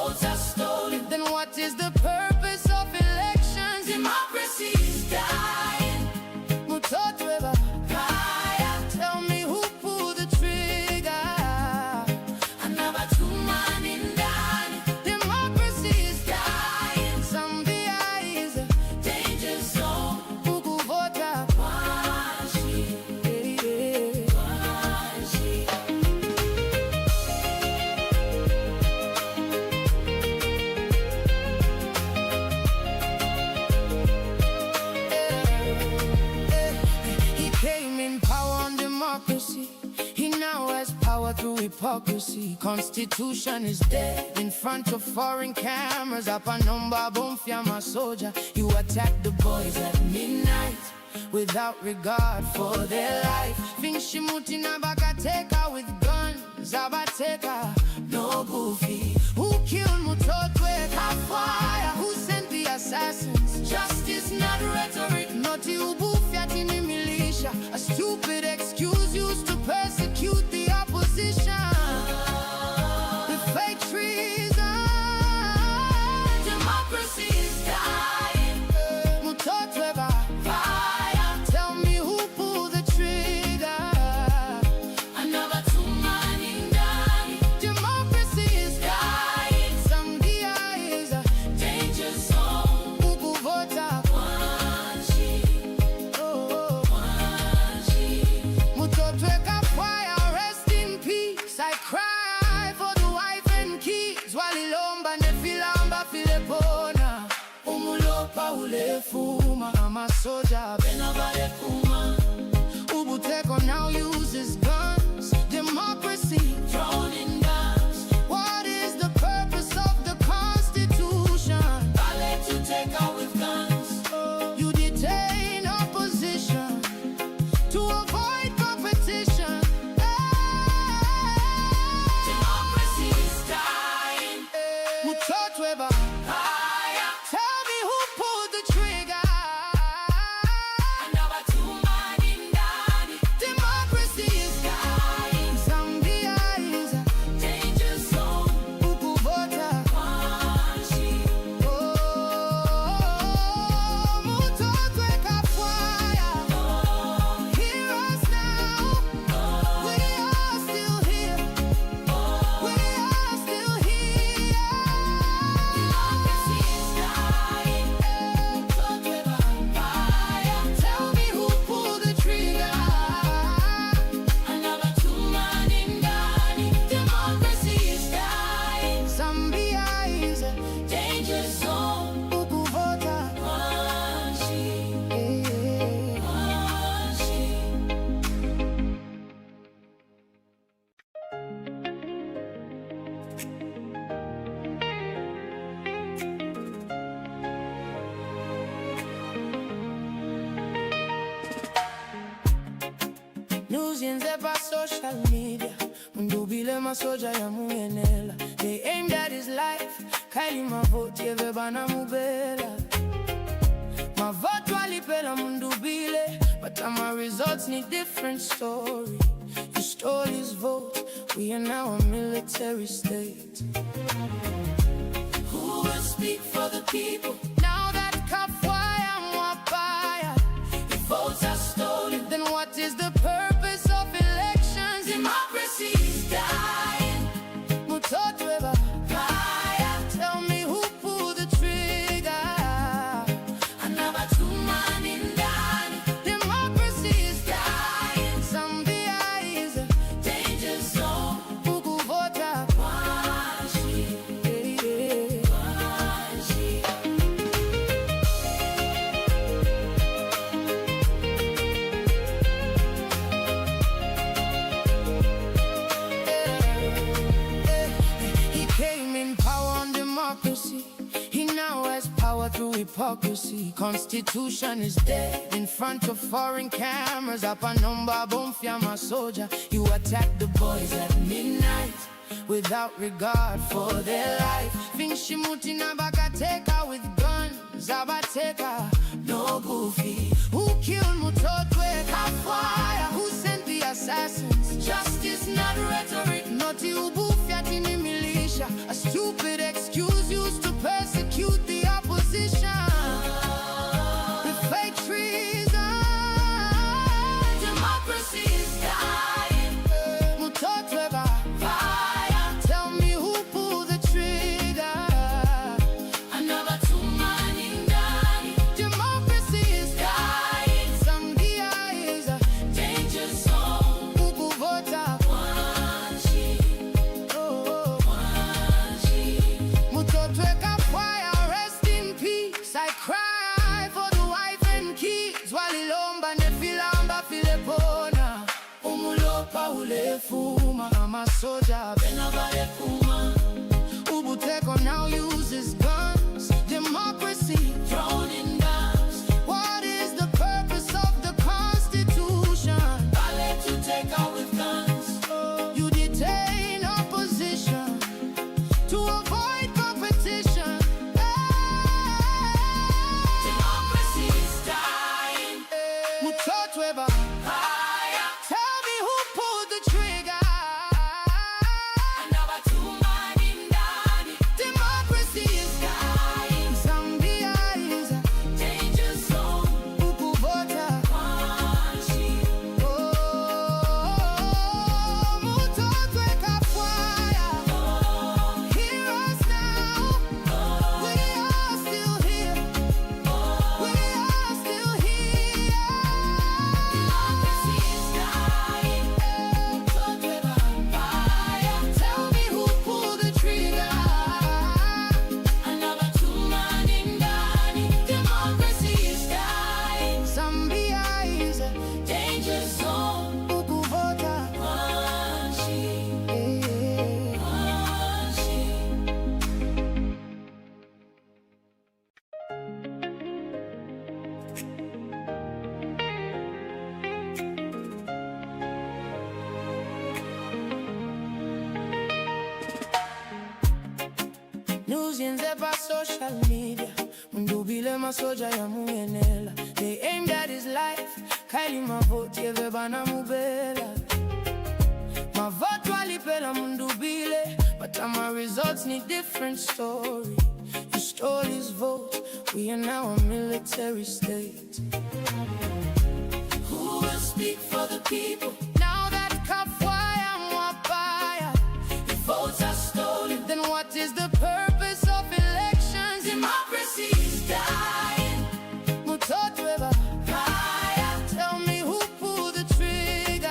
votes are stolen, then what is the purpose of elections? democracy is dying. Mutotwe Fire, tell me who pulled the trigger? another two-man in ndani. Democracy is Dying, Zambia is a danger zone. ukuvota. Washi, washi. He came in power on democracy. He now has power through hypocrisy. Constitution is dead in front of foreign cameras. Apanomba bomfya masoja. You attack the boys at midnight without regard for their life. Vinshimuti na bakateka with guns. Abateka no goofy. Who killed Mutotwe Kafwaya? Who sent the assassins? Justice, not rhetoric. Noti ubufya tini militia. A stupid excuse used to persecute the opposition. The fake treason. Democracy is dying. Mutotwe Fire, tell me who pulled the trigger? another two-man in ndani. Democracy is Dying, Zambia is a danger zone. ukuvota. Washi, Oh, washi. Mutotwe Kafwaya, rest in peace. I cry for the wife and kids. Walilomba nefilamba filepona. Umulopa ulefuma amasoja Benabale kuma, Ubuteko now uses guns. Democracy, thrown in guns. what is the purpose of the Constitution? Ballet to take out with guns. You detain opposition to avoid competition. Democracy is dying. Mutotwe Fire, tell me who pulled the trigger? another two-man in ndani. Democracy is Dying, Zambia is a danger zone. ukuvota. Washi, Oh, Mutotwe Kafwaya, hear us now. We are still here. We are still here. democracy is dying. Fire, Tell me who pulled the trigger? another two-man in ndani. Democracy is dying. Zambia is a Danger zone. ukuvota. Washi, Eh. washi. News yenze pa social media. Mundubile masoja ya muyenela. They aimed at his life. Kaili mavoti yeve bana mubela. Mavoto alipela Mundubile, but my results need different story. You stole his vote. We are now a military state. Who will speak for the people? Now that Kafwaya Mwapaya, If votes are stolen, then what is the purpose of elections? democracy is dying. Mutotwe Fire, tell me who pulled the trigger? another two-man in ndani. Democracy is Dying, Zambia is a danger zone. ukuvota. Washi, washi. He came in power on democracy. He now has power through hypocrisy. Constitution is dead in front of foreign cameras. Apanomba bomfya masoja. You attack the boys at midnight without regard for their life. Vinshimuti na bakateka with guns. Abateka no goofy. Who killed Mutotwe Kafwaya? Who sent the assassins? Justice, not rhetoric. Noti ubufya tini militia. A stupid excuse ulefuma amasoja bena balekuma. Ubuteko now uses guns, democracy thrown in dust. What is the purpose of the Constitution? Ballet to take out with guns. You detain opposition to avoid competition. Democracy is dying. Mutotweba, tell me who pulled the trigger. Democracy is dying. Zambia is a danger zone. Ukuvota kwanchi. Oh, mutotweka fire. Hear us now. We are still here. We are still here. Democracy is dying. Mutotweka fire. Tell me who pulled the trigger. Democracy is dying. Zambia is a danger zone. Ukuvota kwanchi. News yenzepa social media. Mundubile masoja ya muyenela. They aimed at his life. Kaili mavoti yeve bana mubela. Mavoto alipela Mundubile, but my results need different story. You stole his vote. We are now a military state. Who will speak for the people? Now that Kafwaya Mwapaya, the votes are stolen. Then what is the purpose of elections? Democracy is dying. Mutotweba, tell me who pulled the trigger.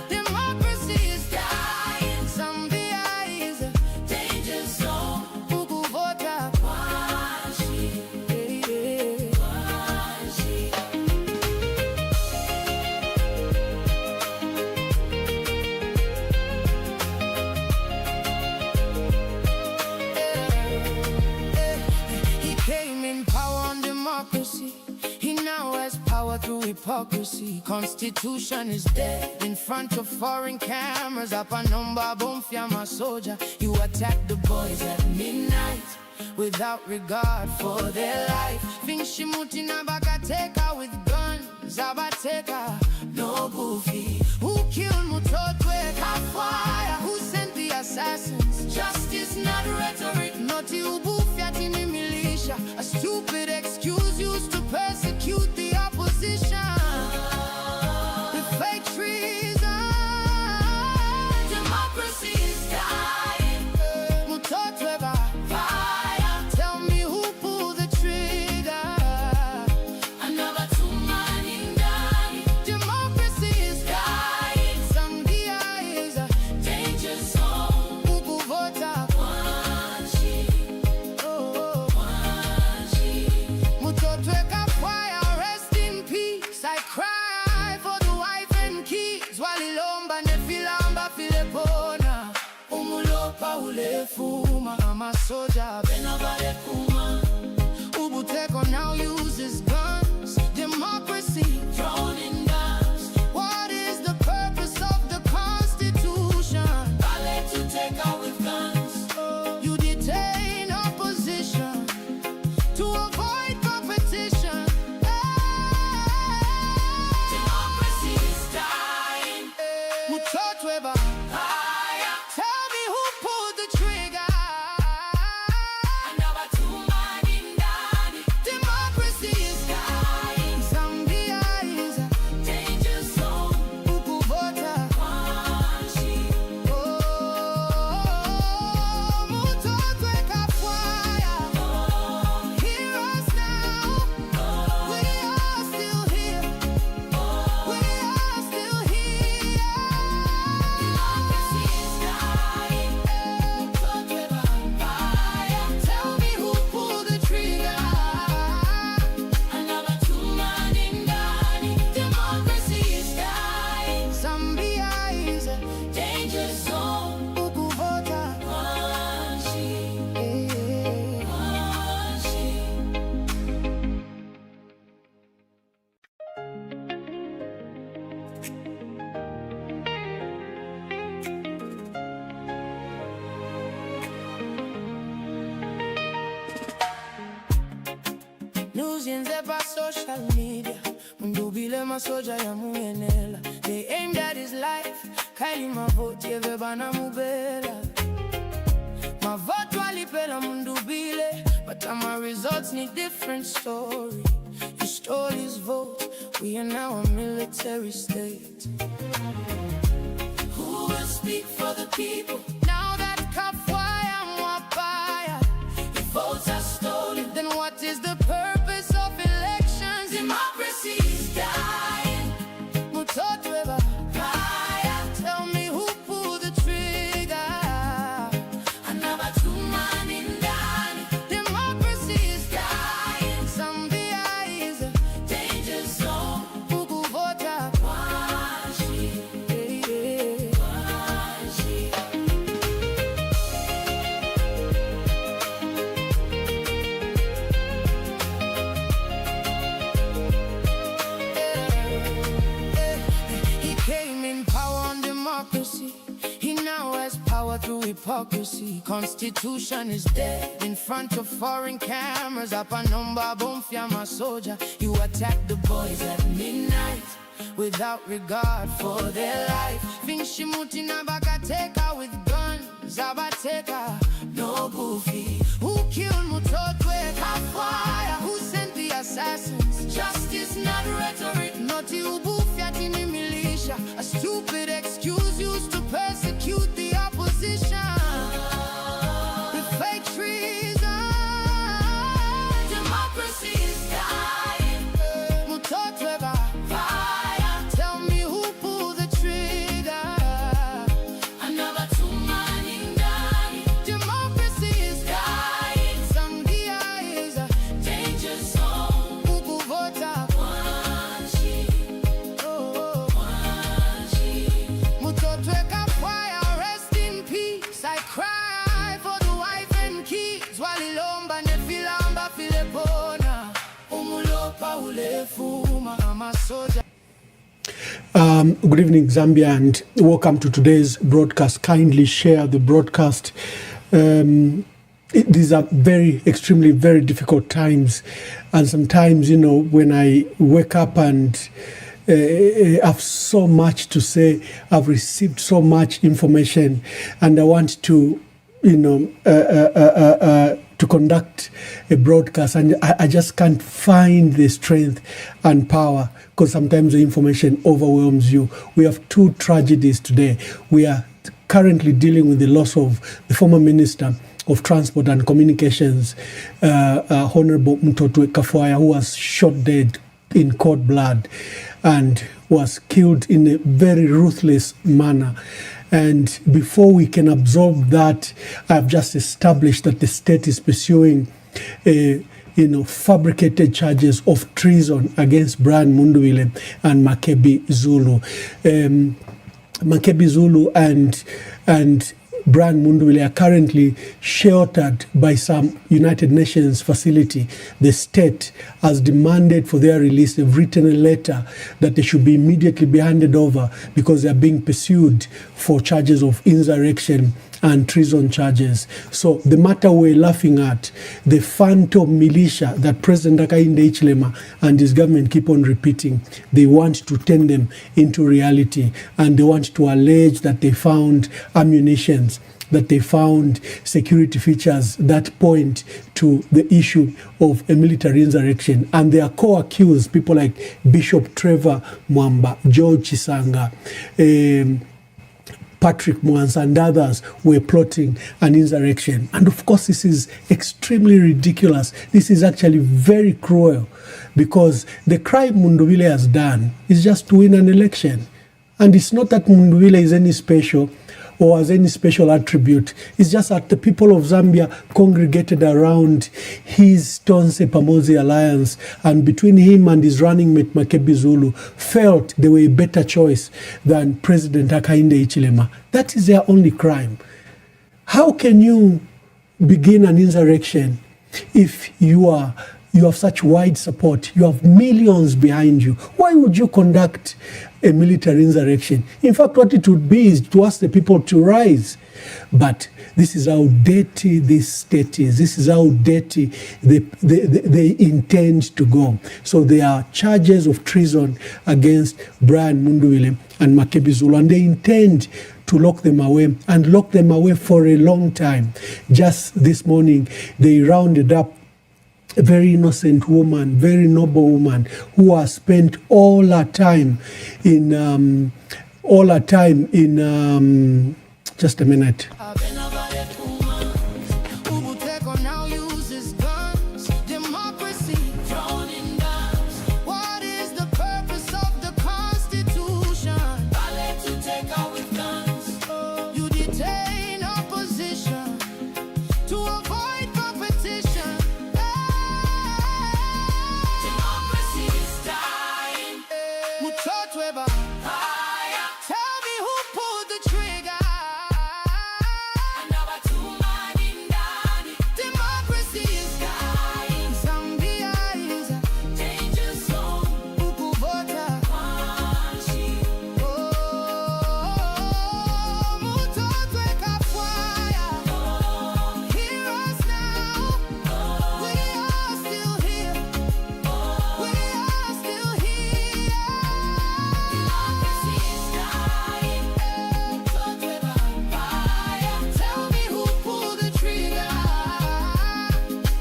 Democracy is dying. Zambia is a danger zone. Ukuvota kwanchi. He came in power on democracy. He now has power through hypocrisy. Constitution is dead in front of foreign cameras. Apa nomba bomfya masoja. You attack the boys at midnight without regard for their life. Vinshimuti na bakateka with guns. Abateka no goofy. Who killed Mutotwe Kafwaya? Who sent the assassins? Justice not rhetoric. Noti ubufya tini militia. A stupid excuse used to persecute the opposition. The fake treason. Democracy is dying. Mutotwe fire. Tell me who pulled the trigger. Democracy is dying. Zambia is a danger zone. Ukuvota kwanchi. Mutotweka fire, rest in peace. I cry for the wife and kids. Walilomba nefilamba filepona. Umulopa ulefuma amasoja bena balekuma. Ubuteko now uses guns. Democracy thrown in dust. What is the purpose of the Constitution? Ballet to take out with guns. You detain opposition to avoid competition. Democracy is dying. Mutotweba, tell me who pulled the trigger. news yenze pa social media. Mundubile masoja ya muenela. They aimed at his life. Kaili mavoti yeve bana mubela. Mavoto alipela Mundubile, but my results need different story. He stole his vote. We are now a military state. Who will speak for the people? Now that Kafwaya Mwapaya, If votes are stolen, then what is the purpose of elections? democracy is dying. Mutotweba, Fire, tell me who pulled the trigger? another two man in Dani. Democracy is Dying, Zambia is a danger zone. Ukuvota. Washi, Yeah, yeah. washi. He came in power on democracy. He now has power through hypocrisy. Constitution is dead in front of foreign cameras. Apa nomba bomfya masoja. You attack the boys at midnight without regard for their life. Vinshimuti na bakateka with guns. Abateka, no goofy. Who killed Mutotwe Kafwaya? Who sent the assassins? Justice, not rhetoric. Noti ubufya tini militia. A stupid excuse used to persecute the opposition. With fake treason. Democracy is dying. Mutotweba, Fire, tell me who pulled the trigger? another two man in Dani. Democracy is Dying, Zambia is a danger zone. ukuvota. Washi, Oh, washi. Mutotwe Kafwaya, rest in peace. I cry for the wife and kids. Walilomba nefilamba filepona. Umulopa ulefuma amasoja. Good evening, Zambia, and welcome to today's broadcast. Kindly share the broadcast. These are extremely, very difficult times. And sometimes, when I wake up and have so much to say, I've received so much information, and I want to, to conduct a broadcast, and I just can't find the strength and power, because sometimes the information overwhelms you. We have two tragedies today. We are currently dealing with the loss of the former Minister of Transport and Communications, Honorable Mutotwe Kafwaya, who was shot dead in cold blood and was killed in a very ruthless manner. And before we can absorb that, I've just established that the state is pursuing fabricated charges of treason against Brian Mundubile and Makebi Zulu. Makebi Zulu and Brian Mundubile are currently sheltered by some United Nations facility. The state has demanded for their release. They've written a letter that they should be immediately be handed over because they are being pursued for charges of insurrection and treason charges. So the matter we're laughing at, the phantom militia that President Hakainde Hichilema and his government keep on repeating, they want to turn them into reality, and they want to allege that they found ammunitions, that they found security features that point to the issue of a military insurrection. And they are co-accused, people like Bishop Trevor Mwamba, George Chisanga, Patrick Mwanza and others were plotting an insurrection. And of course, this is extremely ridiculous. This is actually very cruel, because the crime Mundubile has done is just to win an election. And it's not that Mundubile is any special or has any special attribute. It's just that the people of Zambia congregated around his Tonse Pamozi alliance, and between him and his running mate Makebi Zulu, felt they were a better choice than President Hakainde Hichilema. That is their only crime. How can you begin an insurrection if you have such wide support? You have millions behind you. Why would you conduct a military insurrection. In fact, what it would be is to ask the people to rise. But this is how dirty this state is. This is how dirty they intend to go. So there are charges of treason against Brian Mundubile and Makebi Zulu, and they intend to lock them away and lock them away for a long time. Just this morning, they rounded up a very innocent woman, very noble woman, who has spent all her time in just a minute. Ubuteko now uses guns, democracy thrown in guns. What is the purpose of the Constitution? Violate to take out with guns. You detain opposition to avoid competition. Democracy is dying. Mutotweba, Fire. tell me who pulled the trigger. Another two man in Dani. Democracy is dying. Zambia is a Danger zone. ukuvota. Panchi. Mutotweka fire. Hear us now. We are still here. We are still here. Democracy is dying. Fire. Tell me who pulled the trigger.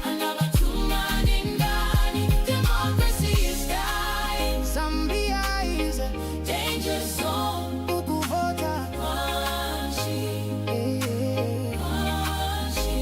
Another two man in Dani. Democracy is dying. Zambia is a Danger zone. ukuvota. Panchi. Eh. Panchi.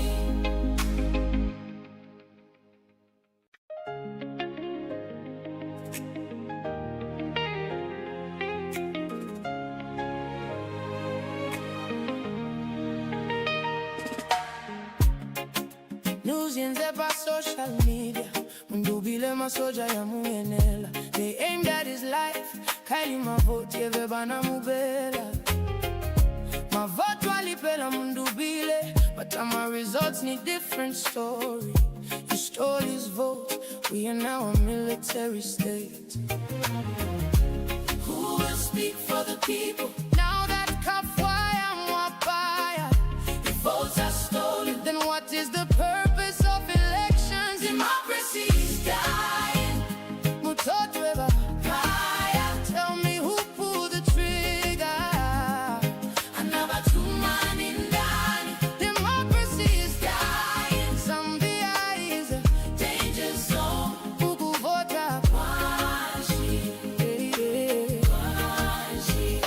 News by social media. Mundubile masoja ya muenela. They aimed at his life. Kaili mavoti yevebana mubela. Mavoto alipela Mundubile, but my results need different story. You stole his vote. We are now a military state. Who will speak for the people? Now that Kafwaya Mwapaya, If votes are stolen, then what is the purpose of elections? democracy is dying. Mutotweba, Fire. tell me who pulled the trigger. Another two man in Dani. Democracy is Dying. Zambia is a Danger zone. ukuvota. Panchi. Panchi.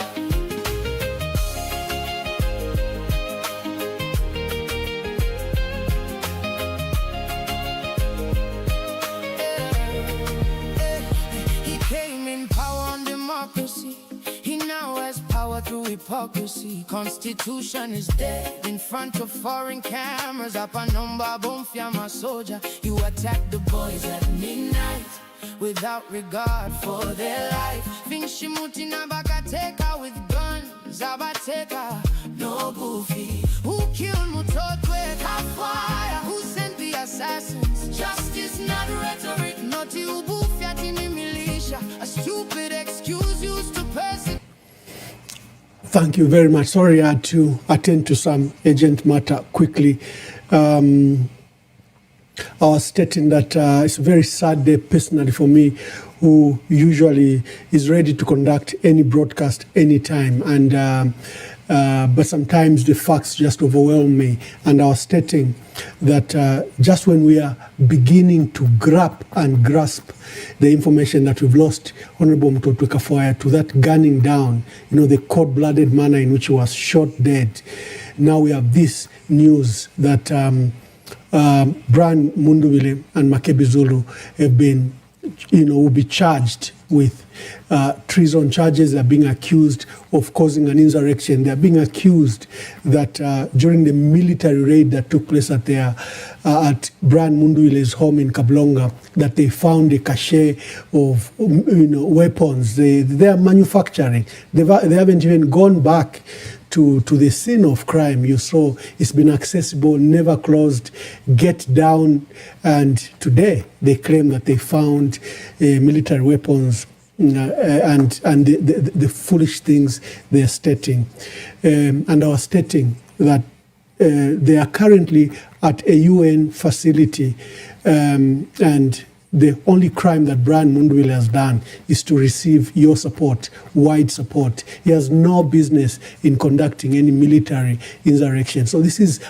He came in power on democracy. He now has power through hypocrisy. Constitution is dead in front of foreign cameras. Apanomba bomfya masoja. You attack the boys at midnight without regard for their life. Vinshimuti na bakateka with guns. Abateka no goofy. Who killed Mutotwe Kafwaya? Who sent the assassins? Justice not rhetoric. Noti ubufya tini militia. A stupid excuse used to persecute. Thank you very much. Sorry, I had to attend to some urgent matter quickly. I was stating that it's a very sad day personally for me, who usually is ready to conduct any broadcast anytime. But sometimes the facts just overwhelm me. And I was stating that just when we are beginning to grasp the information that we've lost Honorable Mutotwe Kafwaya to that gunning down, the cold-blooded manner in which he was shot dead. Now we have this news that Brian Mundubile and Makebi Zulu have been, will be charged with treason charges. They're being accused of causing an insurrection. They're being accused that during the military raid that took place at Brian Mundubile's home in Kablonga, that they found a cache of weapons. They are manufacturing. They haven't even gone back to the scene of crime. You saw it's been accessible, never closed, get down, and today they claim that they found military weapons the foolish things they are stating. And I was stating that they are currently at a UN facility, and the only crime that Brian Mundwile has done is to receive your support, wide support. He has no business in conducting any military insurrection. So this is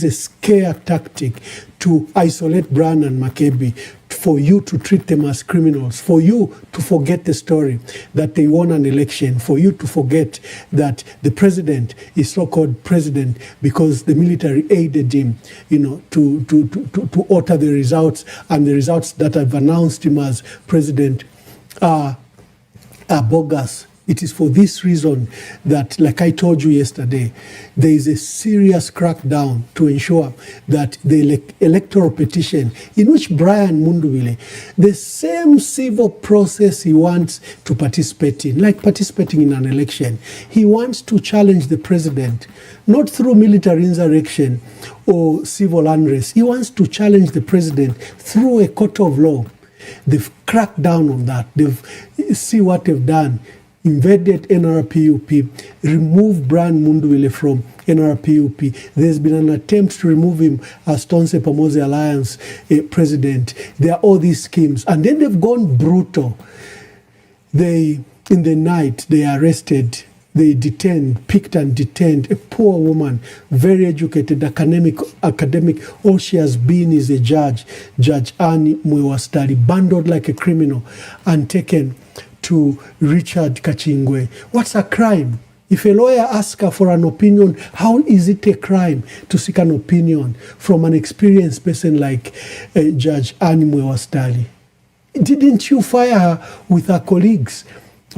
a scare tactic to isolate Brian and Makebi, for you to treat them as criminals, for you to forget the story that they won an election, for you to forget that the president is so-called president because the military aided him, to alter the results, and the results that have announced him as president are bogus. It is for this reason that, like I told you yesterday, there is a serious crackdown to ensure that the electoral petition in which Brian Mundwile, the same civil process he wants to participate in, like participating in an election, he wants to challenge the president, not through military insurrection or civil unrest. He wants to challenge the president through a court of law. They've cracked down on that. See what they've done. Invaded NRPUP, removed Brian Mundwile from NRPUP. There's been an attempt to remove him as Tonse Pamoze Alliance president. There are all these schemes. And then they've gone brutal. In the night, they arrested, they picked and detained a poor woman, very educated, academic. All she has been is a judge, Judge Annie Mwewastali, bundled like a criminal and taken to Richard Kachingwe. What's a crime? If a lawyer asks her for an opinion, how is it a crime to seek an opinion from an experienced person like Judge Annie Mwewastali? Didn't you fire her with her colleagues,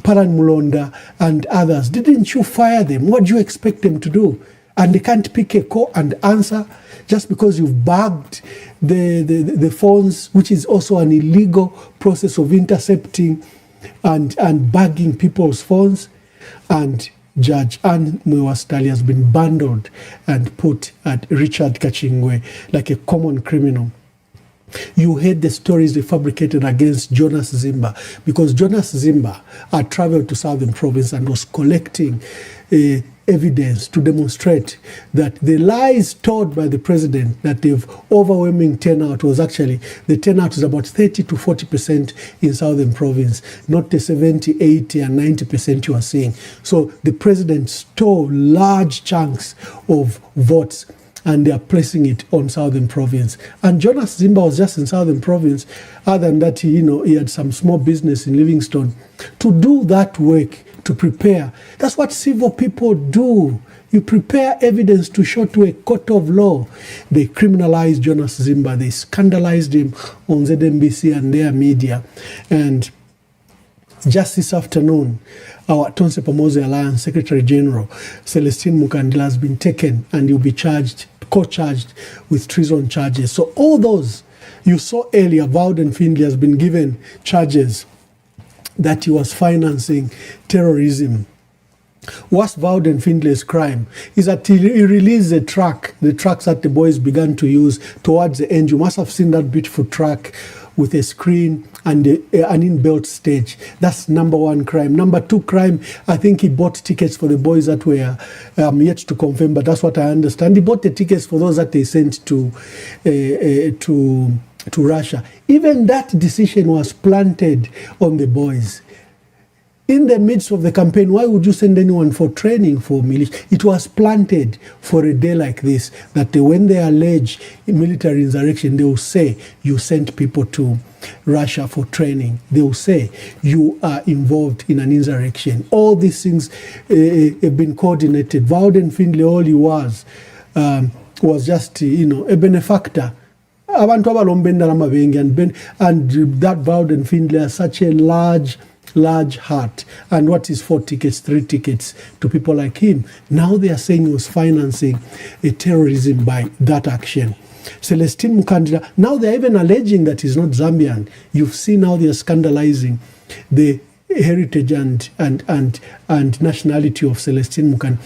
Paran Mulonda and others? Didn't you fire them? What do you expect them to do? And they can't pick a call and answer just because you've bagged the phones, which is also an illegal process of intercepting and bagging people's phones. And Judge Anne Mwewastali has been bundled and put at Richard Kachingwe like a common criminal. You heard the stories they fabricated against Jonas Zimba, because Jonas Zimba had traveled to Southern Province and was collecting evidence to demonstrate that the lies told by the president that the overwhelming turnout was actually, the turnout is about 30 to 40% in Southern Province, not the 70, 80 and 90% you are seeing. So the president stole large chunks of votes and they are placing it on Southern Province. And Jonas Zimba was just in Southern Province. Other than that, he had some small business in Livingstone. To do that work, to prepare, that's what civil people do. You prepare evidence to show to a court of law. They criminalized Jonas Zimba. They scandalized him on ZNBC and their media. And just this afternoon, our Tonse Pamoze Alliance Secretary General, Celestine Mukandila, has been taken and he'll be co-charged with treason charges. So all those you saw earlier, Vauden Findlay has been given charges that he was financing terrorism. What's Vauden Findlay's crime is that he released the tracks that the boys began to use towards the end. You must have seen that beautiful track with a screen and an inbuilt stage. That's number one crime. Number two crime, I think he bought tickets for the boys that were yet to confirm, but that's what I understand. He bought the tickets for those that they sent to Russia. Even that decision was planted on the boys. In the midst of the campaign, why would you send anyone for training for militia? It was planted for a day like this, that when they allege military insurrection, they will say you sent people to Russia for training. They will say you are involved in an insurrection. All these things have been coordinated. Vauden Findlay, all he was just a benefactor. And that Vauden Findlay has such a large heart. And what is 4 tickets, 3 tickets to people like him? Now they are saying he was financing a terrorism by that action. Celestine Mukandila, now they're even alleging that he's not Zambian. You've seen how they're scandalizing the heritage and nationality of Celestine Mukandila.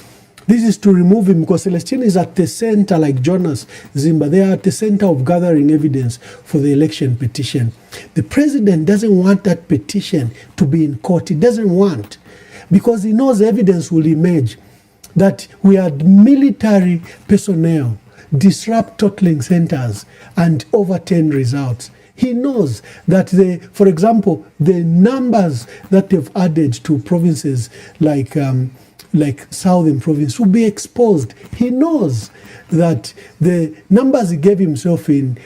This is to remove him because Celestine is at the center, like Jonas Zimba. They are at the center of gathering evidence for the election petition. The president doesn't want that petition to be in court. He doesn't want, because he knows evidence will emerge that we had military personnel disrupt totaling centers and overturn results. He knows that, for example, the numbers that they've added to provinces like Southern Province will be exposed. He knows that the numbers he gave himself in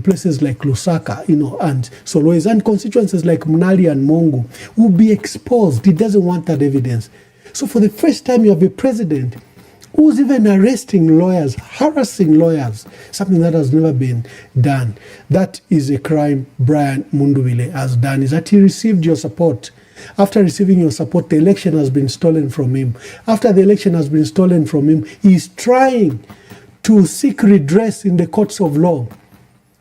places like Lusaka, and Solwezi, and constituencies like Mnali and Mongu will be exposed. He doesn't want that evidence. So for the first time, you have a president who's even arresting lawyers, harassing lawyers, something that has never been done. That is a crime Brian Mundubile has done, is that he received your support. After receiving your support, the election has been stolen from him. After the election has been stolen from him, he's trying to seek redress in the courts of law.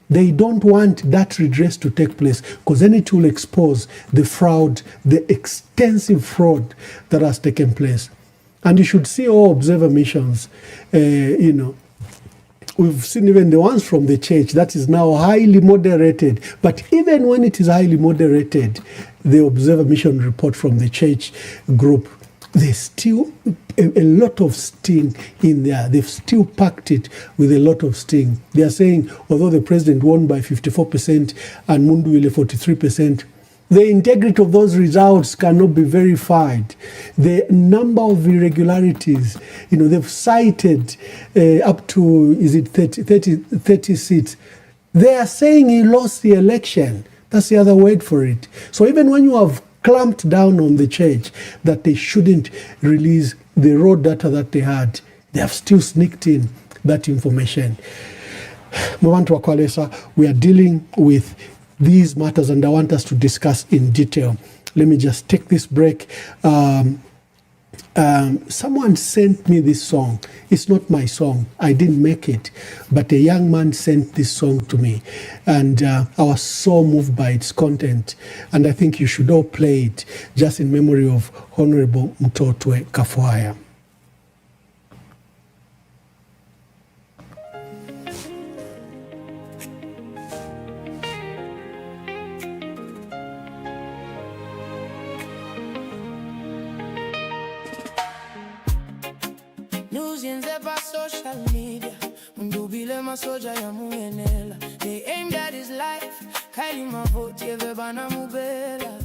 They don't want that redress to take place, because then it will expose the fraud, the extensive fraud that has taken place. And you should see all observer missions, we've seen even the ones from the church that is now highly moderated. But even when it is highly moderated, the observer mission report from the church group, there's still a lot of sting in there. They've still packed it with a lot of sting. They are saying, although the president won by 54% and Mundubile 43%, the integrity of those results cannot be verified. The number of irregularities, they've cited up to, 30 seats. They are saying he lost the election. That's the other word for it. So even when you have clamped down on the church that they shouldn't release the raw data that they had, they have still sneaked in that information. Mwantu Wakwalesa, we are dealing with these matters, and I want us to discuss in detail. Let me just take this break. Someone sent me this song. It's not my song. I didn't make it. But a young man sent this song to me. And I was so moved by its content. And I think you should all play it just in memory of Honorable Mutotwe Kafwaya. Social media, Mundubile masoja ya muenela. They aimed at his life, Kaili mavote vebana mubela.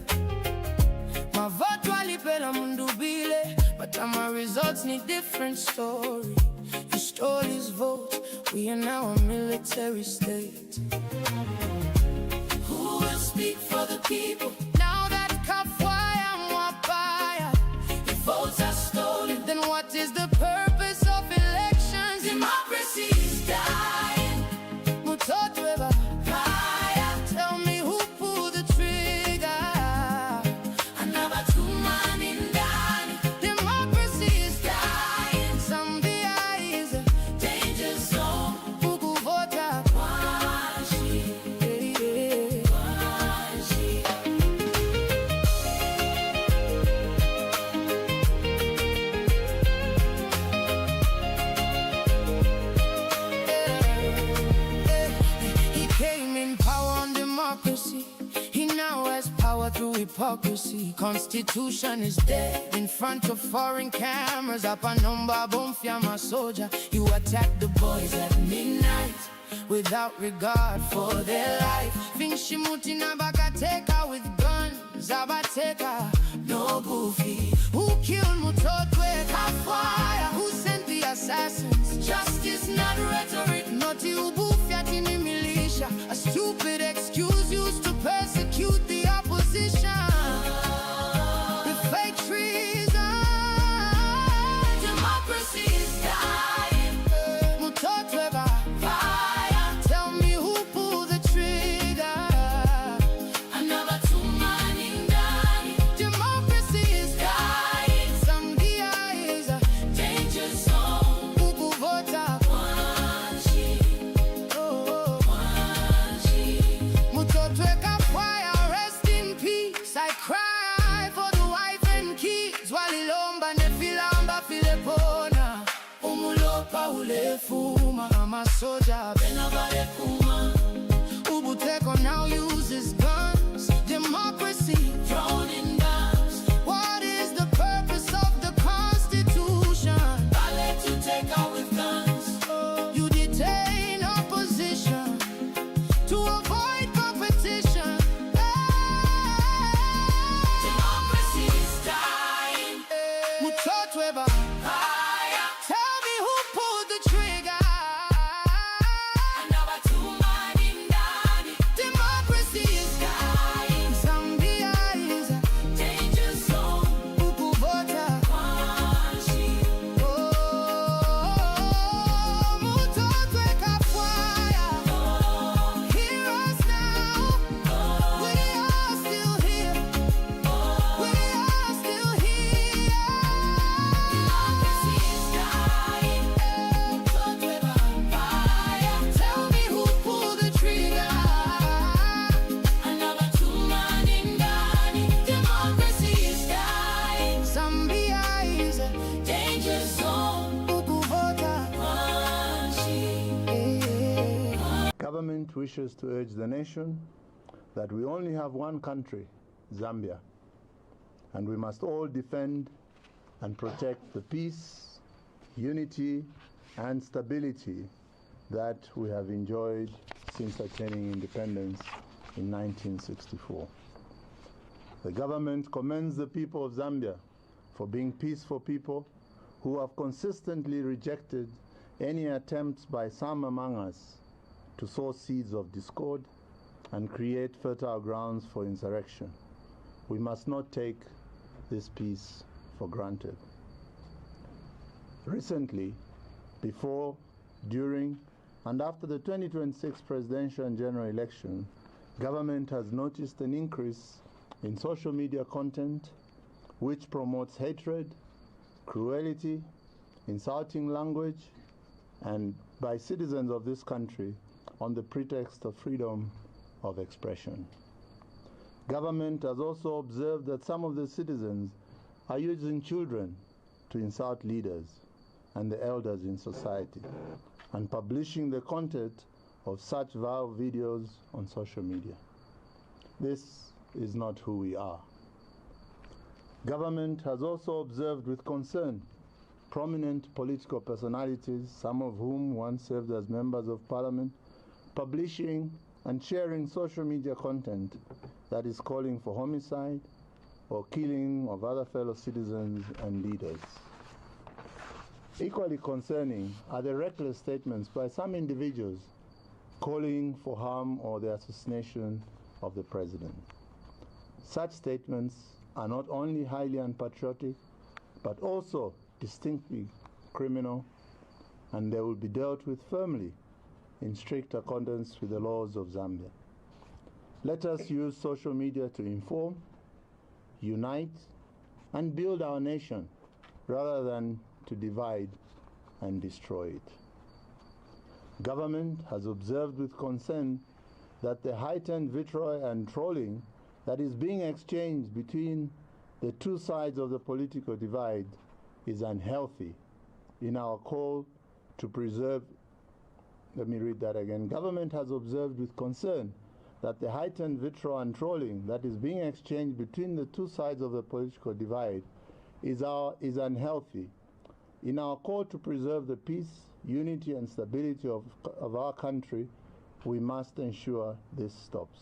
Mavote walipela Mundubile, but my results need different story. You stole his vote, we are now a military state. Who will speak for the people? Now that Kafwaya Mwapaya, If votes are stolen, then what is the purpose of elections? democracy is dying. Mutotwe Fire, tell me who pulled the trigger. another 2 man in ndani. Democracy is Dying, Zambia is a danger zone. ukuvota. Washi, washi. He came in power on democracy. He now has power through hypocrisy. Constitution is dead in front of foreign cameras. Apanomba bomfya masoja. You attack the boys at midnight without regard for their life. Vinshimuti na bakateka with guns. Abateka no goofy. Who killed Mutotwe Kafwaya? Who sent the assassins? Justice, not rhetoric. Noti ubufya tini militia. A stupid excuse used to persecute the opposition. The fake treason. Democracy is dying. Mutotwe Fire, tell me who pulled the trigger. another 2 man in ndani. Democracy is Dying, Zambia is a danger zone. ukuvota. ule fuma amasoja bena vale kuma. Ubuteko now uses guns, democracy thrown in guns. What is the purpose of the Constitution? I let you take out with guns. You detain opposition to avoid competition. Democracy is dying. Mutotweba. Tell me who pulled the trigger. Democracy is dying. Zambia is a danger zone. Ukuvota kwanshi. Mutotweka fire. Hear us now. We are still here. We are still here. Democracy is dying. Mutotweka fire. Tell me who pulled the trigger. Democracy is dying. Zambia is a danger zone. Ukuvota kwanshi. Government wishes to urge the nation that we only have one country, Zambia, and we must all defend and protect the peace, unity, and stability that we have enjoyed since attaining independence in 1964. The government commends the people of Zambia for being peaceful people who have consistently rejected any attempts by some among us to sow seeds of discord and create fertile grounds for insurrection. We must not take this peace for granted. Recently, before, during, and after the 2026 presidential and general election, government has noticed an increase in social media content which promotes hatred, cruelty, insulting language, and by citizens of this country on the pretext of freedom of expression. Government has also observed that some of the citizens are using children to insult leaders and the elders in society and publishing the content of such vile videos on social media. This is not who we are. Government has also observed with concern prominent political personalities, some of whom once served as members of parliament, publishing and sharing social media content that is calling for homicide or killing of other fellow citizens and leaders. Equally concerning are the reckless statements by some individuals calling for harm or the assassination of the president. Such statements are not only highly unpatriotic, but also distinctly criminal, and they will be dealt with firmly in strict accordance with the laws of Zambia. Let us use social media to inform, unite, and build our nation rather than to divide and destroy it. Government has observed with concern that the heightened vitriol and trolling that is being exchanged between the two sides of the political divide is unhealthy. In our call to preserve, let me read that again. Government has observed with concern that the heightened vitriol and trolling that is being exchanged between the two sides of the political divide is unhealthy. In our call to preserve the peace, unity, and stability of our country, we must ensure this stops.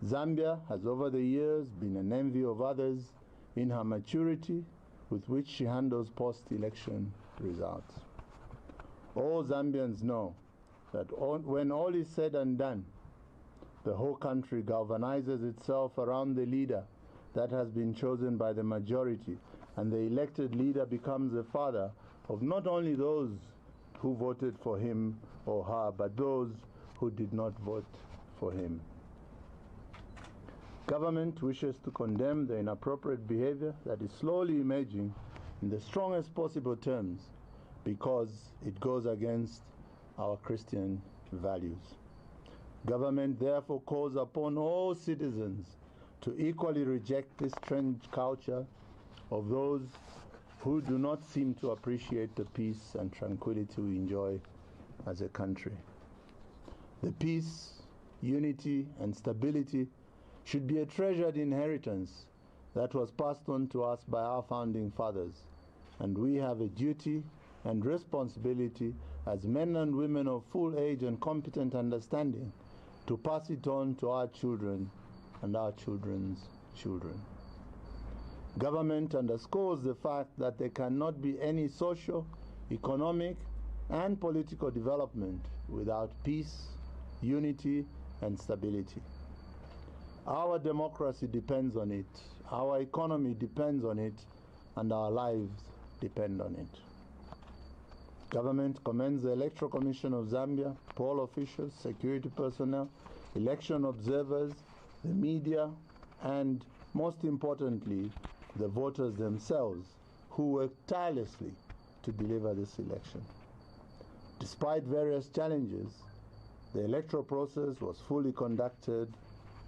Zambia has over the years been an envy of others in her maturity with which she handles post-election results. All Zambians know that when all is said and done, the whole country galvanizes itself around the leader that has been chosen by the majority, and the elected leader becomes the father of not only those who voted for him or her, but those who did not vote for him. Government wishes to condemn the inappropriate behavior that is slowly emerging in the strongest possible terms because it goes against our Christian values. Government therefore calls upon all citizens to equally reject this strange culture of those who do not seem to appreciate the peace and tranquility we enjoy as a country. The peace, unity, and stability should be a treasured inheritance that was passed on to us by our founding fathers, and we have a duty and responsibility as men and women of full age and competent understanding to pass it on to our children and our children's children. Government underscores the fact that there cannot be any social, economic, and political development without peace, unity, and stability. Our democracy depends on it, our economy depends on it, and our lives depend on it. Government commends the Electoral Commission of Zambia, poll officials, security personnel, election observers, the media, and most importantly, the voters themselves, who worked tirelessly to deliver this election. Despite various challenges, the electoral process was fully conducted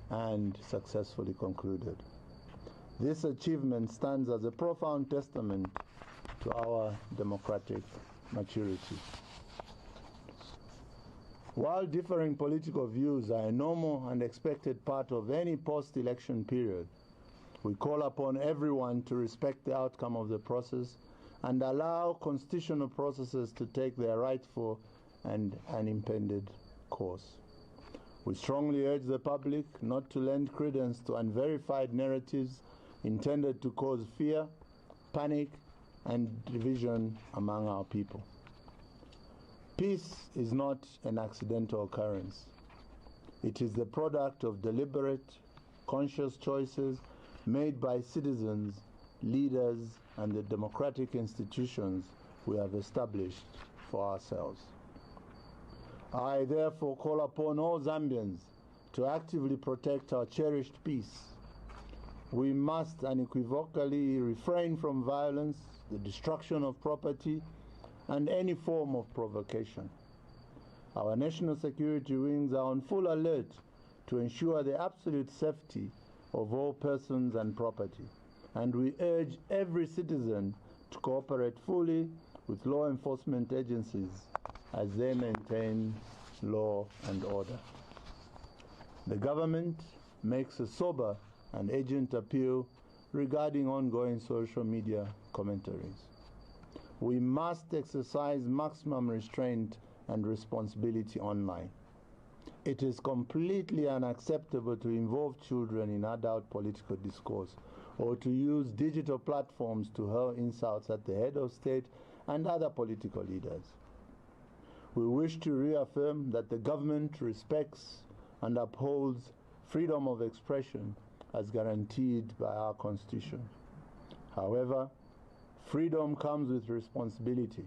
and successfully concluded. This achievement stands as a profound testament to our democratic maturity. While differing political views are a normal and expected part of any post-election period, we call upon everyone to respect the outcome of the process and allow constitutional processes to take their rightful and unimpeded course. We strongly urge the public not to lend credence to unverified narratives intended to cause fear, panic, and division among our people. Peace is not an accidental occurrence. It is the product of deliberate, conscious choices made by citizens, leaders, and the democratic institutions we have established for ourselves. I therefore call upon all Zambians to actively protect our cherished peace. We must unequivocally refrain from violence, the destruction of property, and any form of provocation. Our national security wings are on full alert to ensure the absolute safety of all persons and property, and we urge every citizen to cooperate fully with law enforcement agencies as they maintain law and order. The government makes a sober and urgent appeal regarding ongoing social media commentaries. We must exercise maximum restraint and responsibility online. It is completely unacceptable to involve children in adult political discourse or to use digital platforms to hurl insults at the head of state and other political leaders. We wish to reaffirm that the government respects and upholds freedom of expression as guaranteed by our Constitution. However, freedom comes with responsibility.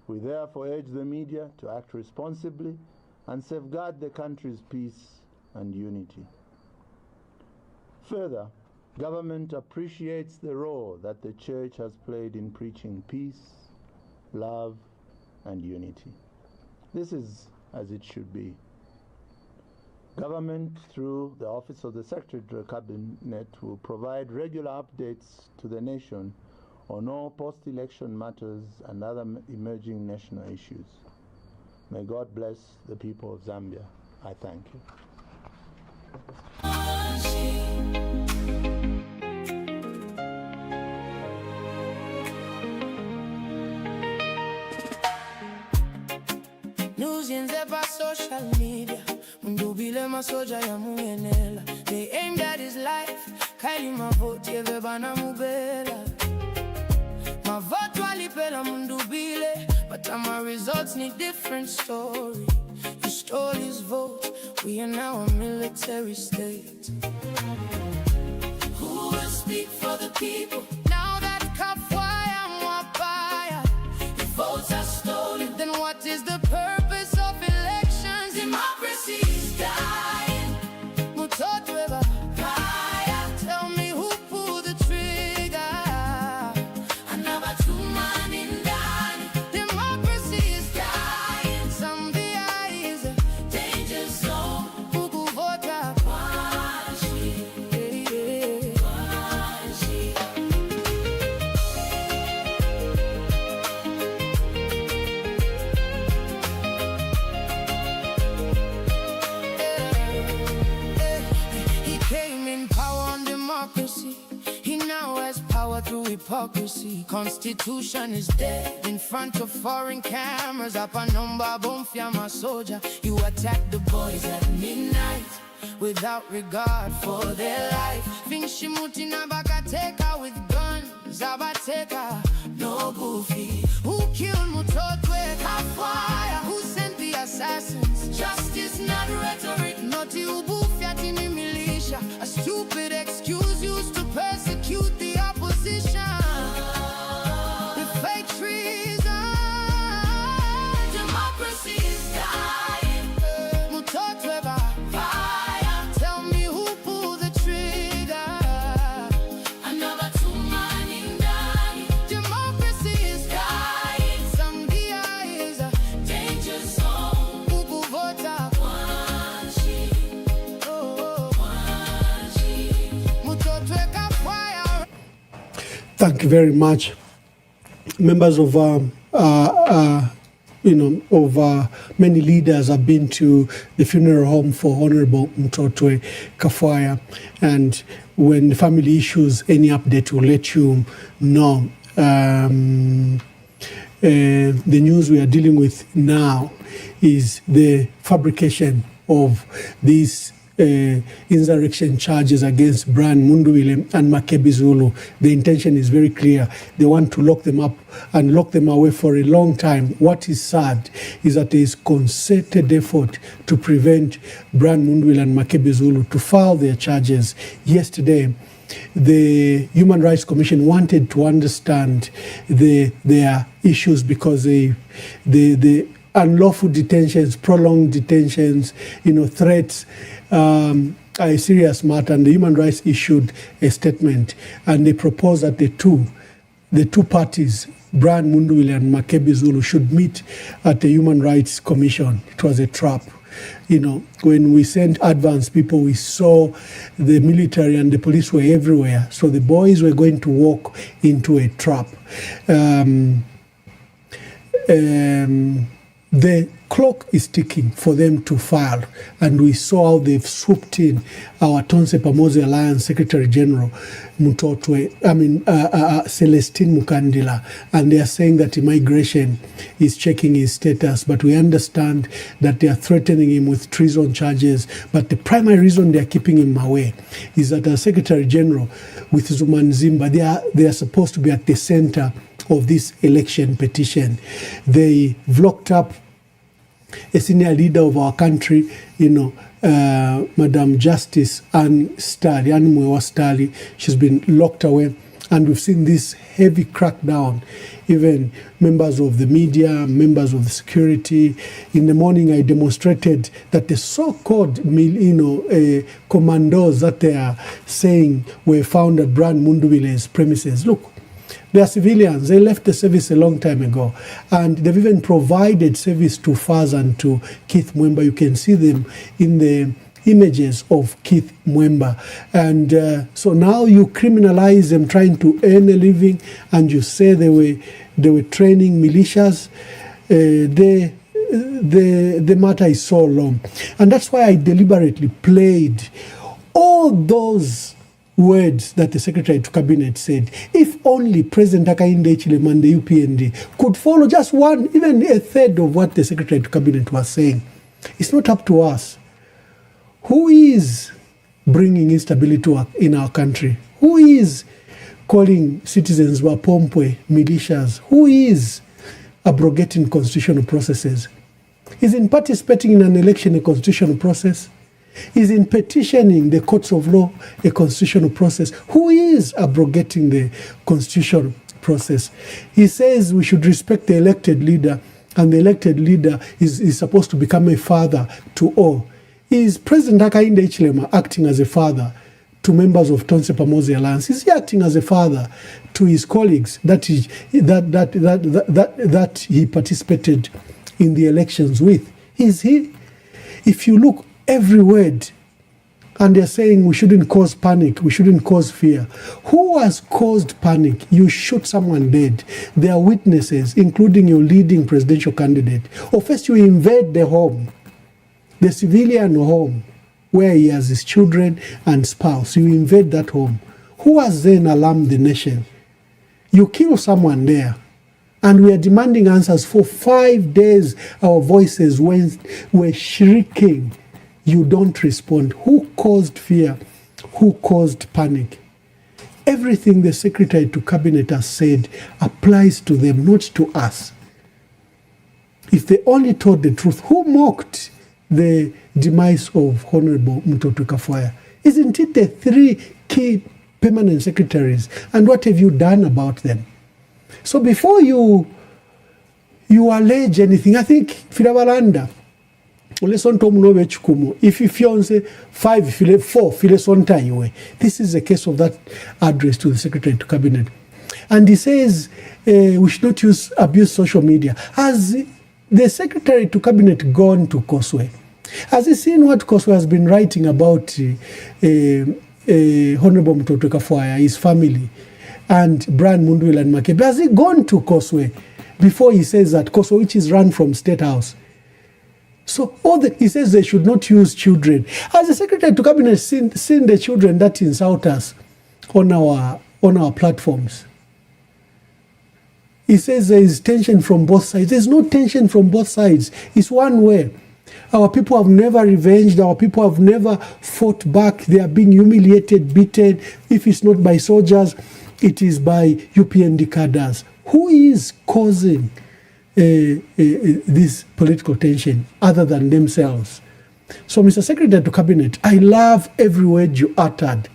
We therefore urge the media to act responsibly and safeguard the country's peace and unity. Further, government appreciates the role that the Church has played in preaching peace, love, and unity. This is as it should be. Government, through the Office of the Secretary to the Cabinet, will provide regular updates to the nation on all post-election matters and other emerging national issues. May God bless the people of Zambia. I thank you. News by social media. Mundubile masoja ya muenela. They aimed at his life. Kaili mavoti evebana mubela. Mavoto alipela Mundubile, but my results need different story. You stole his vote. We are now a military state. Who will speak for the people? Now that Kafwaya Mwapaya, If votes are stolen, then what is the purpose of elections? democracy is dying. Mutotweba, Fire, tell me who pulled the trigger. another 2 man in dying. Democracy is Dying, Zambia is a danger zone. Ukuvota. Washi, Yeah, yeah. washi. hypocrisy. Constitution is dead in front of foreign cameras. Up a number, boom, my soldier. You attack the boys at midnight without regard for their life. Vinshimuti na bakateka with guns. Abateka, no goofy. Who killed Mutotwe Kafwaya? Who sent the assassins? Justice, not rhetoric. Noti ubufyatini militia. A stupid excuse used to persecute the opposition. The fake treason. Democracy is dying. Mutotwe fire. Tell me who pulled the trigger. Another Tumani ndani. Democracy is Dying. Zambia is a Danger zone. ukuvota. Wanchi. Oh, Wanchi. Mutotwe Kafwaya. Thank you very much, members of many leaders have been to the funeral home for Honorable Mutotwe Kafwaya, and when the family issues any update, we'll let you know. The news we are dealing with now is the fabrication of these insurrection charges against Brian Mundubile and Makebi Zulu. The intention is very clear. They want to lock them up and lock them away for a long time. What is sad is that there is concerted effort to prevent Brian Mundubile and Makebi Zulu to file their charges. Yesterday, the Human Rights Commission wanted to understand their issues because the unlawful detentions, prolonged detentions, threats are a serious matter, and the Human Rights issued a statement, and they proposed that the two parties, Brian Mundubile and Makebi Zulu, should meet at the Human Rights Commission. It was a trap. When we sent advance people, we saw the military and the police were everywhere. So the boys were going to walk into a trap. The clock is ticking for them to file, and we saw how they've swooped in our Tonse Pamoja Alliance Secretary General Celestine Mukandila, and they are saying that immigration is checking his status, but we understand that they are threatening him with treason charges. But the primary reason they are keeping him away is that the Secretary General with Zuma Nzimba, they are supposed to be at the center of this election petition. They've locked up a senior leader of our country, Madam Justice Anne Mwewa Stali. She's been locked away, and we've seen this heavy crackdown. Even members of the media, members of the security. In the morning, I demonstrated that the so-called commandos that they are saying were found at Brian Mundubile's premises. Look, they are civilians. They left the service a long time ago. And they've even provided service to Faz and to Keith Mwemba. You can see them in the images of Keith Mwemba. And so now you criminalize them trying to earn a living, and you say they were training militias. The matter is so long. And that's why I deliberately played all those words that the Secretary to Cabinet said. If only President Hakainde Hichilema and the UPND could follow just one, even a third of what the Secretary to Cabinet was saying. It's not up to us. Who is bringing instability in our country? Who is calling citizens Wapompwe militias? Who is abrogating constitutional processes? Is in participating in an election a constitutional process? Is in petitioning the courts of law a constitutional process? Who is abrogating the constitutional process? He says we should respect the elected leader, and the elected leader is supposed to become a father to all. Is President Hakainde Hichilema acting as a father to members of Tonse Pamoja Alliance? Is he acting as a father to his colleagues that he participated in the elections with? Is he? If you look every word, and they're saying we shouldn't cause panic, we shouldn't cause fear. Who has caused panic? You shoot someone dead. There are witnesses, including your leading presidential candidate. Or first you invade the home, the civilian home, where he has his children and spouse. You invade that home. Who has then alarmed the nation? You kill someone there, and we are demanding answers. For 5 days, our voices were shrieking. You don't respond. Who caused fear? Who caused panic? Everything the Secretary to Cabinet has said applies to them, not to us. If they only told the truth, who mocked the demise of Honorable Mutotwe Kafwaya? Isn't it the 3 key permanent secretaries? And what have you done about them? So before you allege anything, I think Fidabalanda, if you fiance 5, 4, this is a case of that address to the Secretary to Cabinet. And he says we should not abuse social media. Has the Secretary to Cabinet gone to Koswe? Has he seen what Koswe has been writing about Honorable Mutotwe Kafwaya, his family, and Brian Mundubile and Makepe? Has he gone to Koswe before he says that Koswe, which is run from State House? So he says they should not use children. Has the Secretary to Cabinet seen the children that insult us on our platforms? He says there is tension from both sides. There's no tension from both sides. It's one way. Our people have never revenged. Our people have never fought back. They are being humiliated, beaten. If it's not by soldiers, it is by UPND cadres. Who is causing this political tension other than themselves? So, Mr. Secretary to Cabinet, I love every word you uttered,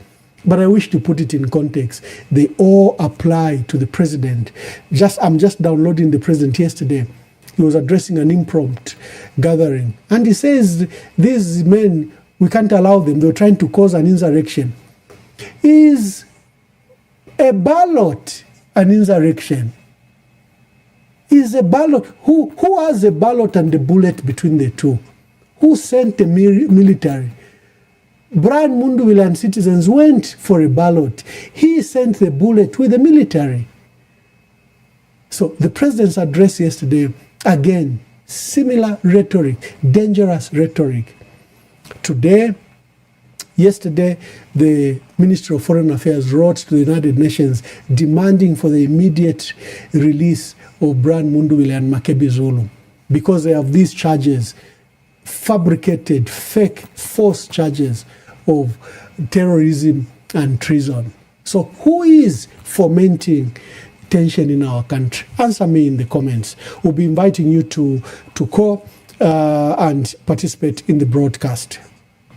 but I wish to put it in context. They all apply to the president. I'm just downloading the president yesterday. He was addressing an impromptu gathering, and he says these men, we can't allow them. They're trying to cause an insurrection. Is a ballot an insurrection? Is a ballot, who has a ballot and a bullet between the two? Who sent the military? Brian Mundubile and citizens went for a ballot. He sent the bullet with the military. So the president's address yesterday, again, similar rhetoric, dangerous rhetoric. Yesterday, the Ministry of Foreign Affairs wrote to the United Nations demanding for the immediate release of Brian Mundubile and Makepe Zulu, because they have these charges, fabricated, fake, false charges of terrorism and treason. So who is fomenting tension in our country? Answer me in the comments. We'll be inviting you to call and participate in the broadcast.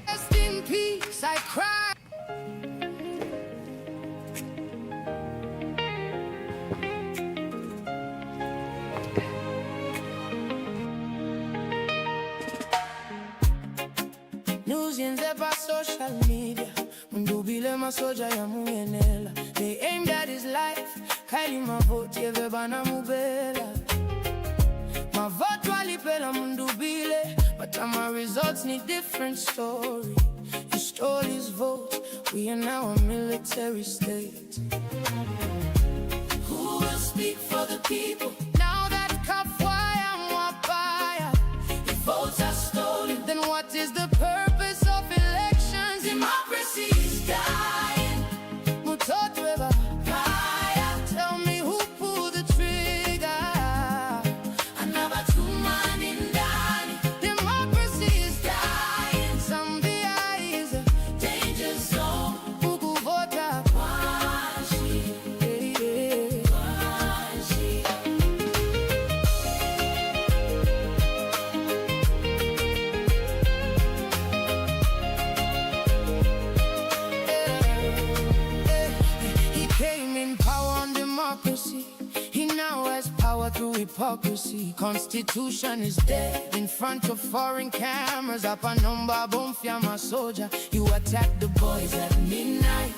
Rest in peace, I cry. News by social media. Mundubile masoja ya muyenela. They aimed at his life. Kaili mavote vebana mubela. Mavote walipela Mundubile, but my results need different story. You stole his vote. We are now a military state. Who will speak for the people? Now that Kafwaya Mwapaya, If votes are stolen, then what is the purpose of elections? democracy is dying. Mutotwe Fire, tell me who pulled the trigger. another 2 man in ndani. Democracy is Dying, Zambia is a danger zone. ukuvota. Wanshi, wanshi. He came in power on democracy. He now has power through hypocrisy. Constitution is dead in front of foreign cameras. Apanomba bomfya masoja. You attack the boys at midnight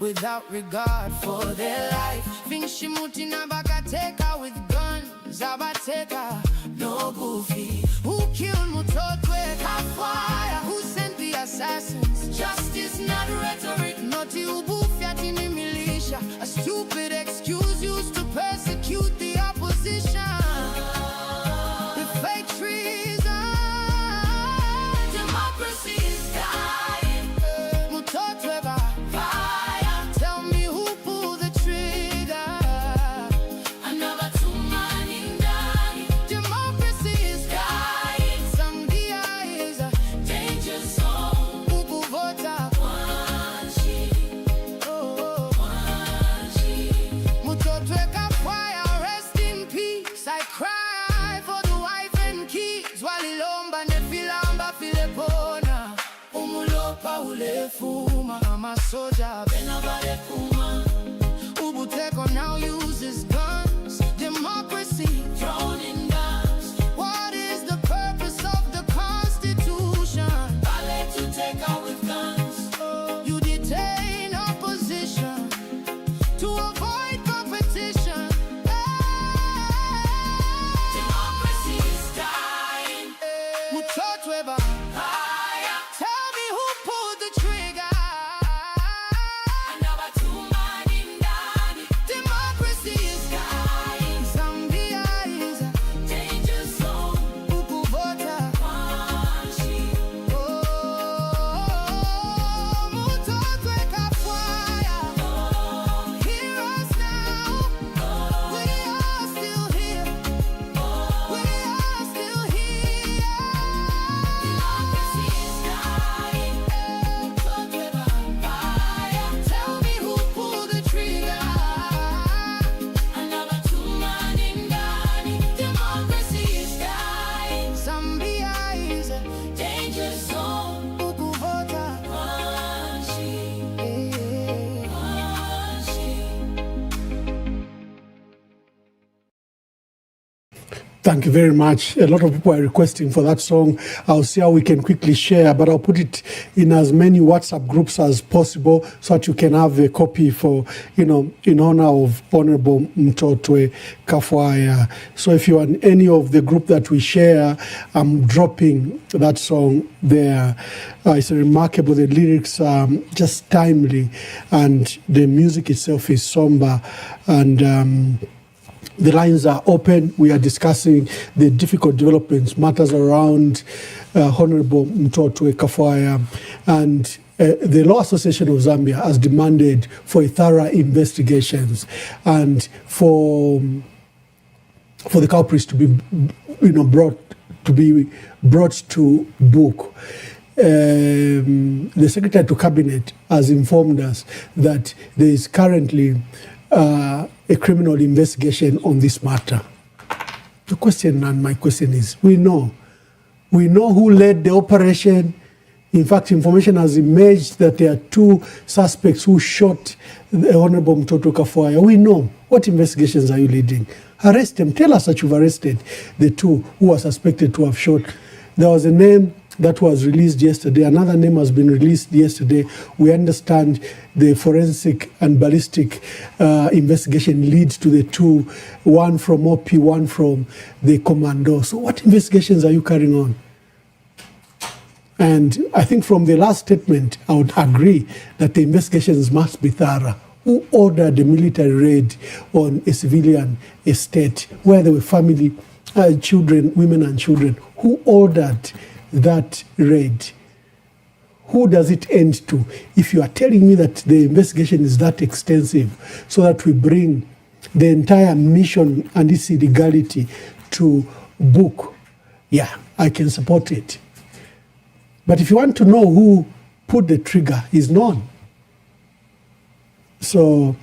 without regard for their life. Vinshimuti na bakateka with guns. Abateka, no goofy. Who killed Mutotwe Kafwaya? Who sent the assassins? Justice, not rhetoric. Noti ubufya tini militia. A stupid excuse used to persecute the opposition. The fake treason. Democracy is dying. Mutotwe Fire, tell me who pulled the trigger. Lefuma, I'm a soldier, Benabale Puma. Ubuteko now uses guns, democracy thrown in guns. What is the purpose of the Constitution? Ballet to take out with guns. You detain opposition to avoid competition. Democracy is dying. Mutotweba. Tell me who pulled the trigger. Democracy is dying. Zambia is a danger zone. Ukuvota. Mutotwe kafwaya. Hear us now. We are still here. We are still here. Democracy is dying. Tell me who pulled the trigger. Democracy is dying. Zambia is a danger zone. Ukuvota. Thank you very much. A lot of people are requesting for that song. I'll see how we can quickly share, but I'll put it in as many WhatsApp groups as possible so that you can have a copy for, in honor of Honorable Mutotwe Kafwaya. So if you are in any of the group that we share, I'm dropping that song there. It's remarkable. The lyrics are just timely, and the music itself is somber, and the lines are open. We are discussing the difficult developments, matters around Honorable Mutotwe Kafwaya, and the Law Association of Zambia has demanded for a thorough investigations and for the culprits to be, brought to book. The Secretary to Cabinet has informed us that there is currently a criminal investigation on this matter. The question, and my question is, we know who led the operation. In fact, information has emerged that there are 2 suspects who shot the Honorable Mutotwe Kafwaya. We know. What investigations are you leading? Arrest them. Tell us that you've arrested the 2 who are suspected to have shot. There was a name that was released yesterday. Another name has been released yesterday. We understand the forensic and ballistic investigation leads to the 2, one from OP, one from the commando. So what investigations are you carrying on? And I think from the last statement, I would agree that the investigations must be thorough. Who ordered the military raid on a civilian estate where there were family, children, women and children? Who ordered that raid? Who does it end to? If you are telling me that the investigation is that extensive so that we bring the entire mission and its illegality to book, yeah, I can support it. But if you want to know who put the trigger, is known. So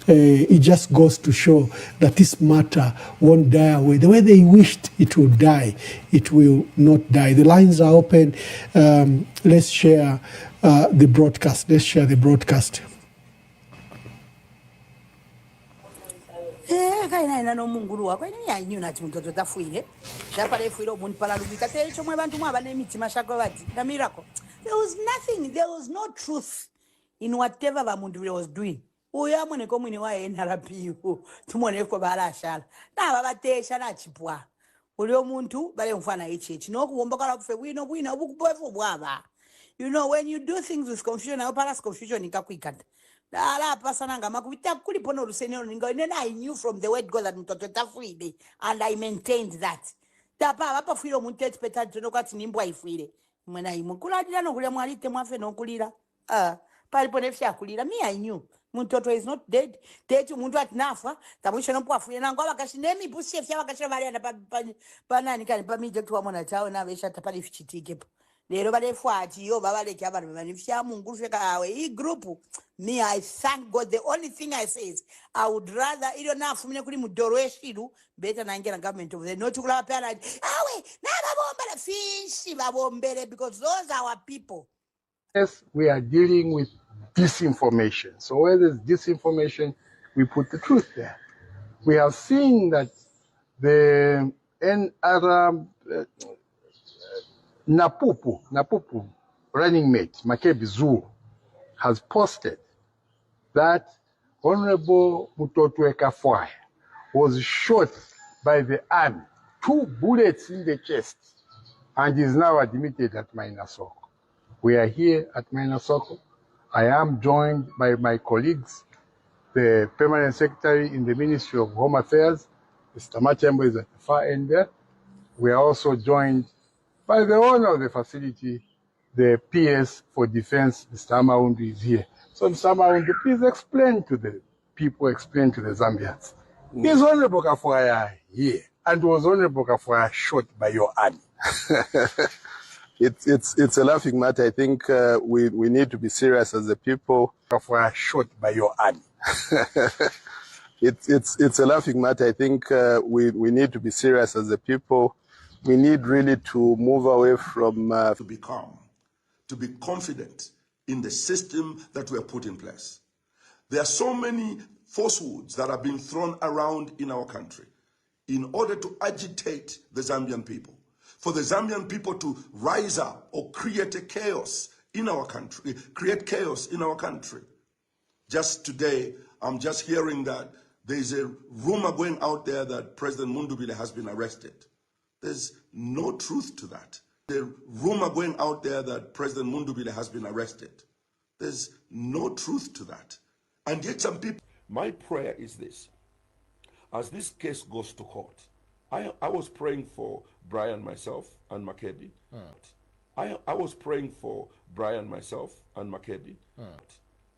it just goes to show that this matter won't die away. The way they wished it would die, it will not die. The lines are open. Let's share the broadcast. Let's share the broadcast. kaina no munguru wako ini yanyu nati mtoto tafuire chapale fuire omuntu pala lubika techo mwe bantu mwaba n'emitima shako bati na miracle. There was nothing, there was no truth in whatever Bamuntu was doing. Uya mwene ko mwini wa NRPU tumone ko balashala na babatesha na chipwa uli omuntu bale mfana echechi no kuomba kala kufe wino obukubofu bwaba. You know, when you do things with confusion, na paras confusion ikakwikata. Ala pasana ngama kubita kulipono lusenyo ningo. And then I knew from the word God that mtoto tafuide, and I maintained that. Tapa hapa fuiro muntet peta tono kwati nimbwa ifuire. Mwena imukula dila no kulia mwalite mwafe no kulira. Palipo nefya kulira. Me I knew. Mtoto is not dead. Tetu muntu atinafa. Tamusho no pwafuire na ngwa bakashinemi pusi efya bakashavali na pa nani kani pa mije tuwa mwana chao na vesha tapali fichitike po. Lero balefwati yo babaleke abantu banifya Mungu feka awe I group. Me I thank God. The only thing I say is I would rather ilo na fumine kuli mudoro eshiru better na ngena government of the not kula parent awe na babomba la fish babombele because those are our people. Yes, we are dealing with disinformation. So where there's disinformation, we put the truth there. We have seen that the NRM Napupu running mate, Makebi Zulu, has posted that Honorable Mutotwe Kafwaya was shot by the army, 2 bullets in the chest, and is now admitted at Mainasoko. We are here at Mainasoko. I am joined by my colleagues, the Permanent Secretary in the Ministry of Home Affairs, Mr. Machembo is at the far end there. We are also joined by the owner of the facility, the PS for Defense, Mr. Amaundu is here. So Mr. Amaundu, please explain to the people, explain to the Zambians. Is Honorable Kafwaya here? And was Honorable Kafwaya shot by your army? It's a laughing matter. I think we need to be serious as a people. Kafwaya shot by your army. It's a laughing matter. I think we need to be serious as a people. We need really to move away from to be calm, to be confident in the system that we have put in place. There are so many falsehoods that are being thrown around in our country in order to agitate the Zambian people, for the Zambian people to rise up or create a chaos in our country, create chaos in our country. Just today, I'm just hearing that there's a rumor going out there that President Mundubile has been arrested. There's no truth to that. The rumor going out there that President Mundubile has been arrested. There's no truth to that. And yet some people... My prayer is this. As this case goes to court, I was praying for Brian, myself, and Makebi. I was praying for Brian, myself, and Makebi.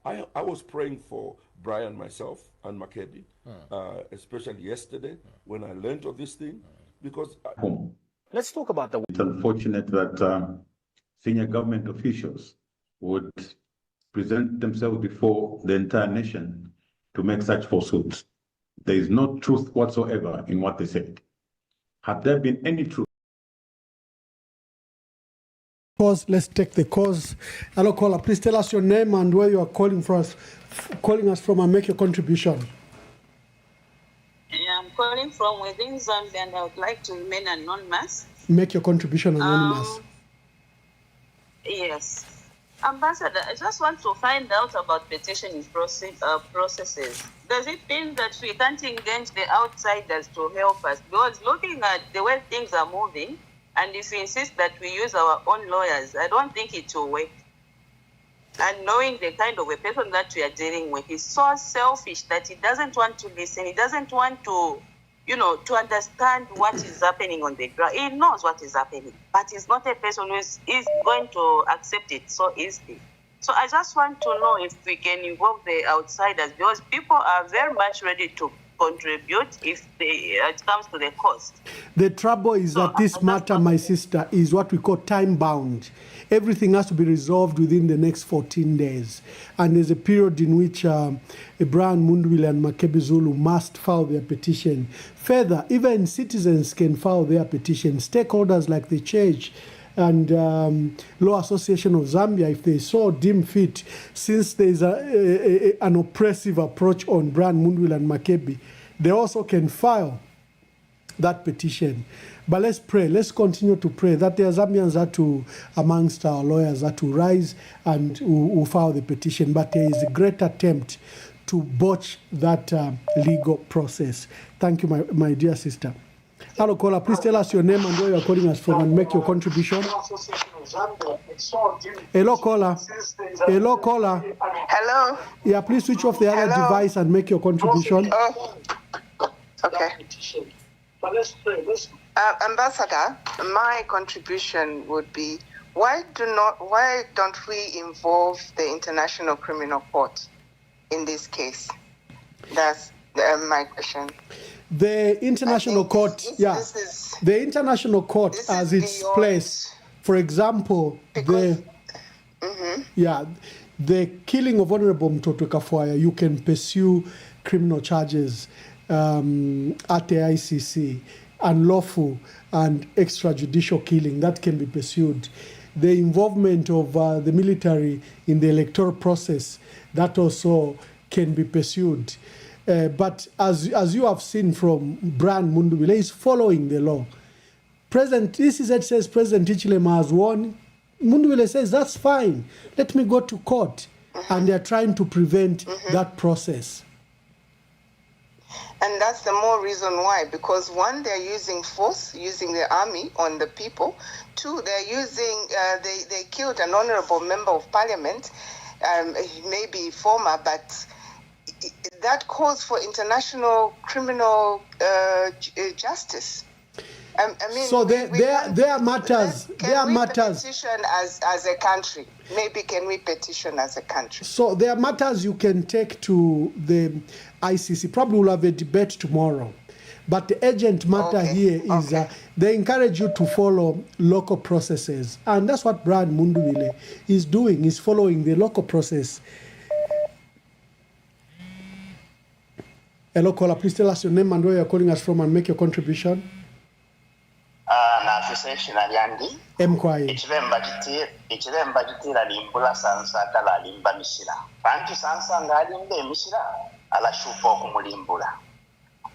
I was praying for Brian, myself, and Makebi, especially yesterday when I learned of this thing, because... Let's talk about the... It's unfortunate that senior government officials would present themselves before the entire nation to make such falsehoods. There is no truth whatsoever in what they said. Had there been any truth? Let's take the cause. Hello, caller. Please tell us your name and where you are calling us from, and make your contribution. Yeah, I'm calling from within Zambia, and I would like to remain anonymous. Make your contribution anonymous. Yes. Ambassador, I just want to find out about petitioning processes. Does it mean that we can't engage the outsiders to help us? Because looking at the way things are moving, and if we insist that we use our own lawyers, I don't think it will work. And knowing the kind of a person that we are dealing with, he's so selfish that he doesn't want to listen. He doesn't want to, to understand what is happening on the ground. He knows what is happening, but he's not a person who is going to accept it so easily. So I just want to know if we can involve the outsiders, because people are very much ready to contribute if it comes to the cost. The trouble is that this matter, my sister, is what we call time-bound. Everything has to be resolved within the next 14 days. And there's a period in which Brian Mundubile and Makebi Zulu must file their petition. Further, even citizens can file their petition. Stakeholders like the church and Law Association of Zambia, if they so deem fit, since there's an oppressive approach on Brian Mundubile and Makebi, they also can file that petition. But let's pray, let's continue to pray that the Zambians are to, amongst our lawyers, are to rise and who file the petition. But there is a great attempt to botch that legal process. Thank you, my dear sister. Hello, caller. Please tell us your name and where you are calling us from and make your contribution. Hello, caller. Hello, caller. Hello. Yeah, please switch off the other device and make your contribution. Oh. Okay. Ambassador, my contribution would be, why don't we involve the International Criminal Court in this case? That's my question. The International Court, the International Court has its place. For example, the killing of Honorable Mutotwe Kafwaya, you can pursue criminal charges at the ICC. Unlawful and extrajudicial killing, that can be pursued. the involvement of the military in the electoral process, that also can be pursued. But as you have seen from Brian Mundubile, he's following the law. President ECZ says President Hichilema has won. Mundubile says, that's fine. Let me go to court. And they're trying to prevent that process. And that's the more reason why, because one, they're using force, using the army on the people. Two, they're using, they killed an honorable member of parliament, maybe former, but that calls for international criminal justice. I mean, so there are matters. There are matters. Petition as a country. Maybe can we petition as a country? So there are matters you can take to the ICC. Probably we'll have a debate tomorrow. But the urgent matter here is they encourage you to follow local processes. And that's what Brian Mundubile is doing. He's following the local process. Hello, caller. Please tell us your name and where you're calling us from and make your contribution. Mkwaye. Ichiremba kitira limbula sansa kala limba mishira. Panti sansa ngalimbe mishira ala shupa okumulimbula.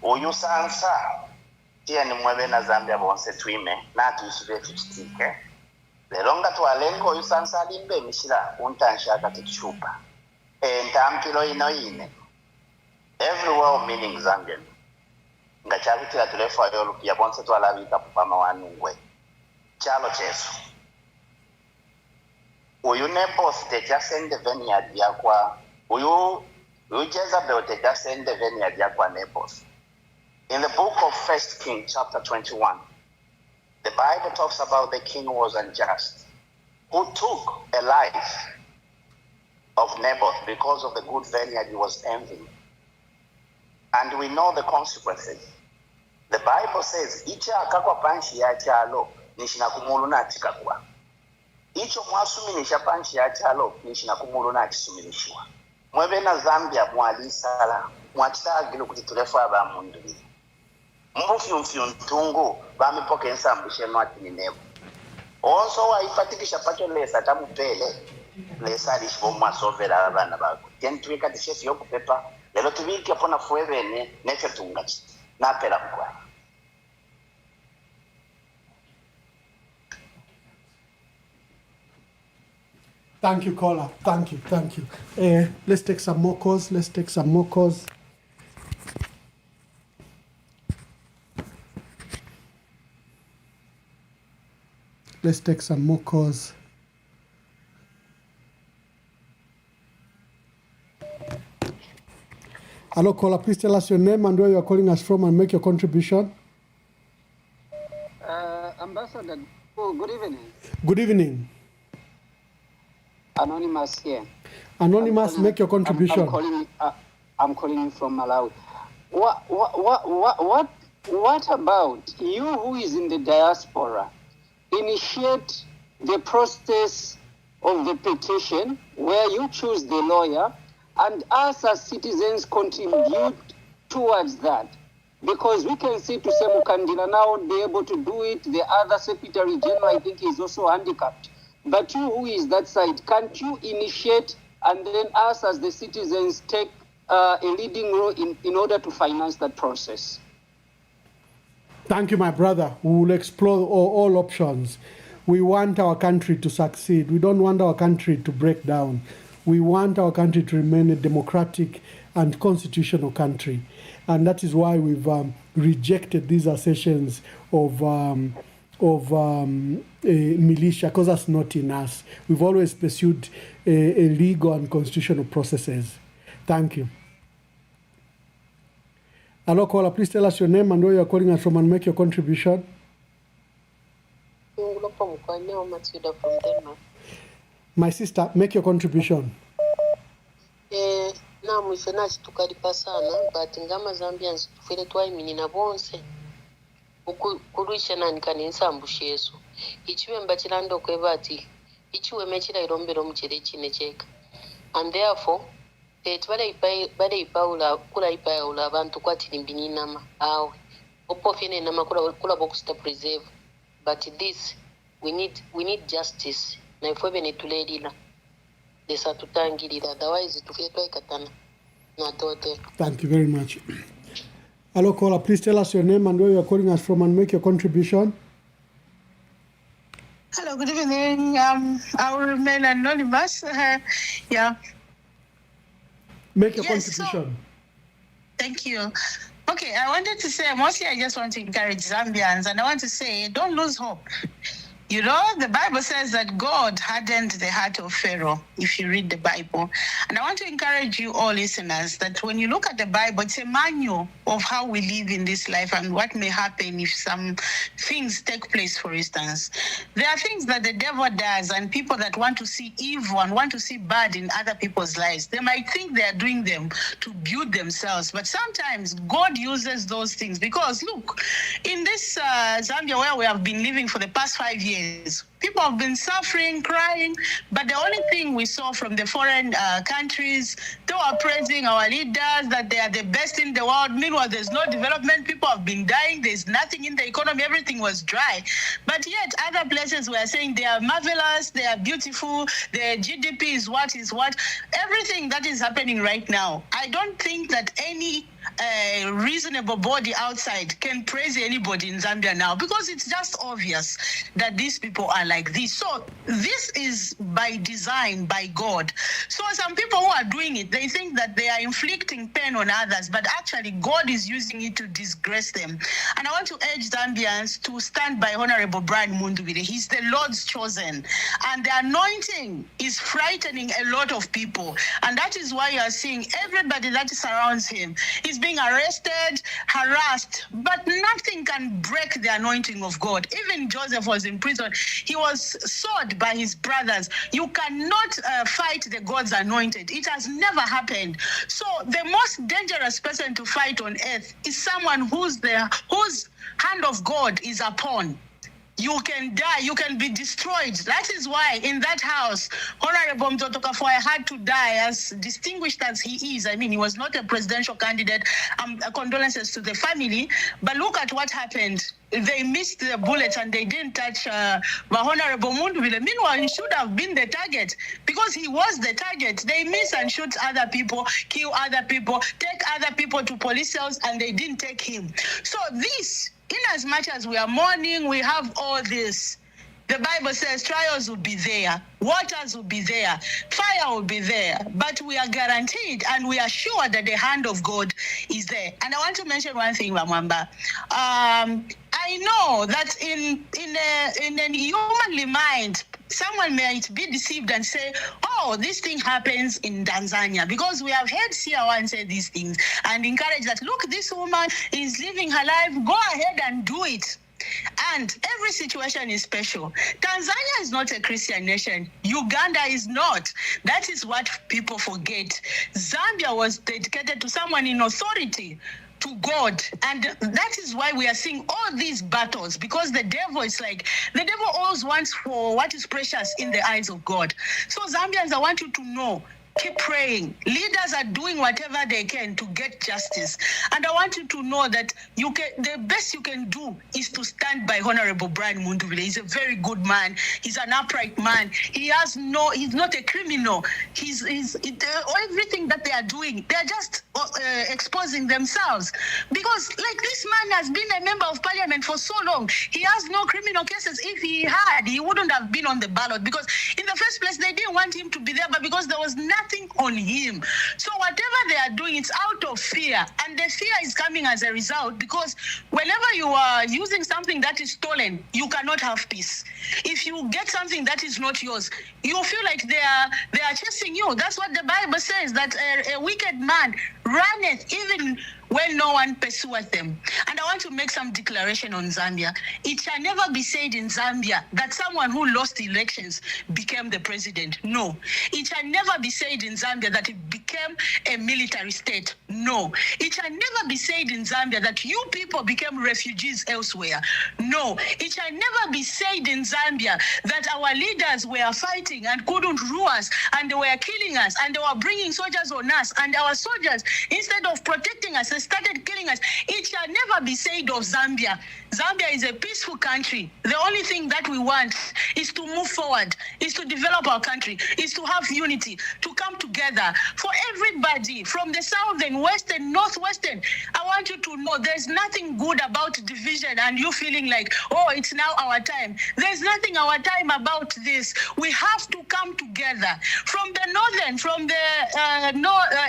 Uyu sansa tia ni mwebe na Zambia bonse tuime na tuisube tuchitike. Lelonga tuwalengo uyu sansa limbe mishira untanshaka tuchupa. Ntampilo inoine. Everywhere meaning Zambian. Ngachabitira tulefa yolu ya bonse tuwalabika pupama wanungwe. Chalo chesu. Uyu nebos teja sende vineyard yakwa. Uyu Jezebel teja sende vineyard yakwa nebos. In the book of 1 Kings chapter 21, the Bible talks about the king who was unjust, who took a life of Naboth because of the good vineyard he was envying. And we know the consequences. The Bible says, icha akakwa panshi ya chalo, nishina kumulu na chikakwa. Icho mwasuminisha panshi ya chalo, nishina kumulu na chisuminishwa. Mwebe na Zambia mwalisala, mwachitagilu kutitulefa ba munduli. Mbufiumfiu ntungu, bami poke nsambushe nwati ni nebo. Onso wa ifatikisha pacho lesa tabu pele, lesa lishbo mwasovela abana bago. Tentuika tishefi yoku pepa, lelo tubiki apona fuwebene, nefe tungachi. Na pela mkwa. Thank you, caller. Thank you. Let's take some more calls. Let's take some more calls. Hello, caller. Please tell us your name and where you are calling us from and make your contribution. Ambassador, good evening. Good evening. Anonymous here. Anonymous, make your contribution. I'm calling you from Malawi. What about you who is in the diaspora? Initiate the process of the petition where you choose the lawyer and us as citizens contribute towards that. Because we can see to Semukandila now be able to do it. The other Secretary General, I think, is also handicapped. But you who is that side, can't you initiate and then us as the citizens take a leading role in order to finance that process? Thank you, my brother. We will explore all options. We want our country to succeed. We don't want our country to break down. We want our country to remain a democratic and constitutional country. And that is why we've rejected these assertions of militia, because that's not in us. We've always pursued a legal and constitutional processes. Thank you. Hello, caller. Please tell us your name and where you're calling us from and make your contribution. My sister, make your contribution. Na mwifena chitukalipa sana, but ngama Zambians tufele tuwa imini na bonse. Kuruisha na nikanisa ambushesu. Ichiwe mbachilando kwebati. Ichiwe mechila irombero mchele chine cheka. And therefore, bade ipaula kula ipaula abantu kwa tilimbini nama awe. Opo fiene nama kula bokusta preserve. But this we need justice. Na ifwe bene tulelila. Desa tutangirira, otherwise tufile twaikatana. Na tote. Thank you very much. Hello, caller. Please tell us your name and where you are calling us from and make your contribution. Hello, good evening. I will remain anonymous. Yeah. Make your Yes, contribution. Thank you. Okay, I wanted to say, mostly I just want to encourage Zambians, and I want to say, don't lose hope. You know, the Bible says that God hardened the heart of Pharaoh, if you read the Bible. And I want to encourage you all listeners that when you look at the Bible, it's a manual of how we live in this life and what may happen if some things take place, for instance. There are things that the devil does, and people that want to see evil and want to see bad in other people's lives, they might think they are doing them to build themselves. But sometimes God uses those things because, look, in this Zambia where we have been living for the past 5 years, people have been suffering, crying, but the only thing we saw from the foreign countries, they were praising our leaders, that they are the best in the world. Meanwhile, there's no development. People have been dying. There's nothing in the economy. Everything was dry. But yet, other places were saying they are marvelous, they are beautiful, their GDP is what is what. Everything that is happening right now, I don't think that any reasonable body outside can praise anybody in Zambia now, because it's just obvious that these people are like this. So this is by design, by God. So some people who are doing it, they think that they are inflicting pain on others, but actually God is using it to disgrace them. And I want to urge Zambians to stand by Honorable Brian Mundubile. He's the Lord's chosen, and the anointing is frightening a lot of people, and that is why you are seeing everybody that surrounds him is being arrested, harassed, but nothing can break the anointing of God. Even Joseph was in prison. He was sold by his brothers. You cannot fight the God's anointed. It has never happened. So the most dangerous person to fight on earth is someone whose hand of God is upon. You can die, you can be destroyed. That is why in that house, Honorable Mtoto Kafuaya had to die, as distinguished as he is. I mean, he was not a presidential candidate. Condolences to the family. But look at what happened. They missed the bullet and they didn't touch Honorable Mundubile. Meanwhile, he should have been the target because he was the target. They miss and shoot other people, kill other people, take other people to police cells, and they didn't take him. So this, in as much as we are mourning, we have all this. The Bible says trials will be there, waters will be there, fire will be there, but we are guaranteed and we are sure that the hand of God is there. And I want to mention one thing, Mamamba. I know that in a humanly mind, someone might be deceived and say, oh, this thing happens in Tanzania, because we have heard Siawan say these things and encourage that, look, this woman is living her life, go ahead and do it. And every situation is special. Tanzania is not a Christian nation. Uganda is not. That is what people forget. Zambia was dedicated to someone in authority, to God. And that is why we are seeing all these battles, because the devil is like, the devil always wants for what is precious in the eyes of God. So Zambians, I want you to know, keep praying. Leaders are doing whatever they can to get justice. And I want you to know that the best you can do is to stand by Honorable Brian Mundubile. He's a very good man. He's an upright man. He's not a criminal. Everything that they are doing, they're just exposing themselves. Because like this man has been a member of parliament for so long. He has no criminal cases. If he had, he wouldn't have been on the ballot, because in the first place, they didn't want him to be there, but because there was nothing on him. So whatever they are doing, it's out of fear. And the fear is coming as a result, because whenever you are using something that is stolen, you cannot have peace. If you get something that is not yours, you feel like they are chasing you. That's what the Bible says, that a wicked man runneth even when no one pursueth them. And I want to make some declaration on Zambia. It shall never be said in Zambia that someone who lost elections became the president. No. It shall never be said in Zambia that it became a military state. No. It shall never be said in Zambia that you people became refugees elsewhere. No. It shall never be said in Zambia that our leaders were fighting and couldn't rule us, and they were killing us, and they were bringing soldiers on us, and our soldiers, instead of protecting us, they and started killing us. It shall never be said of Zambia. Zambia is a peaceful country. The only thing that we want is to move forward, is to develop our country, is to have unity, to come together. For everybody, from the southern, western, northwestern, I want you to know there's nothing good about division and you feeling like, oh, it's now our time. There's nothing our time about this. We have to come together. From the northern, from the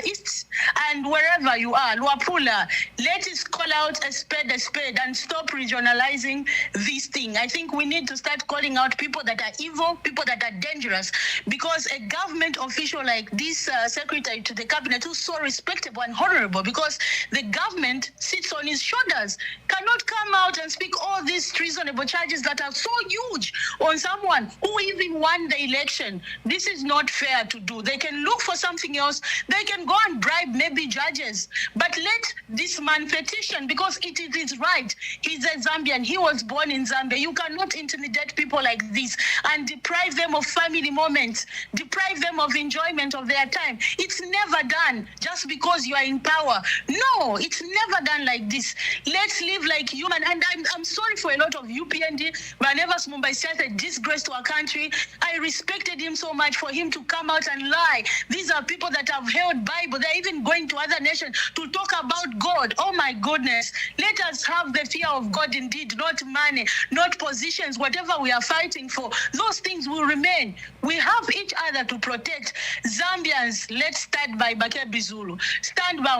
east, and wherever you are, Luapula, let us call out a spade and stop regionalizing this thing. I think we need to start calling out people that are evil, people that are dangerous, because a government official like this secretary to the cabinet, who's so respectable and honorable, because the government sits on his shoulders, cannot come out and speak all these treasonable charges that are so huge on someone who even won the election. This is not fair to do. They can look for something else. They can go and bribe maybe judges, but let this man petition, because it is right. He's a Zambian. He was born in Zambia. You cannot intimidate people like this and deprive them of family moments, deprive them of enjoyment of their time. It's never done just because you are in power. No, it's never done like this. Let's live like human. And I'm sorry for a lot of UPND. Barnabas Mumbai said a disgrace to our country. I respected him so much for him to come out and lie. These are people that have held Bible. They're even going to other nations to talk about God. Oh my goodness. Let us have the fear of God indeed, not money, not positions, whatever we are fighting for. Those things will remain. We have each other to protect. Zambians, let's start by Makebi Zulu. Stand by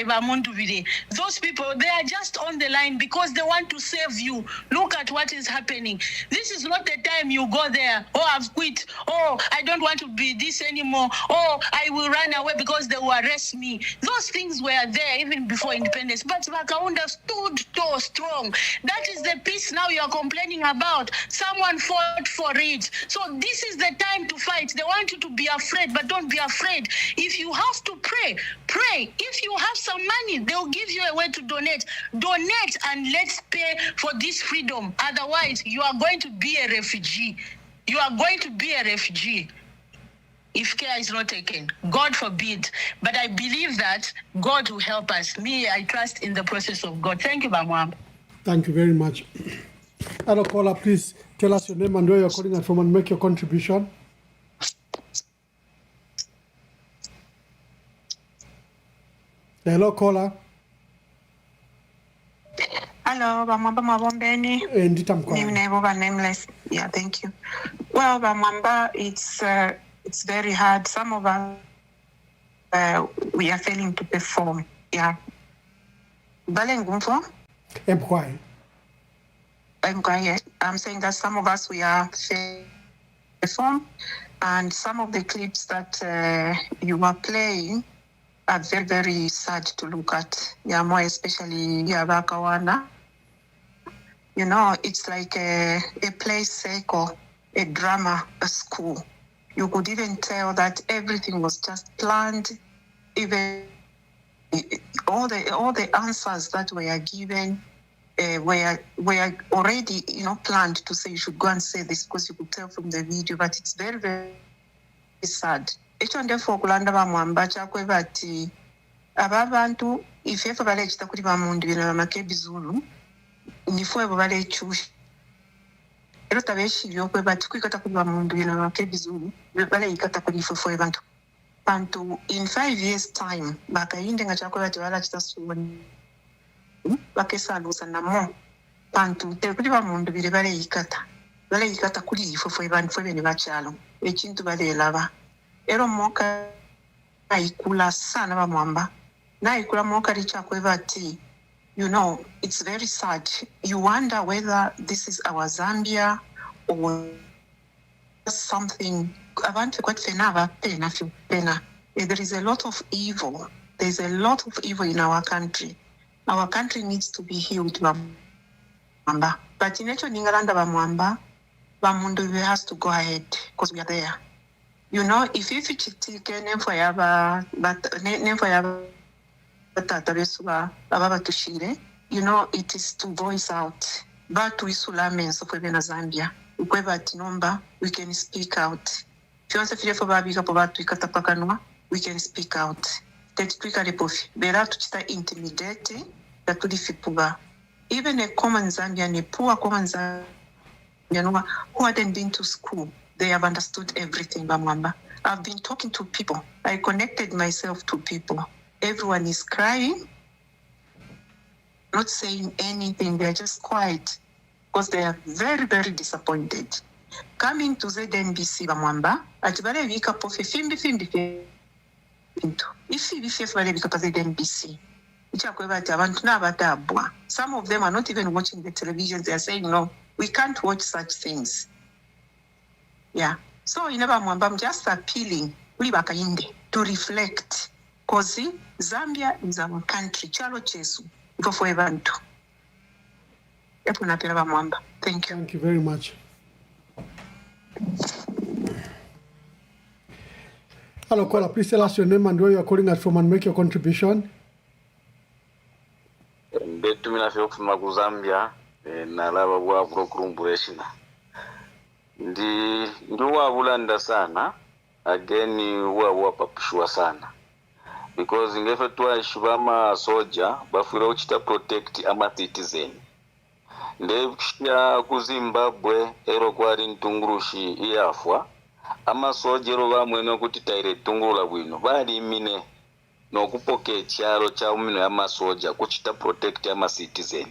Bamunduvire. Those people, they are just on the line because they want to save you. Look at what is happening. This is not the time you go there. Oh, I've quit. Oh, I don't want to be this anymore. Oh, I will run away because they will arrest me. Those things were there even before independence. But Makaunda stood so strong. That is the peace now you are complaining about. Someone fought for it. So this is the time to fight. They want you to be afraid, but don't be afraid. If you have to pray, pray. If you have some money, they'll give you a way to donate. Donate and let's pay for this freedom. Otherwise, you are going to be a refugee. You are going to be a refugee if care is not taken. God forbid. But I believe that God will help us. Me, I trust in the process of God. Thank you, Bamwam. Thank you very much. Hello, caller, please tell us your name and where you're calling us from and make your contribution. Hello, caller. Hello, Bamwamba Mabombeni. Nameless. Yeah, thank you. Well, Bamwamba, it's very hard. Some of us we are failing to perform. Yeah. Balengumfo? I'm saying that some of us we are failing to perform, and some of the clips that you are playing are very, very sad to look at. Yeah, more especially Yabakawana. You know, it's like a play cycle, a drama, a school. You could even tell that everything was just planned. Even all the answers that were given were already, planned to say you should go and say this, because you could tell from the video. But it's very, very sad. Ekyo ndefu okulanda bamwamba kyakweba ati ababantu ifefe balekita kuli bamundu bino Makebi Zulu nifwe bo balekyusha era tabeshiri okweba ati kwikata kuli bamundu bino Makebi Zulu balekata kuli ifefe bantu in 5 years time bakayinde nga kyakweba ati balakitasuuboni bakesaluusa namo bantu tekuli bamundu bire balekata kuli ifefe bantu fwe bene bakyalo ekintu baleelaba. Ero moka naikula sana bamwamba. Naikula moka richa kweva ati. It's very sad. You wonder whether this is our Zambia or something. Abantu kwat fenava pena fi pena. There is a lot of evil. There's a lot of evil in our country. Our country needs to be healed bamwamba. But in echo ningalanda bamwamba, bamundu has to go ahead because we are there. If you chitike nemfo yaba tata besuba baba tushire, it is to voice out. But we sulame so for na Zambia. Ukweba tinomba, we can speak out. If you want to feel for babi kapo batu ikatapakanwa, we can speak out. tetwikale pofi beera tukita intimidate nga tuli fipuba. Even a common Zambian, a poor common Zambian who hadn't been to school, they have understood everything, Bamwamba. I've been talking to people. I connected myself to people. Everyone is crying, not saying anything. They're just quiet because they are very, very disappointed. Coming to ZNBC, Bamwamba, at Vale Vika Pofe, Fimbi, if Vale Vika ZNBC, some of them are not even watching the television. They are saying, no, we can't watch such things. Yeah. So, I'm just appealing to reflect. Because Zambia is our country. Chalo Chesu. Go for Evanto. Thank you. Thank you very much. Hello, caller. Please tell us your name and where you are calling us from and make your contribution. Betumina fyokufuma ku Zambia nalaba bwavula okulumbuleeshina ndi wabulanda sana again wapapushwa sana because ngefe twashiba amasoja bafuire okuchita protect ama citizen ndekushya ku Zimbabwe ero kwali ntungurushi iyafwa amasoja ero bamwene okuti taire tungurula bwino bali mine nokupoka ekyalo kya mino y'amasoja kuchita protect ama citizen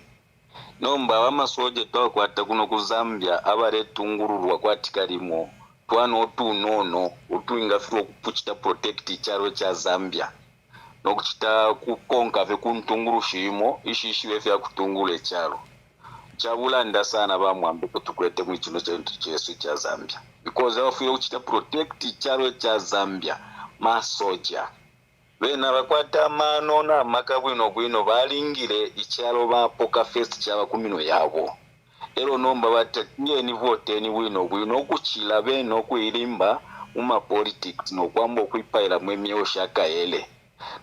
nomba amasoja twakwata kuno ku Zambia abaretungururwa kwatikalimo twana otunono otuinga firo kuchita protect ekyalo kya Zambia nokuchita kukonka ve kuntungurushimo ishishiwe fya kutungula ekyalo kyabulanda sana bamwambe kutukwete mu kino kyesu kya Zambia because abafiro kuchita protect ekyalo kya Zambia masoja bena bakwata amano n'amaka bwino balingire ikyalo bapoka fest kyaba kumino yabo ero nomba batekinye ni vote ni bwino okuchila beno okuirimba uma politics nokwamba okwipaira mwemyewo shakaele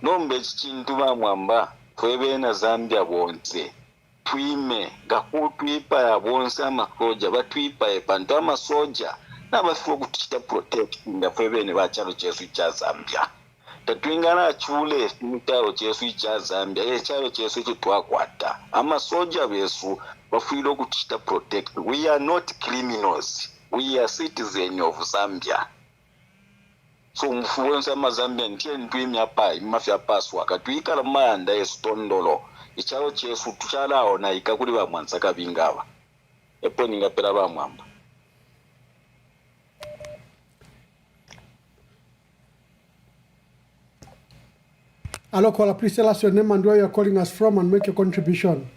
nombe ekintu bamwamba twebena Zambia bonse twime gakutwipa ya bonse amasoja batwipa epanto amasoja n'abafuo kuchita protect ndafebene bakyalo kyesu kya Zambia tatwingana chule mitaro kyesu kya Zambia ekyalo kyesu kitwakwata amasoja besu bafuire okuchita protect. We are not criminals, we are citizens of Zambia. So mfuwenza mazambia ntie ntwimya pa mafya paswa katwikala manda estondolo ikyalo kyesu tukyalawo nayika kuli bamwansa bingaba epo ningapera bamwamba. Hello, caller. Please tell us your name and where you are calling us from and make your contribution.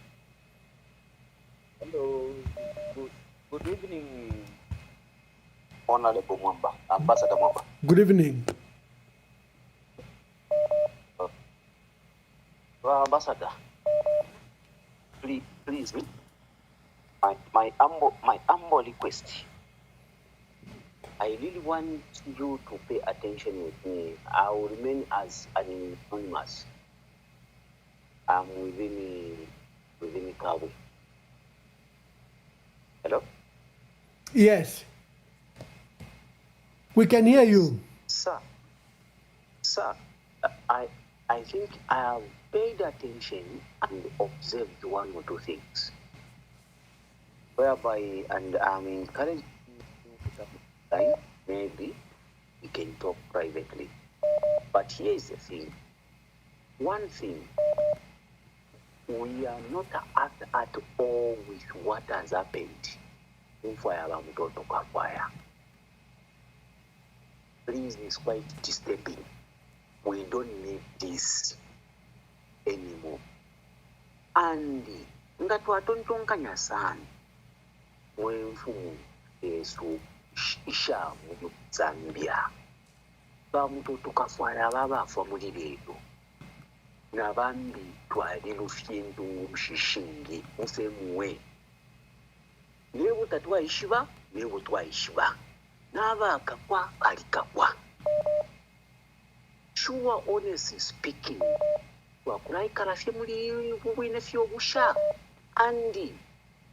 Hello. Good evening, Honorable Mwamba, Ambassador Mwamba. Good evening. Ambassador, please, my humble request. I really want you to pay attention with me. I will remain as an anonymous. I'm within Kawi. Hello? Yes. We can hear you. Sir, I think I have paid attention and observed one or two things. Whereby, and I'm encouraging time, maybe we can talk privately. But here's the thing. One thing, we are not at all with what has happened in Fire. Please, it's quite disturbing. We don't need this anymore. And ngatwatontonganya sana mwefumu Yesu isha mu Zambia bamutoto kafara babafa muri lero nabambi twali lufyendu mushishingi musemuwe leo tatwaishiba leo twaishiba nabakakwa alikakwa. Sure, honestly speaking, wakulaikala fye muri bubwine fyobusha. And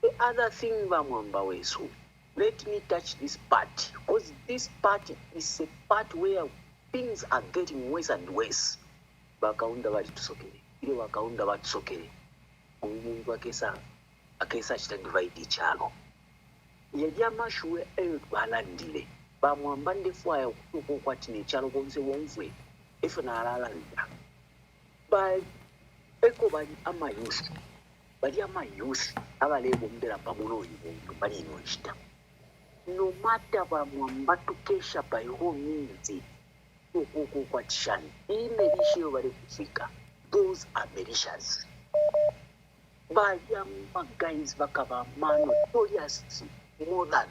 the other thing bamwamba wesu, let me touch this part, because this part is a part where things are getting worse and worse. bakawunda balitusokere ile bakawunda batusokere omuntu akesa kita divide ekyalo yali amashuwe eyo twalandire bamwamba ndefwaya okutuuka okwatina ekyalo bonse wonfwe efe n'alalandira eko bali amayusi abaleega omubeera bamunooyi buntu balina okita no matter bamwamba tukesha by all means okwatishan imerisha eyo bali kufika those are militias bayamba guys bakaba notorious more than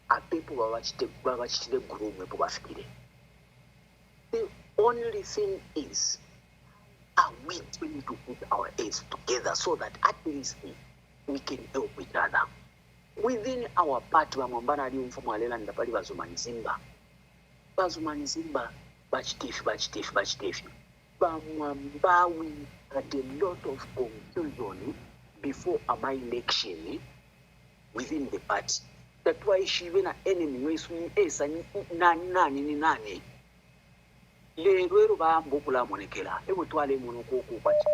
a people babachitire gurume pobafikire. The only thing is we need to put our heads together so that at least we can help each other. Within our party, bamwambana ali mfumo alela ndapali bazumanizimba bachitefi bamwamba we had a lot of confusion before my election within the party. That's why she even an enemy was nani. Lero bambukula monekela ebutwale monoko kwati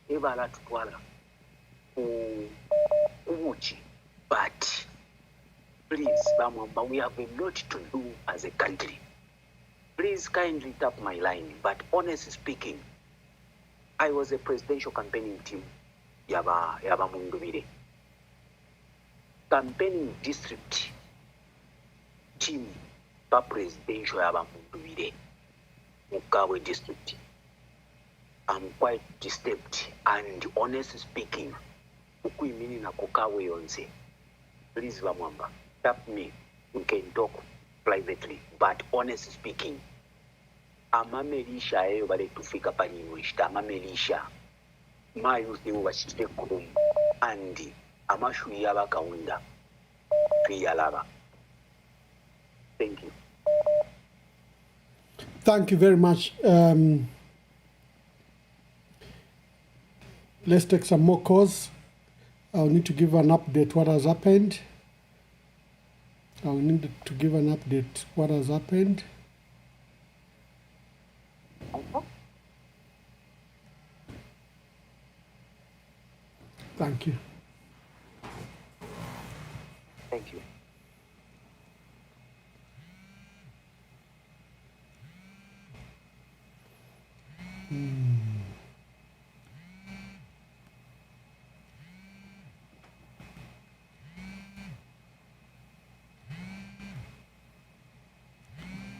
ebala tutwala umuchi but please bamwamba we have a lot to do as a country. Please kindly tap my line, but honestly speaking, I was a presidential campaigning team yaba Mundubire. Campaigning district team ba presidential yaba Mundubire. Mukawe district. I'm quite disturbed and honestly speaking, ukuimini na kukawe yonze. Please bamwamba, tap me. We can talk privately, but honestly speaking, amamelisha eyo bale tufika panyinwishita amamelisha mayuthi wachite kurum and amashu yabakawunda tuyalaba. Thank you. Thank you very much. Let's take some more calls. I'll need to give an update what has happened. Thank you. Thank you.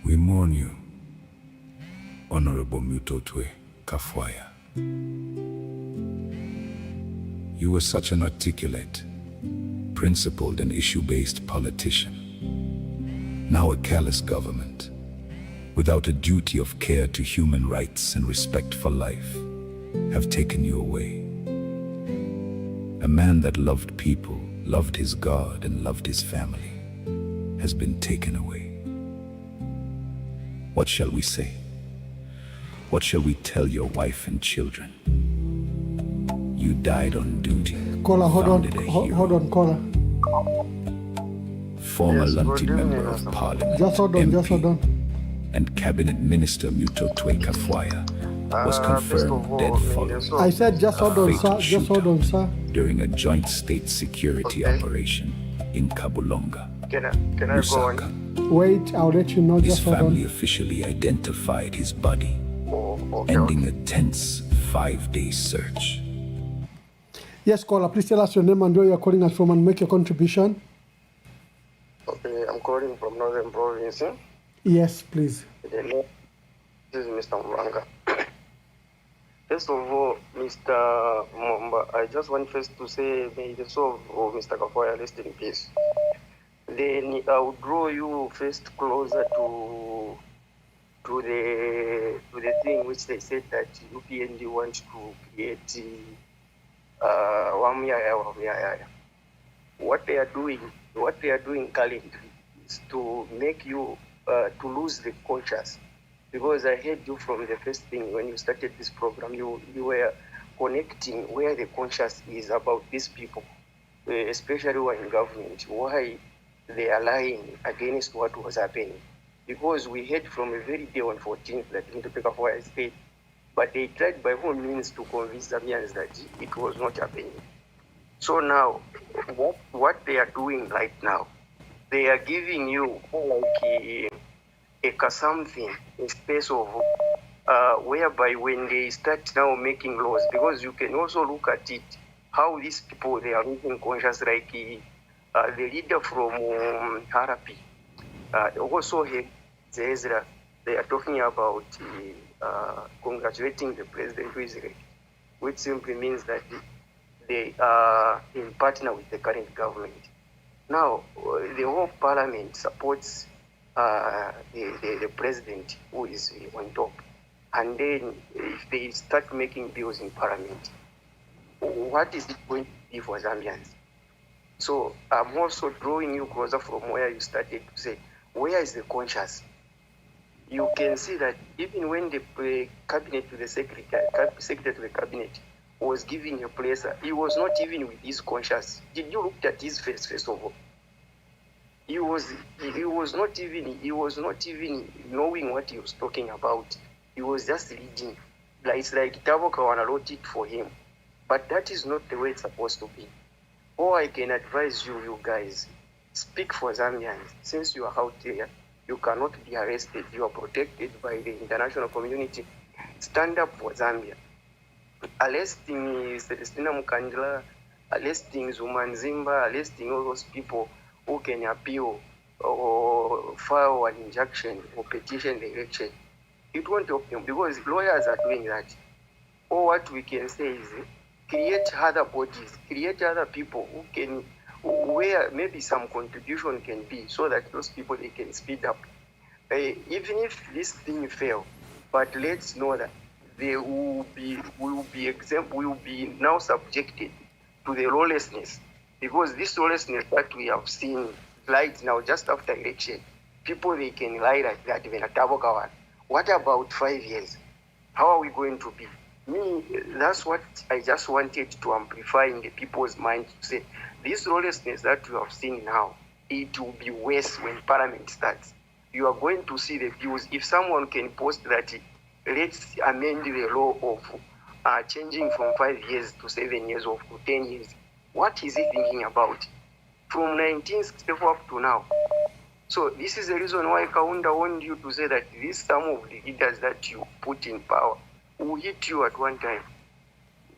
We mourn you, Honorable Mutotwe Kafwaya. You were such an articulate, principled and issue-based politician. Now a callous government, without a duty of care to human rights and respect for life, have taken you away. A man that loved people, loved his God and loved his family, has been taken away. What shall we say? What shall we tell your wife and children? You died on duty. Caller, hold on, caller. Former Lunti Member of Parliament, Just hold on. And Cabinet Minister Mutotwe Kafwaya was confirmed dead following. I said just hold on, sir. During a joint state security operation in Kabulonga, Can I go on? Wait, I'll let you know. His family officially identified his body, ending a tense 5-day search. Yes, caller, please tell us your name and where you're calling us from and make your contribution. Okay, I'm calling from Northern Province. Yes, please. This is Mr. Muranga. First of all, Mr. Mwamba, I just want first to say, may the soul of Mr. Kafwaya rest in peace. Then I will draw you first closer to the thing which they said that UPND wants to create What they are doing currently is to make you to lose the conscience. Because I heard you from the first thing when you started this program, you were connecting where the conscience is about these people, especially who are in government, why they are lying against what was happening. Because we heard from a very day on 14th that Mutotwe Kafwaya said but they tried by all means to convince Zambians that it was not happening. So now, what they are doing right now, they are giving you something, a space of whereby when they start now making laws, because you can also look at it, how these people, they are losing conscious, like the leader from Harapi, also Ezra, they are talking about congratulating the president who is elected, which simply means that they are in partner with the current government. Now, the whole parliament supports the president who is on top. And then if they start making bills in parliament, what is it going to be for Zambians? So I'm also drawing you closer from where you started to say, where is the conscience? You can see that even when the cabinet to the secretary to the cabinet was giving a place, he was not even with his conscience. Did you look at his face first of all? He was not even knowing what he was talking about. He was just reading. It's like Tavokawana wrote it for him. But that is not the way it's supposed to be. All I can advise you guys, speak for Zambians. Since you are out there, you cannot be arrested. You are protected by the international community. Stand up for Zambia. Arresting Celestina Mukandila, arresting Zumanzimba, arresting all those people who can appeal or file an injunction or petition the election. It won't help them because lawyers are doing that. Or what we can say is create other bodies, create other people who can, where maybe some contribution can be so that those people, they can speed up. Even if this thing fail, but let's know that they will be now subjected to the lawlessness, because this lawlessness that we have seen right now just after election, people, they can lie like that even at Tabokawan. What about 5 years? How are we going to be? Me, that's what I just wanted to amplify in the people's mind, to say this lawlessness that we have seen now, it will be worse when Parliament starts. You are going to see the views. If someone can post that, let's amend the law of changing from 5 years to 7 years or to 10 years. What is he thinking about? From 1964 up to now. So this is the reason why Kaunda warned you to say that this some of the leaders that you put in power will hit you at one time.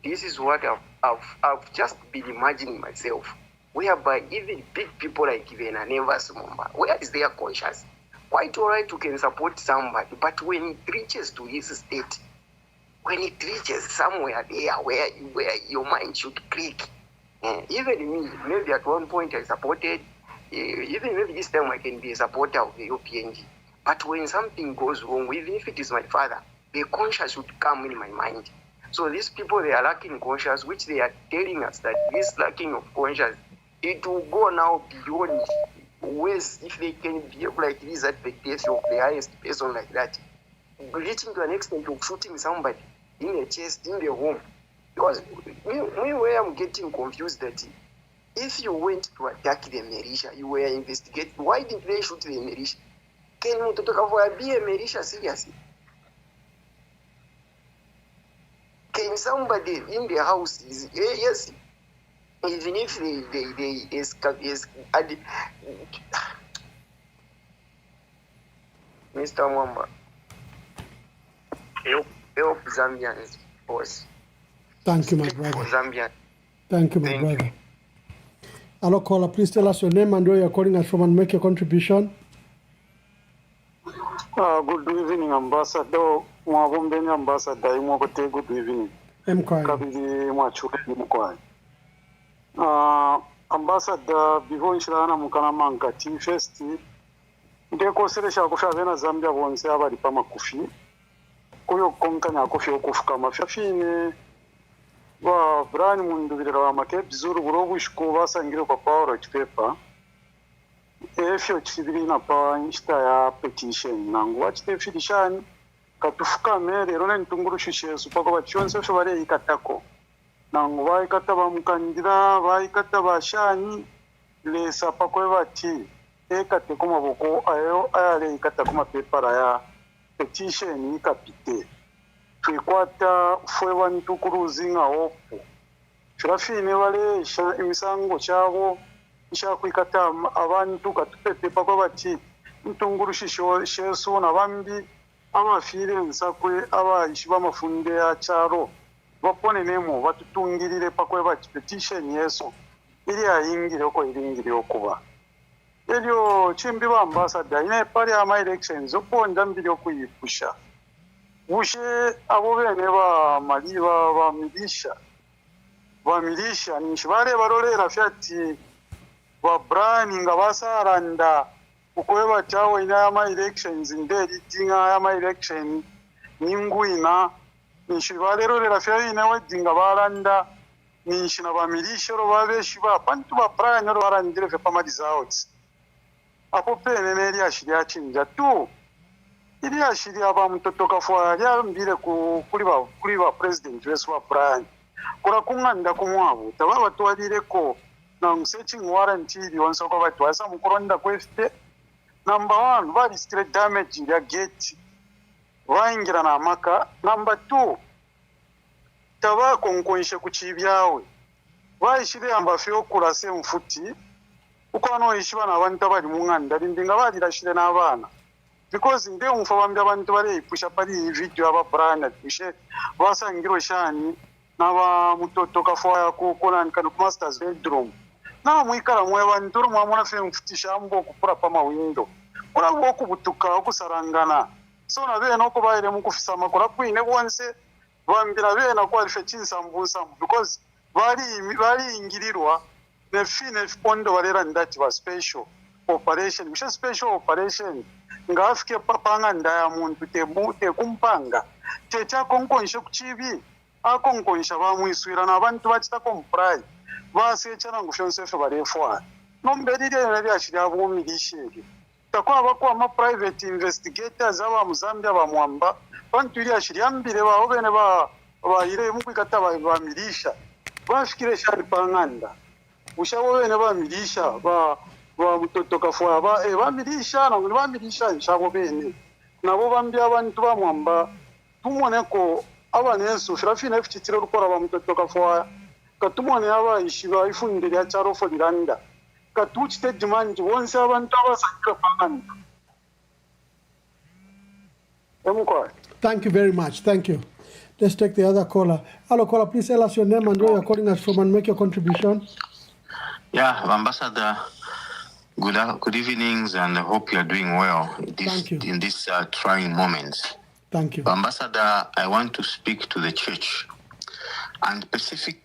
This is what I've just been imagining myself, whereby even big people like Ivena Nevas Mumba, where is their conscience? Quite all right, you can support somebody, but when it reaches to this state, when it reaches somewhere there where your mind should click, even me, maybe at one point I supported, even maybe this time I can be a supporter of the UPNG, but when something goes wrong, even if it is my father, the conscience should come in my mind. So these people, they are lacking conscience, which they are telling us that this lacking of conscience, it will go now beyond ways if they can behave like this at the death of the highest person like that, reaching to an extent of shooting somebody in the chest, in the home. Because me where I'm getting confused that if you went to attack the militia, you were investigating, why didn't they shoot the militia? Can Mutotokavoya be a militia seriously? Can somebody in the house, yes, even if they escape, Mr. Mwamba, help Zambians, boss. Thank you, my brother. Zambian. Thank you, my brother. Hello, caller. Please tell us your name and where you're calling us from and make your contribution. Good evening, Ambassador. Mwabombeni Ambassador, Mwabote, good evening. Kabili Mwachule Mkwai. Ambassador, before Nshilana Mukanama Nkati, first, ndekoseresha kushavena Zambia bonse abali pama kufi. Kuyo konkanya kufi okufuka mafyafine. Wa Brian Mundubirira wa Makebi Zuru Burobu Shiko basangire kwa power chipepa. Efyo chibiri na pa nchita ya petition nangu wachitefirishani katufuka mere rona ntungurushishe supako bachonse sho bare ikatako nangu baikata bamukandira baikata bashani lesa pakwe bati ekate kuma boko ayo ayale ikata kuma paper ya petition ikapite twekwata fwe bantu ku losing hope turafine balesha emisango kyabo ishakwikata abantu katupepepa kwa bati ntunguru sheso na bambi abafire nsakwe abayishi bamafunde ya charo bapone nemo batutungirire pakwe bati petition yeso ili ayingire ko iringire okuba elyo chimbi ba ambassador ine pali ama elections oponda mbili okuyipusha bushe abo bene ba maliba bamilisha nishibare barolera fyati ba brani nga basaranda ukweba chawo ina ama elections ndeli tinga ama election ninguina nishibare rolera fyati ina wadinga baranda nishina bamilisha ro babeshi ba bantu ba brani ro barandire fe pamadiza out apo pene neri ashiri achinja tu ili ashiri aba mtotoka fwa ya mbire kuri ba president wesu wa brani kura kunganda kumwabu tababa tuwadireko na searching warrant ili onso kwa watu wasa mkuronda kwefite number 1 vari straight damage ya gate vaingira na maka number 2 taba konkonishe kuchibyawe vaishire amba fyo kurase mfuti uko ano ishiba na abantu bali munganda ndinga bali rashire na abana because nde umfa bambya abantu bari ipusha pali video aba brand bishe basangiro shani naba mutoto kafwa kukona nkana ku masters bedroom na mwikara mwe bantu mwamona fe mfutisha ambo kupura pa mawindo kura boku butuka okusarangana so na bene oko bayire mukufisa makora kwine bonse bambira bene ko alife chinsambusa because bali ingirirwa ne fine pondo barera ndati ba special operation misha special operation ngafike papanga ndaya muntu te kumpanga techa konkonshe kuchibi akonkonsha bamwiswira nabantu bachita komprai basechana ngushonsefe barefwa nombedire nari ashira bomilishiri takwa abako ama private investigators aba muzambia bamwamba bantu iri ashiri ambire baho bene bayire mukwikata bamilisha bashikire shari panganda ushabo bene bamilisha ba mutotoka fwa bamilisha na bamilisha nshabo bene nabo bambya abantu bamwamba tumoneko abanensu firafine fititire rukora ba mutotoka fwa katumone aba ishiba ifundire ya charo fo diranda katuchite demand bonse abantu abasakira panganda emukwa. Thank you very much. Thank you. Let's take the other caller. Hello, caller. Please tell us your name and where you're calling us from and make your contribution. Yeah, Ambassador, good evenings, and I hope you're doing well in these trying moments. Thank you. Ambassador, I want to speak to the church, and specific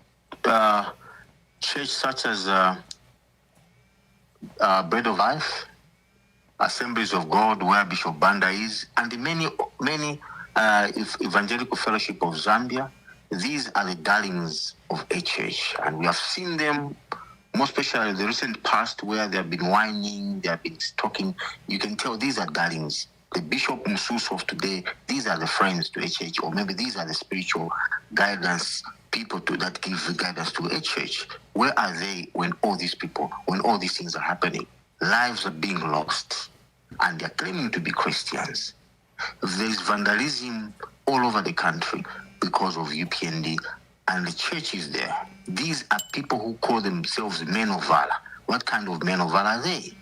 church such as Bread of Life, Assemblies of God, where Bishop Banda is, and the many Evangelical Fellowship of Zambia. These are the darlings of HH, and we have seen them, more especially in the recent past, where they have been whining, they have been talking. You can tell these are darlings. The Bishop Musus of today, these are the friends to HH, or maybe these are the spiritual guidance people that give guidance to HH. Where are they when all these things are happening? Lives are being lost, and they're claiming to be Christians. There is vandalism all over the country because of UPND, and the church is there. These are people who call themselves men of valor. What kind of men of valor are they?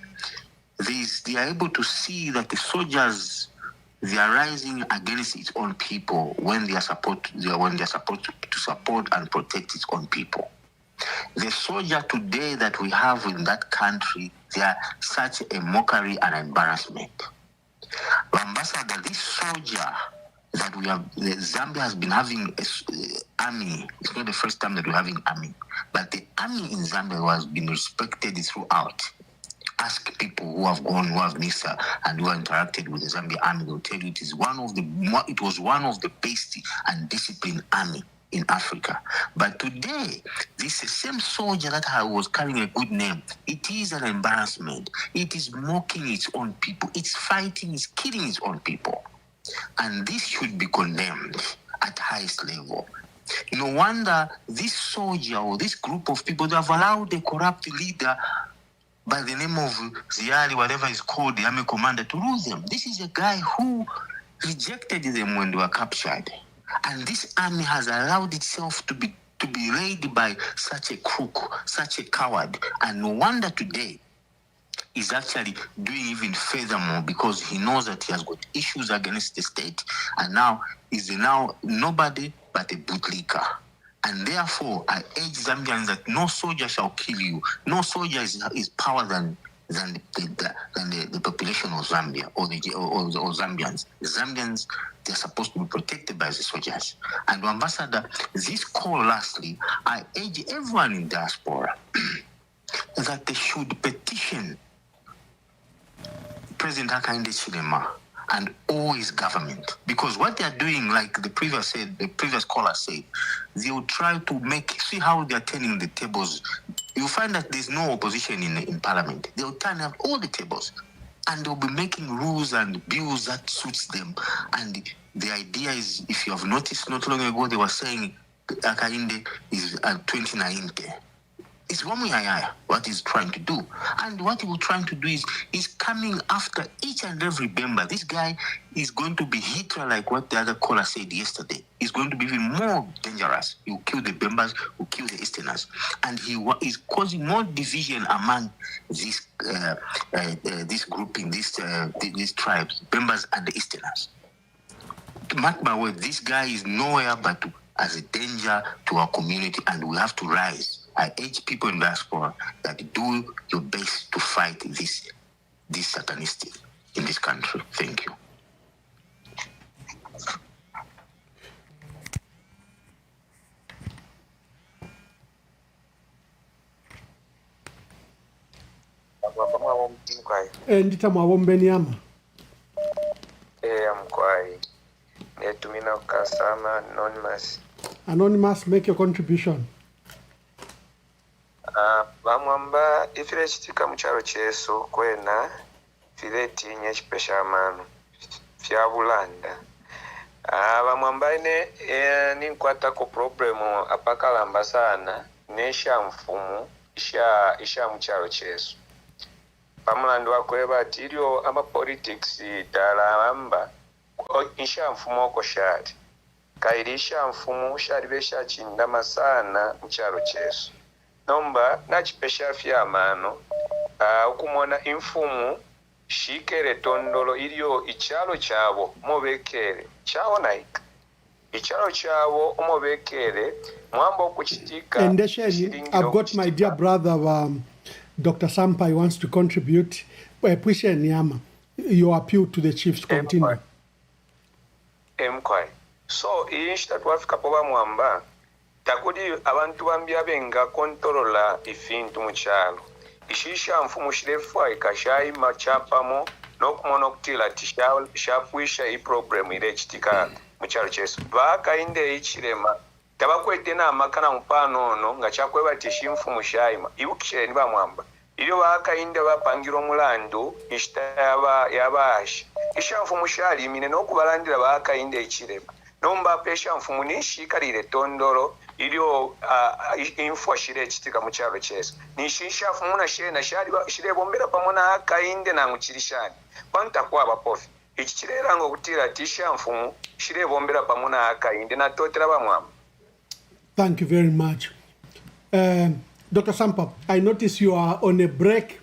They are able to see that the soldiers, they are rising against its own people when they are supposed to support and protect its own people. The soldier today that we have in that country, they are such a mockery and embarrassment. Ambassador, this soldier that Zambia has been having army. It's not the first time that we're having army, but the army in Zambia has been respected throughout. Ask people who have gone, who have missed and who have interacted with the Zambia army. They'll tell you it was one of the best and disciplined army in Africa. But today, this same soldier that was carrying a good name, it is an embarrassment. It is mocking its own people. It's fighting, it's killing its own people. And this should be condemned at highest level. No wonder this soldier or this group of people, they have allowed a corrupt leader by the name of Ziali, whatever is called, the army commander, to rule them. This is a guy who rejected them when they were captured. And this army has allowed itself to be led by such a crook, such a coward. And no wonder today is actually doing even furthermore, because he knows that he has got issues against the state, and now is now nobody but a bootlicker. And therefore, I urge Zambians that no soldier shall kill you. No soldier is power than the population of Zambia or Zambians. The Zambians, they're supposed to be protected by the soldiers. And Ambassador, this call lastly, I urge everyone in diaspora that they should petition President Hakainde Hichilema and all his government, because what they are doing, like the previous caller said, they will try to see how they are turning the tables. You find that there's no opposition in parliament. They will turn up all the tables, and they'll be making rules and bills that suits them. And the idea is, if you have noticed, not long ago they were saying Hakainde is at 2090. It's Wamuyaya what he's trying to do. And what he was trying to do is coming after each and every member. This guy is going to be Hitler, like what the other caller said yesterday. He's going to be even more dangerous. He will kill the Bembas, will kill the Easterners. And he is causing more division among this grouping, these tribes, Bembas and the Easterners. To mark my word, this guy is nowhere but as a danger to our community, and we have to rise. I urge people in diaspora that do your best to fight this satanistic in this country. Thank you. Ndita Mwawombeniama. Mkwai. Netumina Kasama Anonymous. Anonymous, make your contribution. Bamwamba ifire chitika mucharo cheso kwena fire tinye chipesha amano fya bulanda. Bamwamba ine ninkwata ko problemu apakalamba sana nesha mfumu isha mucharo cheso. Pamulandu wakweba atirio ama politics dalamba isha mfumu oko shari. Kairisha mfumu shari besha chindama sana mucharo cheso. Nomba nachipesha fyamano ukumona imfumu shikere tondolo iliyo ichalo chabo mobekere chawo naika ichalo chabo umobekere mwambo kuchitika. And I've got my dear brother Dr. Sampai wants to contribute. Pwishe Nyama, your appeal to the chiefs continue. Mkwai. So ishita tuwafika poba mwamba takudi abantu bambya benga kontrola ifintu muchalo ishisha mfumu shirefu ikashai machapamo nokumono kutila tishafwisha i problem ile chitika muchalo chesu baka inde ichirema tabakwete na makana mpano no ngachakweba tishi mfumu shaima ibukishire ni bamwamba iyo baka inde bapangiro mulandu ishita yabashi isha mfumu shali mine nokubalandira baka inde ichirema nomba pesha mfumu nishikalire tondolo ilio info shire chitika muchalo cheso nishisha fumuna shena shire bombera pamona akainde na nguchirishani kwanta kwa bapofi ichirera ngo kutira tisha mfumu shire bombera pamona akainde na totera bamwamba. Thank you very much. Dr. Sampa, I notice you are on a break,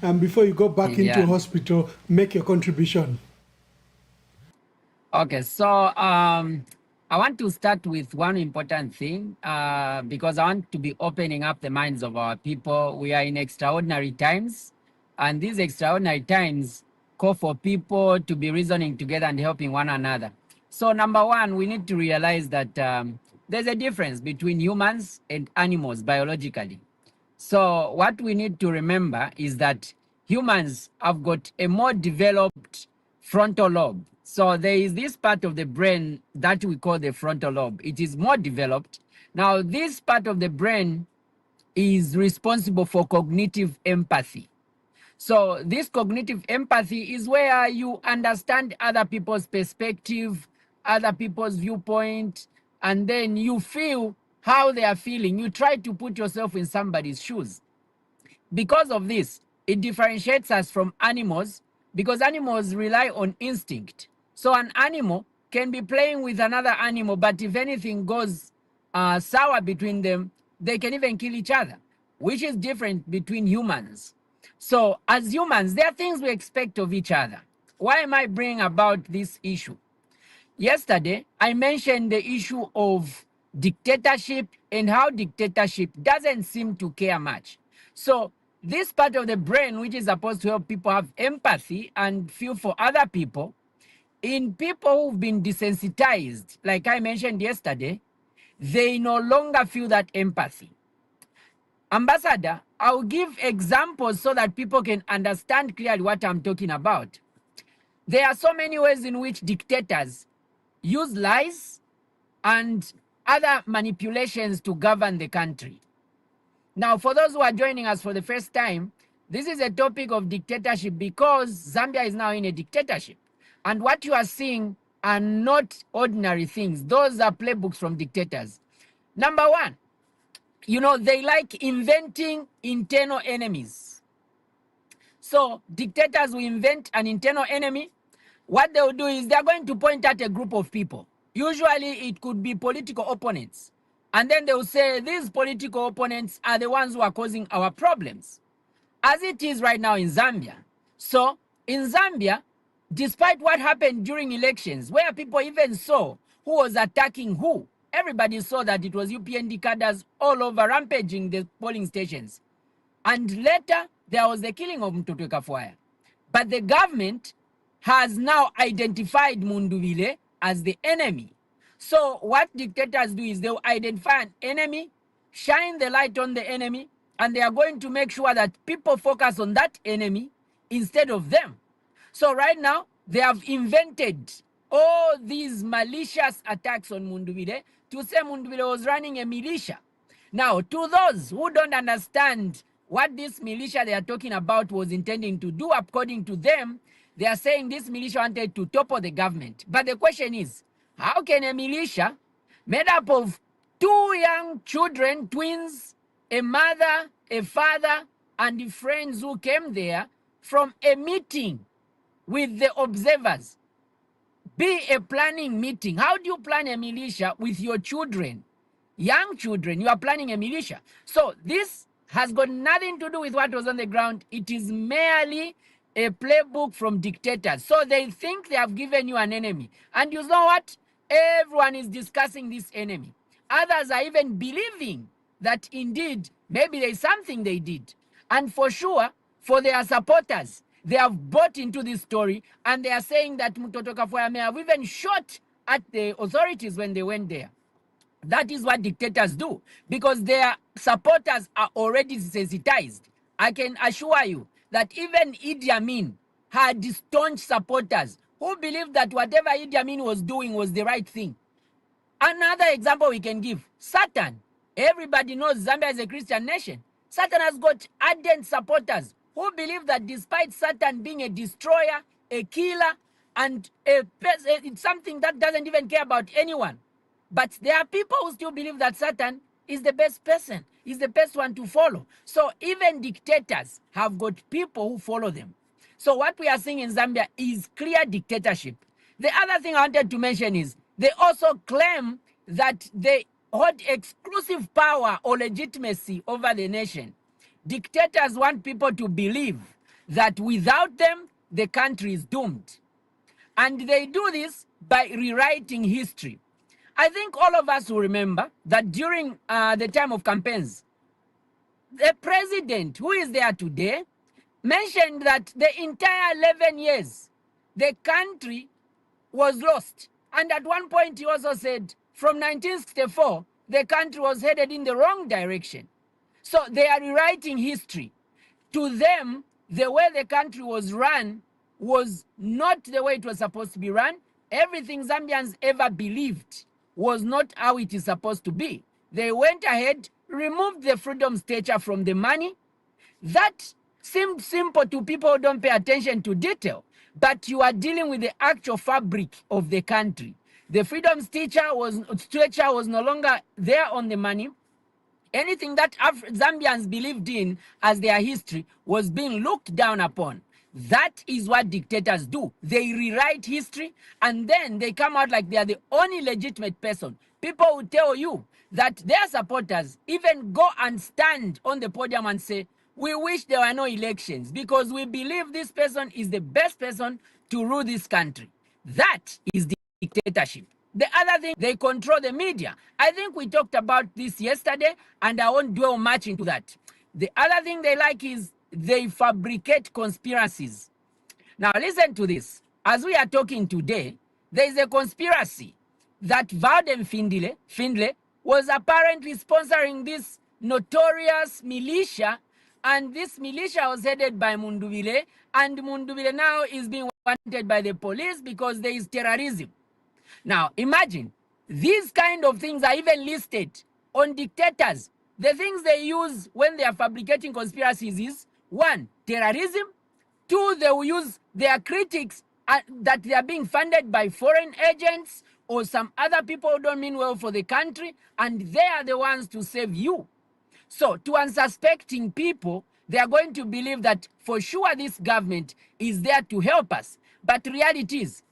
and before you go back into hospital, make your contribution. Okay, so I want to start with one important thing because I want to be opening up the minds of our people. We are in extraordinary times, and these extraordinary times call for people to be reasoning together and helping one another. So number one, we need to realize that there's a difference between humans and animals biologically. So what we need to remember is that humans have got a more developed frontal lobe. So there is this part of the brain that we call the frontal lobe. It is more developed. Now, this part of the brain is responsible for cognitive empathy. So this cognitive empathy is where you understand other people's perspective, other people's viewpoint, and then you feel how they are feeling. You try to put yourself in somebody's shoes. Because of this, it differentiates us from animals, because animals rely on instinct. So an animal can be playing with another animal, but if anything goes sour between them, they can even kill each other, which is different between humans. So as humans, there are things we expect of each other. Why am I bringing about this issue? Yesterday, I mentioned the issue of dictatorship and how dictatorship doesn't seem to care much. So this part of the brain, which is supposed to help people have empathy and feel for other people, in people who've been desensitized, like I mentioned yesterday, they no longer feel that empathy. Ambassador, I'll give examples so that people can understand clearly what I'm talking about. There are so many ways in which dictators use lies and other manipulations to govern the country. Now, for those who are joining us for the first time, this is a topic of dictatorship because Zambia is now in a dictatorship. And what you are seeing are not ordinary things. Those are playbooks from dictators. Number one, you know, they like inventing internal enemies. So dictators will invent an internal enemy. What they'll do is they're going to point at a group of people. Usually it could be political opponents. And then they'll say these political opponents are the ones who are causing our problems, as it is right now in Zambia. So in Zambia, despite what happened during elections, where people even saw who was attacking who, everybody saw that it was UPND cadres all over rampaging the polling stations. And later, there was the killing of Mtoto Kafuaya. But the government has now identified Munduvile as the enemy. So what dictators do is they'll identify an enemy, shine the light on the enemy, and they are going to make sure that people focus on that enemy instead of them. So right now, they have invented all these malicious attacks on Munduvile to say Munduvile was running a militia. Now, to those who don't understand what this militia they are talking about was intending to do, according to them, they are saying this militia wanted to topple the government. But the question is, how can a militia made up of two young children, twins, a mother, a father, and the friends who came there from a meeting with the observers, be a planning meeting? How do you plan a militia with your children? Young children, you are planning a militia. So this has got nothing to do with what was on the ground. It is merely a playbook from dictators. So they think they have given you an enemy. And you know what? Everyone is discussing this enemy. Others are even believing that indeed, maybe there is something they did. And for sure, for their supporters, they have bought into this story and they are saying that Mtoto Kafuaya may have even shot at the authorities when they went there. That is what dictators do because their supporters are already desensitized. I can assure you that even Idi Amin had staunch supporters who believed that whatever Idi Amin was doing was the right thing. Another example we can give, Satan. Everybody knows Zambia is a Christian nation. Satan has got ardent supporters who believe that despite Satan being a destroyer, a killer, and it's something that doesn't even care about anyone. But there are people who still believe that Satan is the best person, is the best one to follow. So even dictators have got people who follow them. So what we are seeing in Zambia is clear dictatorship. The other thing I wanted to mention is they also claim that they hold exclusive power or legitimacy over the nation. Dictators want people to believe that without them, the country is doomed. And they do this by rewriting history. I think all of us will remember that during the time of campaigns, the president, who is there today, mentioned that the entire 11 years, the country was lost. And at one point, he also said, from 1964, the country was headed in the wrong direction. So they are rewriting history. To them, the way the country was run was not the way it was supposed to be run. Everything Zambians ever believed was not how it is supposed to be. They went ahead, removed the freedom stature from the money. That seemed simple to people who don't pay attention to detail, but you are dealing with the actual fabric of the country. The freedom stature was no longer there on the money. Anything that Zambians believed in as their history was being looked down upon. That is what dictators do. They rewrite history and then they come out like they are the only legitimate person. People will tell you that their supporters even go and stand on the podium and say, we wish there were no elections because we believe this person is the best person to rule this country. That is dictatorship. The other thing, they control the media. I think we talked about this yesterday and I won't dwell much into that. The other thing they like is they fabricate conspiracies. Now listen to this. As we are talking today, there is a conspiracy that Vaden Findle was apparently sponsoring this notorious militia, and this militia was headed by Mundubile, and Mundubile now is being wanted by the police because there is terrorism. Now imagine, these kind of things are even listed on dictators. The things they use when they are fabricating conspiracies is 1, terrorism. 2, they will use their critics that they are being funded by foreign agents or some other people who don't mean well for the country, and they are the ones to save you. So to unsuspecting people, they are going to believe that for sure this government is there to help us. But reality is,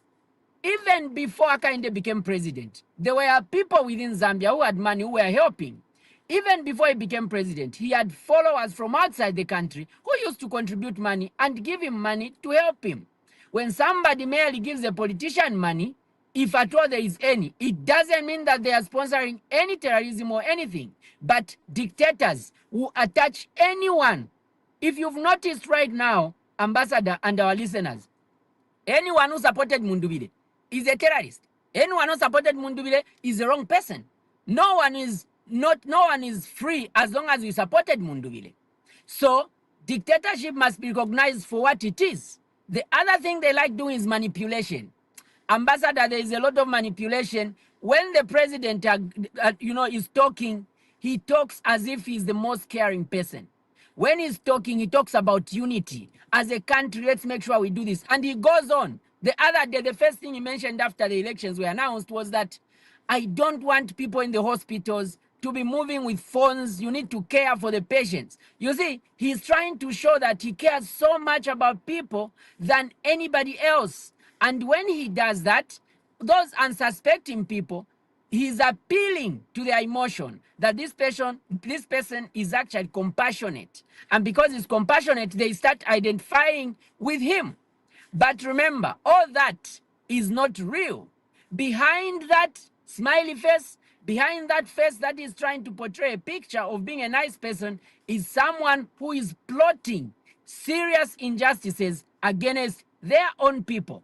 even before Hakainde became president, there were people within Zambia who had money who were helping. Even before he became president, he had followers from outside the country who used to contribute money and give him money to help him. When somebody merely gives a politician money, if at all there is any, it doesn't mean that they are sponsoring any terrorism or anything. But dictators who attach anyone. If you've noticed right now, Ambassador and our listeners, anyone who supported Mundubile is a terrorist. Anyone who supported Mundubile is the wrong person. No one is free as long as you supported Mundubile. So dictatorship must be recognized for what it is. The other thing they like doing is manipulation. Ambassador, there is a lot of manipulation. When the president is talking, he talks as if he's the most caring person. When he's talking, he talks about unity. As a country, let's make sure we do this. And he goes on. The other day, the first thing he mentioned after the elections were announced was that I don't want people in the hospitals to be moving with phones. You need to care for the patients. You see, he's trying to show that he cares so much about people than anybody else. And when he does that, those unsuspecting people, he's appealing to their emotion that this person is actually compassionate. And because he's compassionate, they start identifying with him. But remember, all that is not real. Behind that smiley face, behind that face that is trying to portray a picture of being a nice person, is someone who is plotting serious injustices against their own people.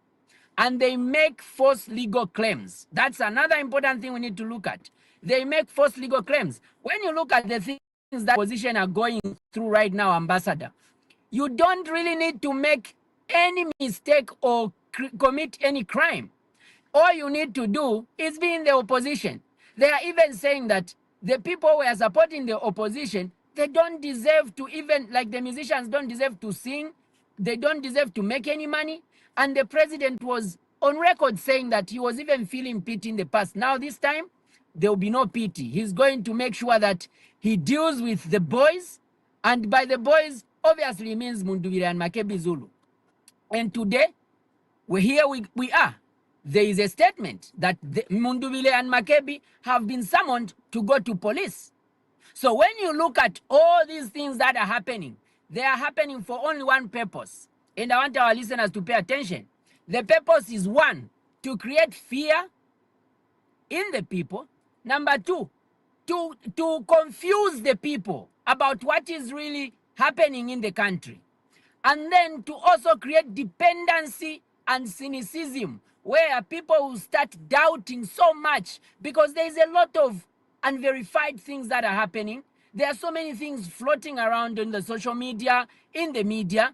And they make false legal claims. That's another important thing we need to look at. They make false legal claims. When you look at the things that opposition are going through right now, Ambassador, you don't really need to make any mistake or commit any crime. All you need to do is be in the opposition. They are even saying that the people who are supporting the opposition, they don't deserve to even, like the musicians don't deserve to sing, they don't deserve to make any money. And the president was on record saying that he was even feeling pity in the past. Now this time, there will be no pity. He's going to make sure that he deals with the boys. And by the boys, obviously means Mundubile and Makebi Zulu. And today, we are. There is a statement that Mundubile and Makebi have been summoned to go to police. So when you look at all these things that are happening, they are happening for only one purpose. And I want our listeners to pay attention. The purpose is 1, to create fear in the people. Number 2, to confuse the people about what is really happening in the country. And then to also create dependency and cynicism, where people will start doubting so much because there is a lot of unverified things that are happening. There are so many things floating around in the social media, in the media.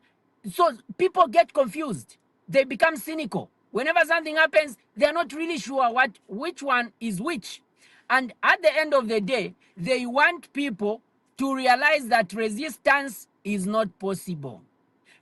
So people get confused. They become cynical. Whenever something happens, they're not really sure which one is which. And at the end of the day, they want people to realize that resistance is not possible.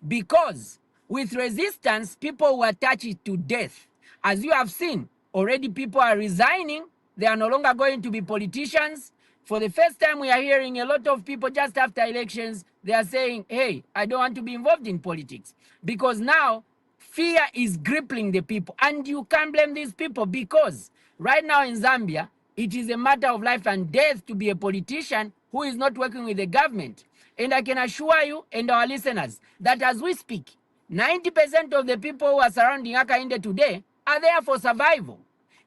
Because with resistance, people will attach it to death. As you have seen, already people are resigning. They are no longer going to be politicians. For the first time, we are hearing a lot of people just after elections, they are saying, hey, I don't want to be involved in politics. Because now, fear is gripping the people. And you can't blame these people because right now in Zambia, it is a matter of life and death to be a politician who is not working with the government. And I can assure you and our listeners that as we speak, 90% of the people who are surrounding Hakainde today are there for survival.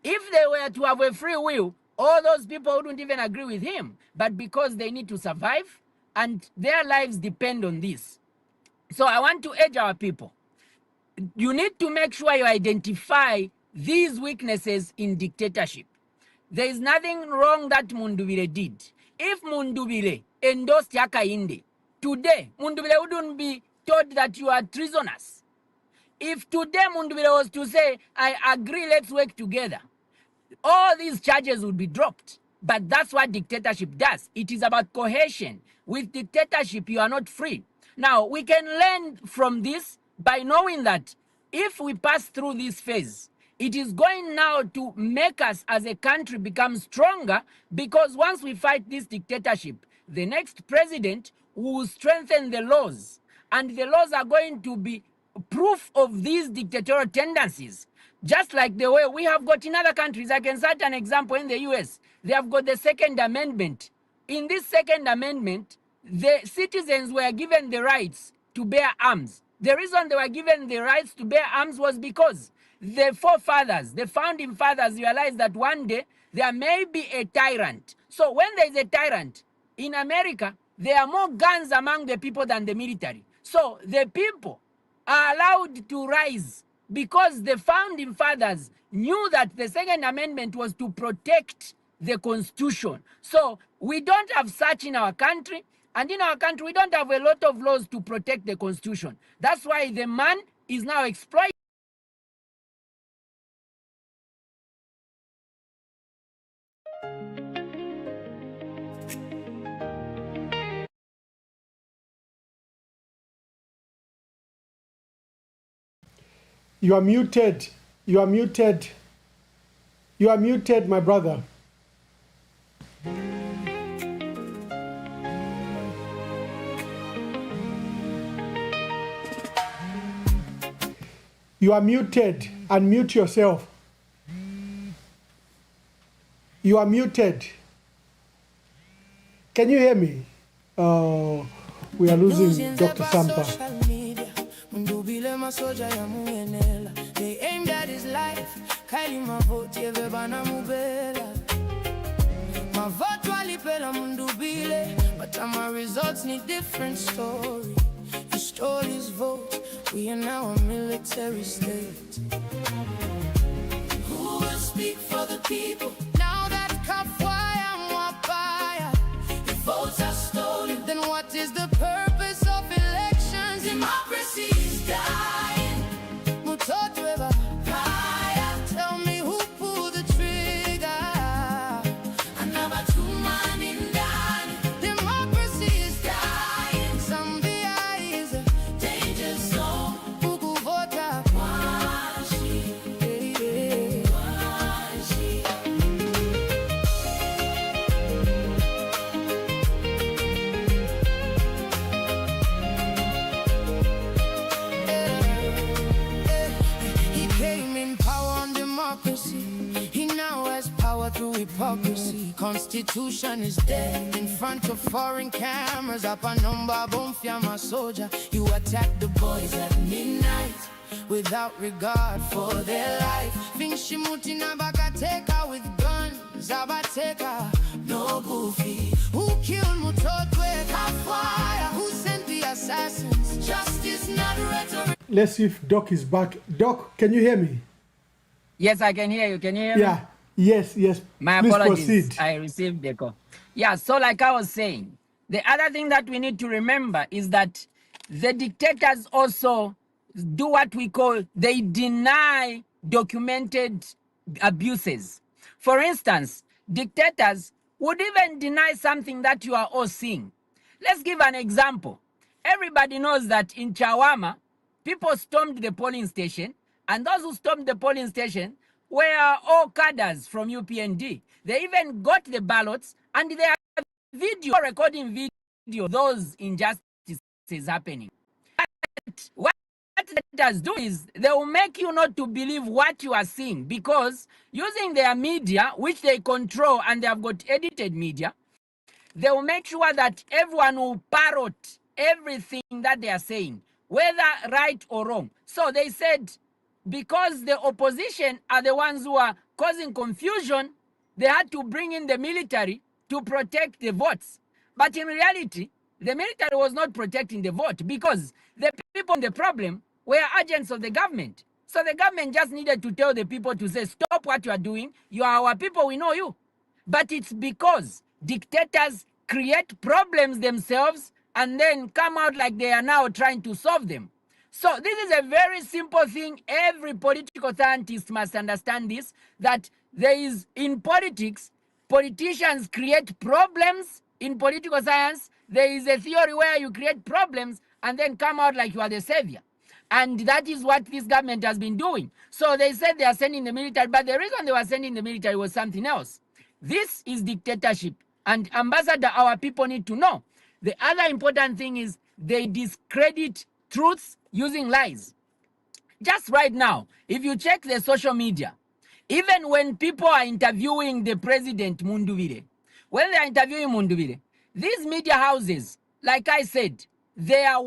If they were to have a free will, all those people wouldn't even agree with him. But because they need to survive and their lives depend on this. So I want to urge our people. You need to make sure you identify these weaknesses in dictatorship. There is nothing wrong that Mundubile did. If Mundubile endorsed Hakainde, today Mundubile wouldn't be told that you are treasonous. If today Mundubile was to say, I agree, let's work together, all these charges would be dropped. But that's what dictatorship does. It is about cohesion. With dictatorship, you are not free. Now, we can learn from this by knowing that if we pass through this phase, it is going now to make us as a country become stronger, because once we fight this dictatorship, the next president will strengthen the laws, and the laws are going to be proof of these dictatorial tendencies. Just like the way we have got in other countries. I can cite an example in the US. They have got the Second Amendment. In this Second Amendment, the citizens were given the rights to bear arms. The reason they were given the rights to bear arms was because the forefathers, the founding fathers, realized that one day there may be a tyrant. So when there is a tyrant, in America, there are more guns among the people than the military. So the people are allowed to rise because the founding fathers knew that the Second Amendment was to protect the Constitution. So we don't have such in our country, and in our country we don't have a lot of laws to protect the Constitution. That's why the man is now exploiting. You are muted. You are muted. You are muted, my brother. You are muted. Unmute yourself. You are muted. Can you hear me? We are losing Dr. Sampa. They aimed at his life. Kylie my vote, bana mubela. My vote walipela mundubile, but my results need different story. He stole his vote. We are now a military state. Who will speak for the people? Now that Kafwaya Mwapaya, the votes are stolen. Then what is the purpose of elections? Democracy is dying. Mutotweba, tell me who pulled the trigger. Another 2 man in dying. Democracy is dying. Zambia is a danger zone. Bugu vota. Washi, washi. He came in power on democracy. He now has power through hypocrisy. Constitution is dead in front of foreign cameras. Up a number, bomfia my soldier. You attack the boys at midnight without regard for their life. Vinshimuti na bakateka with guns. Abateka, no goofy. Who killed Mutotwe Kafwaya? Who sent the assassins? Justice not rhetoric. Let's see if Doc is back. Doc, can you hear me? Yes, I can hear you. Can you hear me? Yeah. Yes, yes. My Please apologies. proceed. I received the call. Yeah, so like I was saying, the other thing that we need to remember is that the dictators also do what we call, they deny documented abuses. For instance, dictators would even deny something that you are all seeing. Let's give an example. Everybody knows that in Chawama, people stormed the polling station, and those who stormed the polling station were all cadres from UPND. They even got the ballots, and they are recording video those injustices happening. But what it does do is they will make you not to believe what you are seeing, because using their media, which they control, and they have got edited media, they will make sure that everyone will parrot everything that they are saying, whether right or wrong. So they said, because the opposition are the ones who are causing confusion, they had to bring in the military to protect the votes. But in reality, the military was not protecting the vote, because the people in the problem were agents of the government. So the government just needed to tell the people to say, stop what you are doing. You are our people, we know you. But it's because dictators create problems themselves and then come out like they are now trying to solve them. So this is a very simple thing. Every political scientist must understand this, that there is, in politics, politicians create problems. In political science, there is a theory where you create problems and then come out like you are the savior. And that is what this government has been doing. So they said they are sending the military, but the reason they were sending the military was something else. This is dictatorship. And Ambassador, our people need to know. The other important thing is they discredit truths using lies. Just right now, if you check the social media, even when people are interviewing the president Munduvire, when they are interviewing Munduvire, these media houses, like I said, they are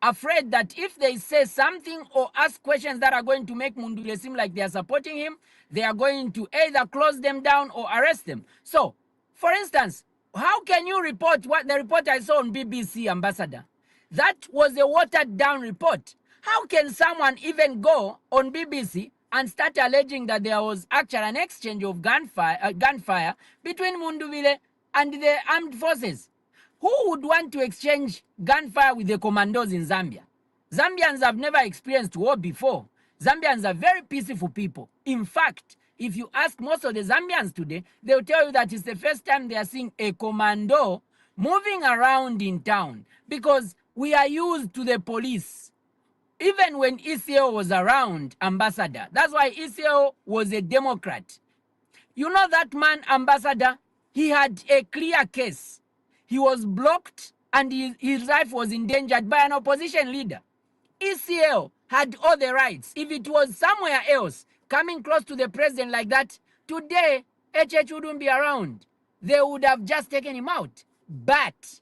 afraid that if they say something or ask questions that are going to make Munduvire seem like they are supporting him, they are going to either close them down or arrest them. So, for instance, how can you report what the report I saw on BBC, Ambassador? That was a watered down report. How can someone even go on BBC and start alleging that there was actually an exchange of gunfire between Munduvire and the armed forces? Who would want to exchange gunfire with the commandos in Zambia? Zambians have never experienced war before. Zambians are very peaceful people. In fact, if you ask most of the Zambians today, they'll tell you that it's the first time they are seeing a commando moving around in town, because we are used to the police. Even when ECO was around, Ambassador, that's why ECO was a Democrat. You know that man, Ambassador, he had a clear case. He was blocked and his life was endangered by an opposition leader. ECO had all the rights. If it was somewhere else, coming close to the president like that, today, HH wouldn't be around. They would have just taken him out. But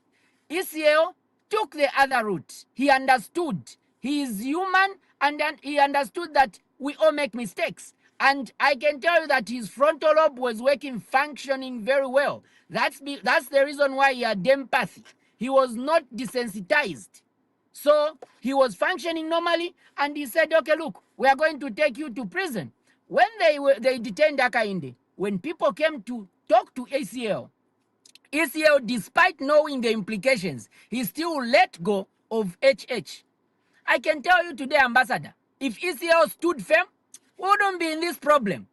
ECO took the other route. He understood. He is human, and then he understood that we all make mistakes. And I can tell you that his frontal lobe was functioning very well. That's the reason why he had empathy. He was not desensitized. So he was functioning normally, and he said, okay, look, we are going to take you to prison. When they detained Hakainde, when people came to talk to ECO, despite knowing the implications, he still let go of HH. I can tell you today, Ambassador, if ECO stood firm, we wouldn't be in this problem.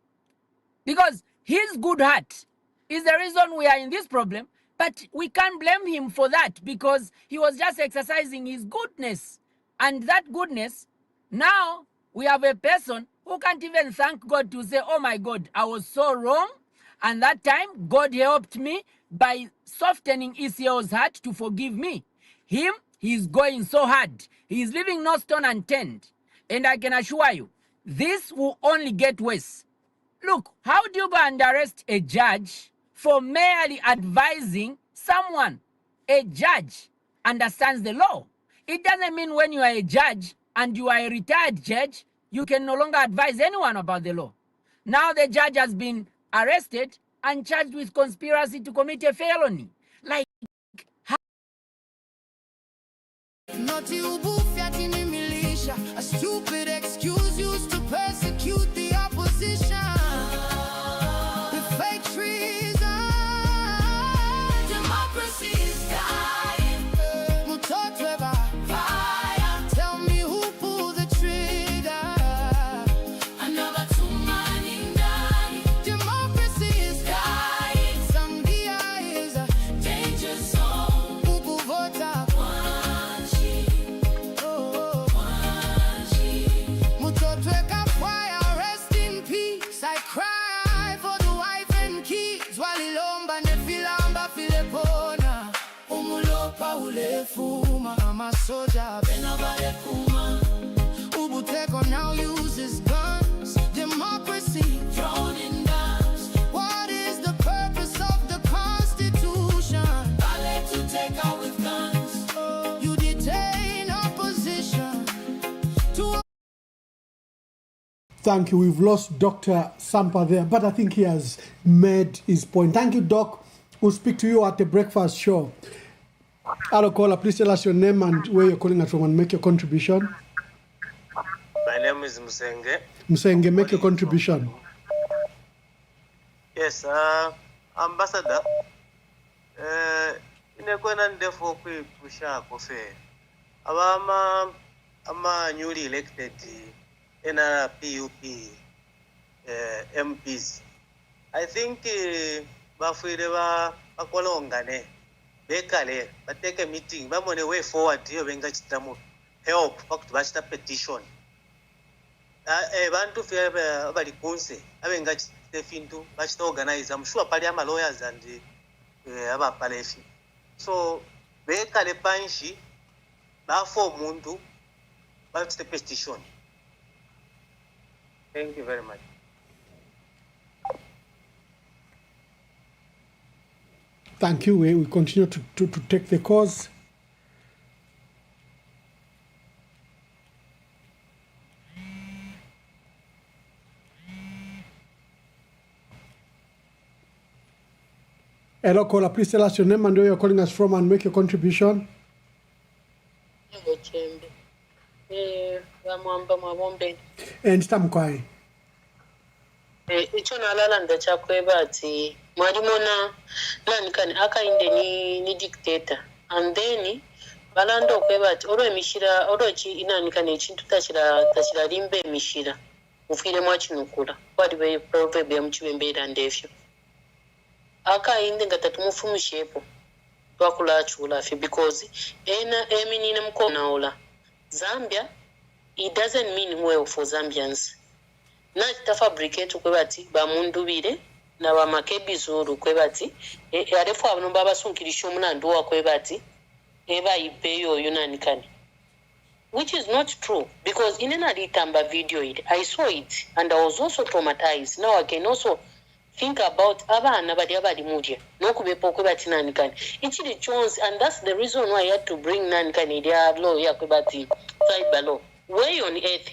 Because his good heart is the reason we are in this problem, but we can't blame him for that, because he was just exercising his goodness. And that goodness, now we have a person who can't even thank God to say, oh my God, I was so wrong. And that time, God helped me by softening ECO's heart to forgive me. Him, he's going so hard. He's leaving no stone unturned. And I can assure you, this will only get worse. Look, how do you go and arrest a judge for merely advising someone? A judge understands the law. It doesn't mean when you are a judge and you are a retired judge, you can no longer advise anyone about the law. Now the judge has been arrested and charged with conspiracy to commit a felony. Like, a stupid excuse used to persecute the opposition. The fake treason. Democracy is dying. Fire. Tell me who pulled the trigger. Another too many dying. Democracy is dying. Zambia is a danger zone. Who vota? Mutotweka Thank you. We've lost Dr. Sampa there, but I think he has made his point. Thank you, Doc. We'll speak to you at the breakfast show. Hello, caller. Please tell us your name and where you're calling us from and make your contribution. My name is Musenge. Musenge, make your contribution. Yes, Ambassador. Inekwena ndefo kuipusha kofe. Ama newly elected NRPUP MPs. I think bafire bakolongane bekale bateke a meeting bamone way forward hiyo benga chitamu help bakuti bachita petition. Bantu fye bali kunse abenga chitefintu bachita organize. I'm sure pali ama lawyers and aba palefi. So bekale panshi bafo umuntu bachita petition. Thank you very much. Thank you. We continue to take the cause. Hello, caller. Please tell us your name and where you're calling us from and make your contribution. And Stamkwai. Icho nalala ndachakweba ati mwalimona nanikani akainde ni dictator and then balando kweba ati oro emishira oro chi inanikani echintu tachira limbe emishira ufire mwachinukula kwali be proverb ya mchibembera ndefyo akainde ngatatu mufumushepo twakula chula fi because eminine mkonaola Zambia, it doesn't mean well for Zambians. Na tafabricate kwebati ba mundubire na ba makebizuru kwebati arefu abantu babasunkirishyo munando wa kwebati eba ipeyo yunanikani, which is not true because in an litamba video I saw it and I was also traumatized. Now I can also think about abana bali mudya no kubepo kwebati nanikani ichiri chons, and that's the reason why I had to bring nanikani their law ya kwebati cyber law. Way on earth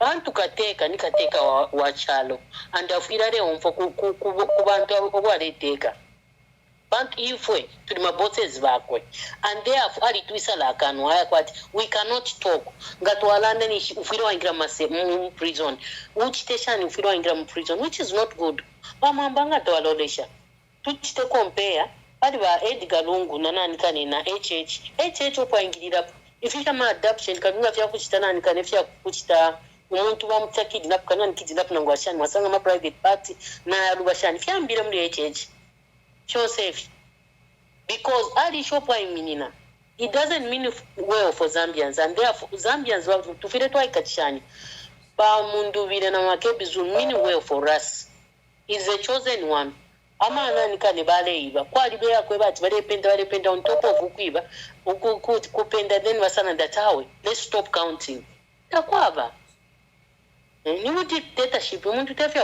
bantu kateka nikateka wachalo and afirare onfo kubantu obwaleteka bantu ifwe tuli mabosses bakwe and therefore ali twisala kanu haya kwati we cannot talk ngatwalanda ni ufiro waingira mu prison uchiteshani ufiro waingira mu prison, which is not good. Bamambanga twalolesha tuchite compare ali ba Edgar Lungu na nani kani na HH opwaingirira ifika ma adoption kabinga vya kuchitana nikane vya kuchita umuntu bamutya kidnap kana kidnap nangwashani wasanga ma private party na rubashani fyambire muri HH show safe because ali shop wa iminina. It doesn't mean well for Zambians and therefore Zambians want to feel twaikatishani ba mundu bile na makebizu mean well for us is the chosen one. Ama nanikane bale iba kwali beya kwebati bale penda on top of ukwiba kupenda then wasana datawe. Let's stop counting takwaba ni dictatorship umuntu tafi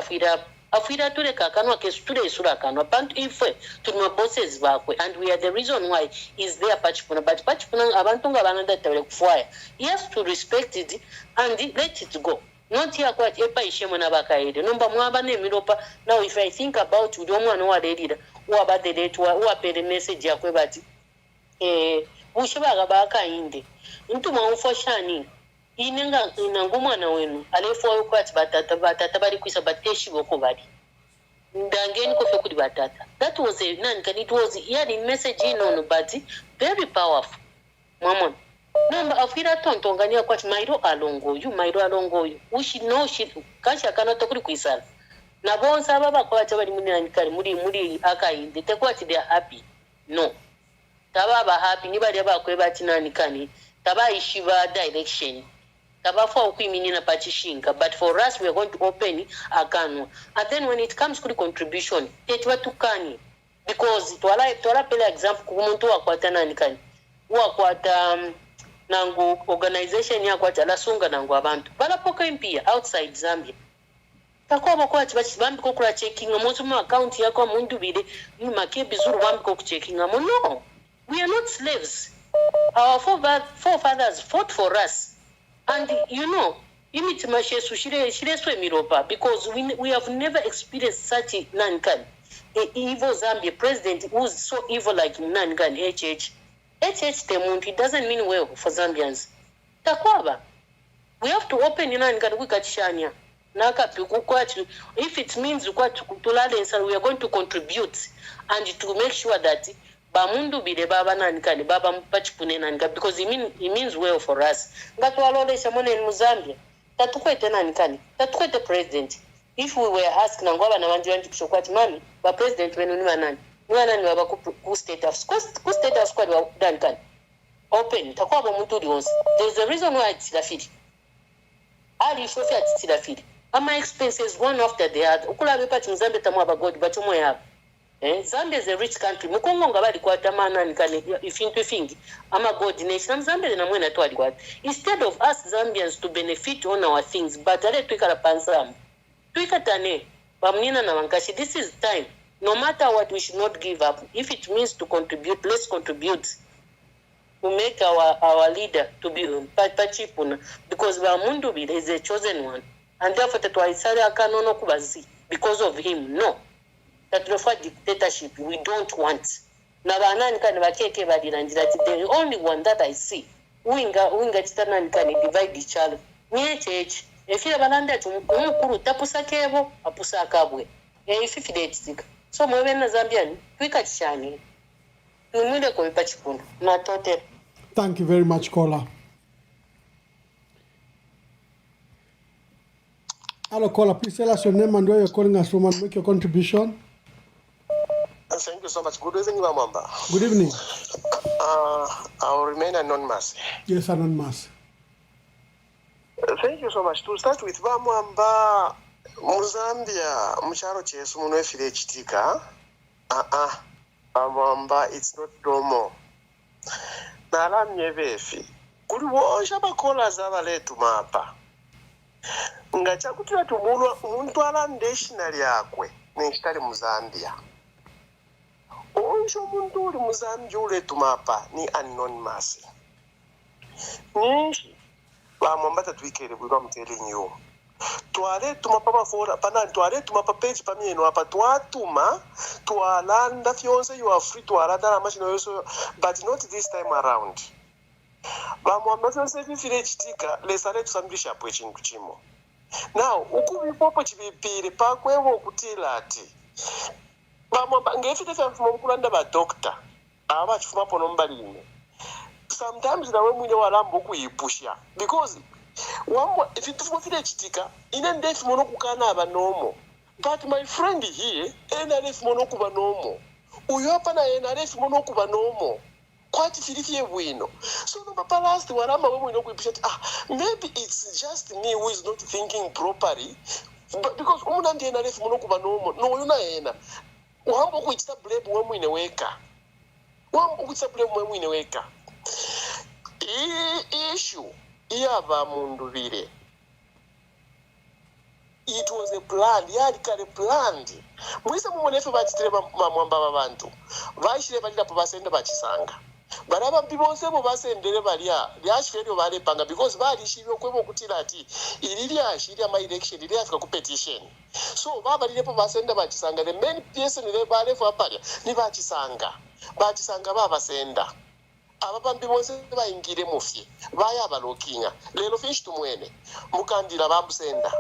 afira tule kakanwa kesu tule isura kanwa bantu ifwe tuli bosses bakwe and we are the reason why is there pachipuna but pachipuna abantu nga bananda tawele kufwaya. He has to respect it and let it go. Not here kwat epa ishemo na bakaide nomba mwaba ne miropa. Now if I think about uli mwana wa leader wa badelete wa pere message yakwe bati ushabaga bakainde mtu mwafoshani inenga inangumwana wenu alefo kwati batata bali kwisa bateshi boko bali ndangeni ko fekudi batata. That was a it was yani message ino but very powerful mama number afira tontongania kwati mairo alongo you ushi no shit kasha kana tokuri kwisala na bonsa baba kwati bali munyanikali muri akainde tekwati they are happy no tababa happy ni bali abakwe bati nanikani tabaishiba direction tabafa ukwiminina pachishinga. But for us we are going to open akanu and then when it comes to the contribution etwatukani because twala pela example kumuntu wakwata nanikani wakwata nangu organization yakwata lasunga nangu abantu balapoka impia outside Zambia takwaba kwati bambi kokula checking amozo mu account yako mundu bide ni makebizuru bambi kokuchecking amo. No, we are not slaves. Our forefathers fought for us. And you know, imitima shesu shireswe miropa, because we have never experienced such a Nankan, evil Zambia president who's so evil like Nankan, HH Temuntu. It doesn't mean well for Zambians. Takwaba. We have to open Nankan Wikachania. If it means we are going to contribute and to make sure that Bamundu be the Baba Nankani, Baba Pachpune Nanka, because it means well for us. But Walole Shamone in Mozambique, that quite an Nankani, that quite the president. If we were asking Angola Namanjuan to Shokwat Mami, but president when Nuanan, who state of squad Duncan. Open, Takwaba Mutu. There's a reason why it's Lafidi. Ali Sophia it's Lafidi. My expenses one after the other. Ukula bepa Zambia tamwaba God, but you have. Zambia is a rich country. Mukongo bali kwa tamana nikani ifintu fingi. Ama God nation. Zambia na mwena tu alikwat. Instead of us Zambians to benefit on our things, but ale tuika la pansam. Tuika tane. Bamnina na wankashi. This is time. No matter what, we should not give up. If it means to contribute, let's contribute. To make our leader to be Pachipuna, because Bamundu is a chosen one. And therefore, because of him, no. That refer dictatorship, we don't want. The only one that I see, Winga Chitanan can divide each other. If you have an Tapusakebo, Apusakabwe, if you date sick. So, Movena Zambian, quick at Shani. Thank you very much, caller. Hello, caller. Please tell us your name and where you're calling us from and make your contribution. Thank you so much. Good evening, Mamamba. Good evening. I'll remain anonymous. Yes, anonymous. Thank you so much. To start with, Mamamba, Muzambia, Mucharo Chesu, Munefile Chitika. Mamamba, it's not normal. Nalamye befi. Kuli wosha bakola zaba letu mapa. Nga chakutira tumulwa umuntu alandeshina lyakwe nechitali mu Zambia. Onjo umuntu uli mu Zambia uletu mapa ni anonymous. Ninji bamwambata twikere bwa I'm telling you. Twale tumapa mafora pana twale tumapa page pamieno apa twatuma twalanda fyonse you are free twalanda na machine yoso, but not this time around. Bamwambata sefifire chitika lesale tusambisha pwe chintu chimo. Now ukubipopo chibipire pakwewo kutila ati bamwamba ngefite famfumo kulanda ba doctor aba chifuma pono mbalime. Sometimes nawe mwine walambo kuyipusha because if you do chitika, in a death monokukana abanomo. But my friend here, NRF monokuba nomo. Uyopana NRF monokuba nomo. Quite filifiye wino. So no papa last warama we no maybe it's just me who is not thinking properly. But because umunandi NRF monokuba nomo. No yuna ena. Uhambo kuitsa blame we mwine weka. Uhambo kuitsa blame we mwine weka. Issue. Iyava munduvire. It was a plan. Yadikale planned. Mwisa mumunefe bachitire mamwamba babantu. Vaishire balira po basende bachisanga. Baraba bibose bo basendere balia. Lyashifero bale panga because bali shibyo kwebo kutira ati ililia shiria my election ililia afika ku petition. So baba lile po basende bachisanga. The main person ile bale for apaya ni bachisanga. Bachisanga baba senda. Ababambi bonse bayingire mufye baya balokinga lelo fish tumwene mukandira bambusenda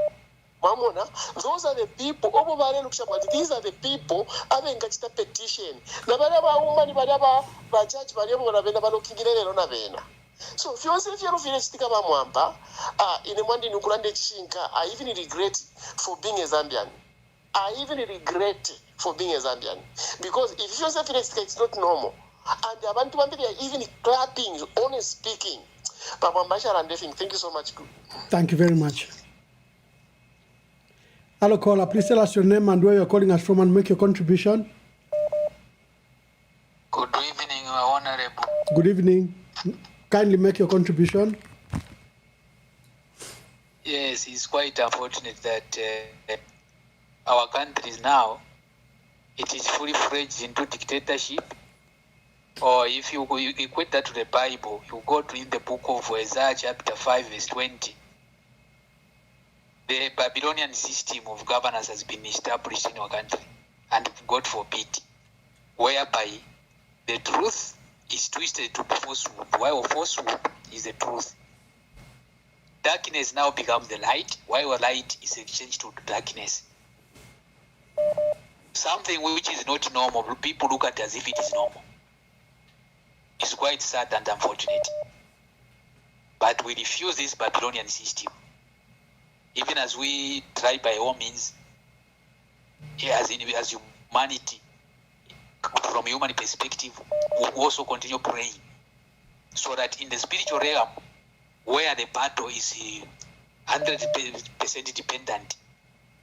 mamona. Those are the people obo bale lukushabwa. These are the people abenga chita petition na bale ba umani bale ba judge bale bo na bena balokingire lelo na bena. So fyonse fyero file chitika ba mwamba ine mwandi nukulande chishinka. I even regret for being a Zambian. I even regret for being a Zambian because if fyonse file chitika, it's not normal. And abantu bambiri are even clapping, honest speaking. Papa Mbashara and Defing, thank you so much. Thank you very much. Hello, caller. Please tell us your name and where you're calling us from and make your contribution. Good evening, Honorable. Good evening. Kindly make your contribution. Yes, it's quite unfortunate that our country is now, it is fully fledged into dictatorship. Or if you equate that to the Bible, you go to in the book of Isaiah chapter 5 verse 20. the Babylonian system of governance has been established in our country, and God forbid, whereby the truth is twisted to falsehood, while falsehood is the truth. Darkness now becomes the light, while light is exchanged to darkness. Something which is not normal, people look at it as if it is normal. It's quite sad and unfortunate. But we refuse this Babylonian system. Even as we try by all means, as humanity, from human perspective, we also continue praying. So that in the spiritual realm, where the battle is 100% dependent,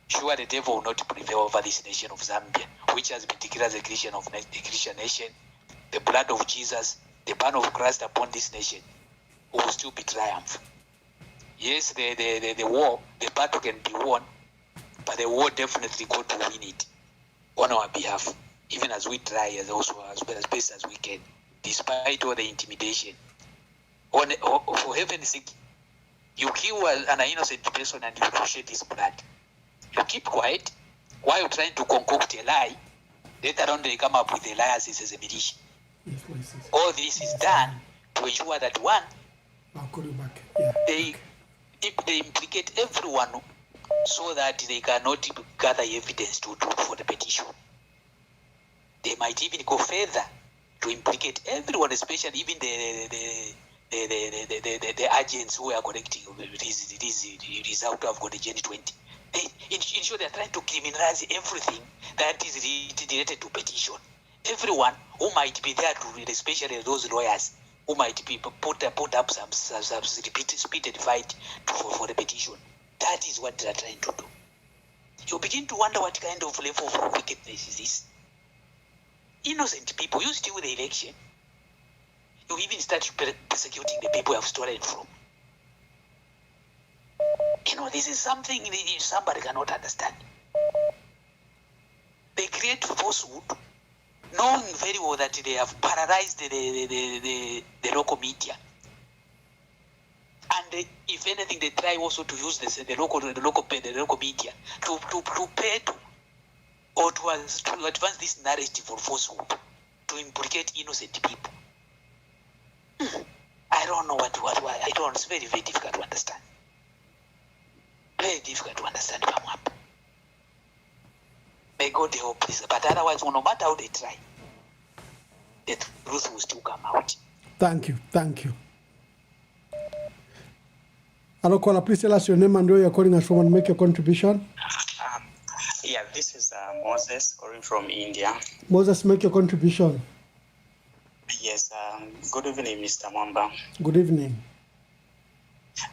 sure the devil will not prevail over this nation of Zambia, which has been declared as a Christian nation. The blood of Jesus, the banner of Christ upon this nation will still be triumph. Yes, the war, the battle can be won, but the war definitely God will win it on our behalf, even as we try as best as we can, despite all the intimidation. For heaven's sake, you kill an innocent person and you shed his blood. You keep quiet while you're trying to concoct a lie. Later on, they come up with a lie as a militia. All this is done to ensure that one, I'll call you back. Yeah. they implicate everyone so that they cannot gather evidence to for the petition. They might even go further to implicate everyone, especially even the agents who are collecting this out of the Gen 20. In short, they are trying to criminalize everything that is related to petition. Everyone who might be there to read, especially those lawyers who might be put up some repeated fight for the petition. That is what they are trying to do. You begin to wonder what kind of level of wickedness is this. Innocent people, you steal the election. You even start persecuting the people you have stolen from. This is something somebody cannot understand. They create falsehood, knowing very well that they have paralyzed the local media. And if anything, they try also to use the local media to pay to or to advance this narrative of falsehood, to implicate innocent people. I don't know what I don't. It's very, very difficult to understand. Very difficult to understand, Pamwap. May God help this. But otherwise, no matter how they try, the truth will still come out. Thank you. Hello, caller, please tell us your name and where you're calling us from and make your contribution. Yeah, this is Moses calling from India. Moses, make your contribution. Yes, good evening, Mr. Mwamba. Good evening.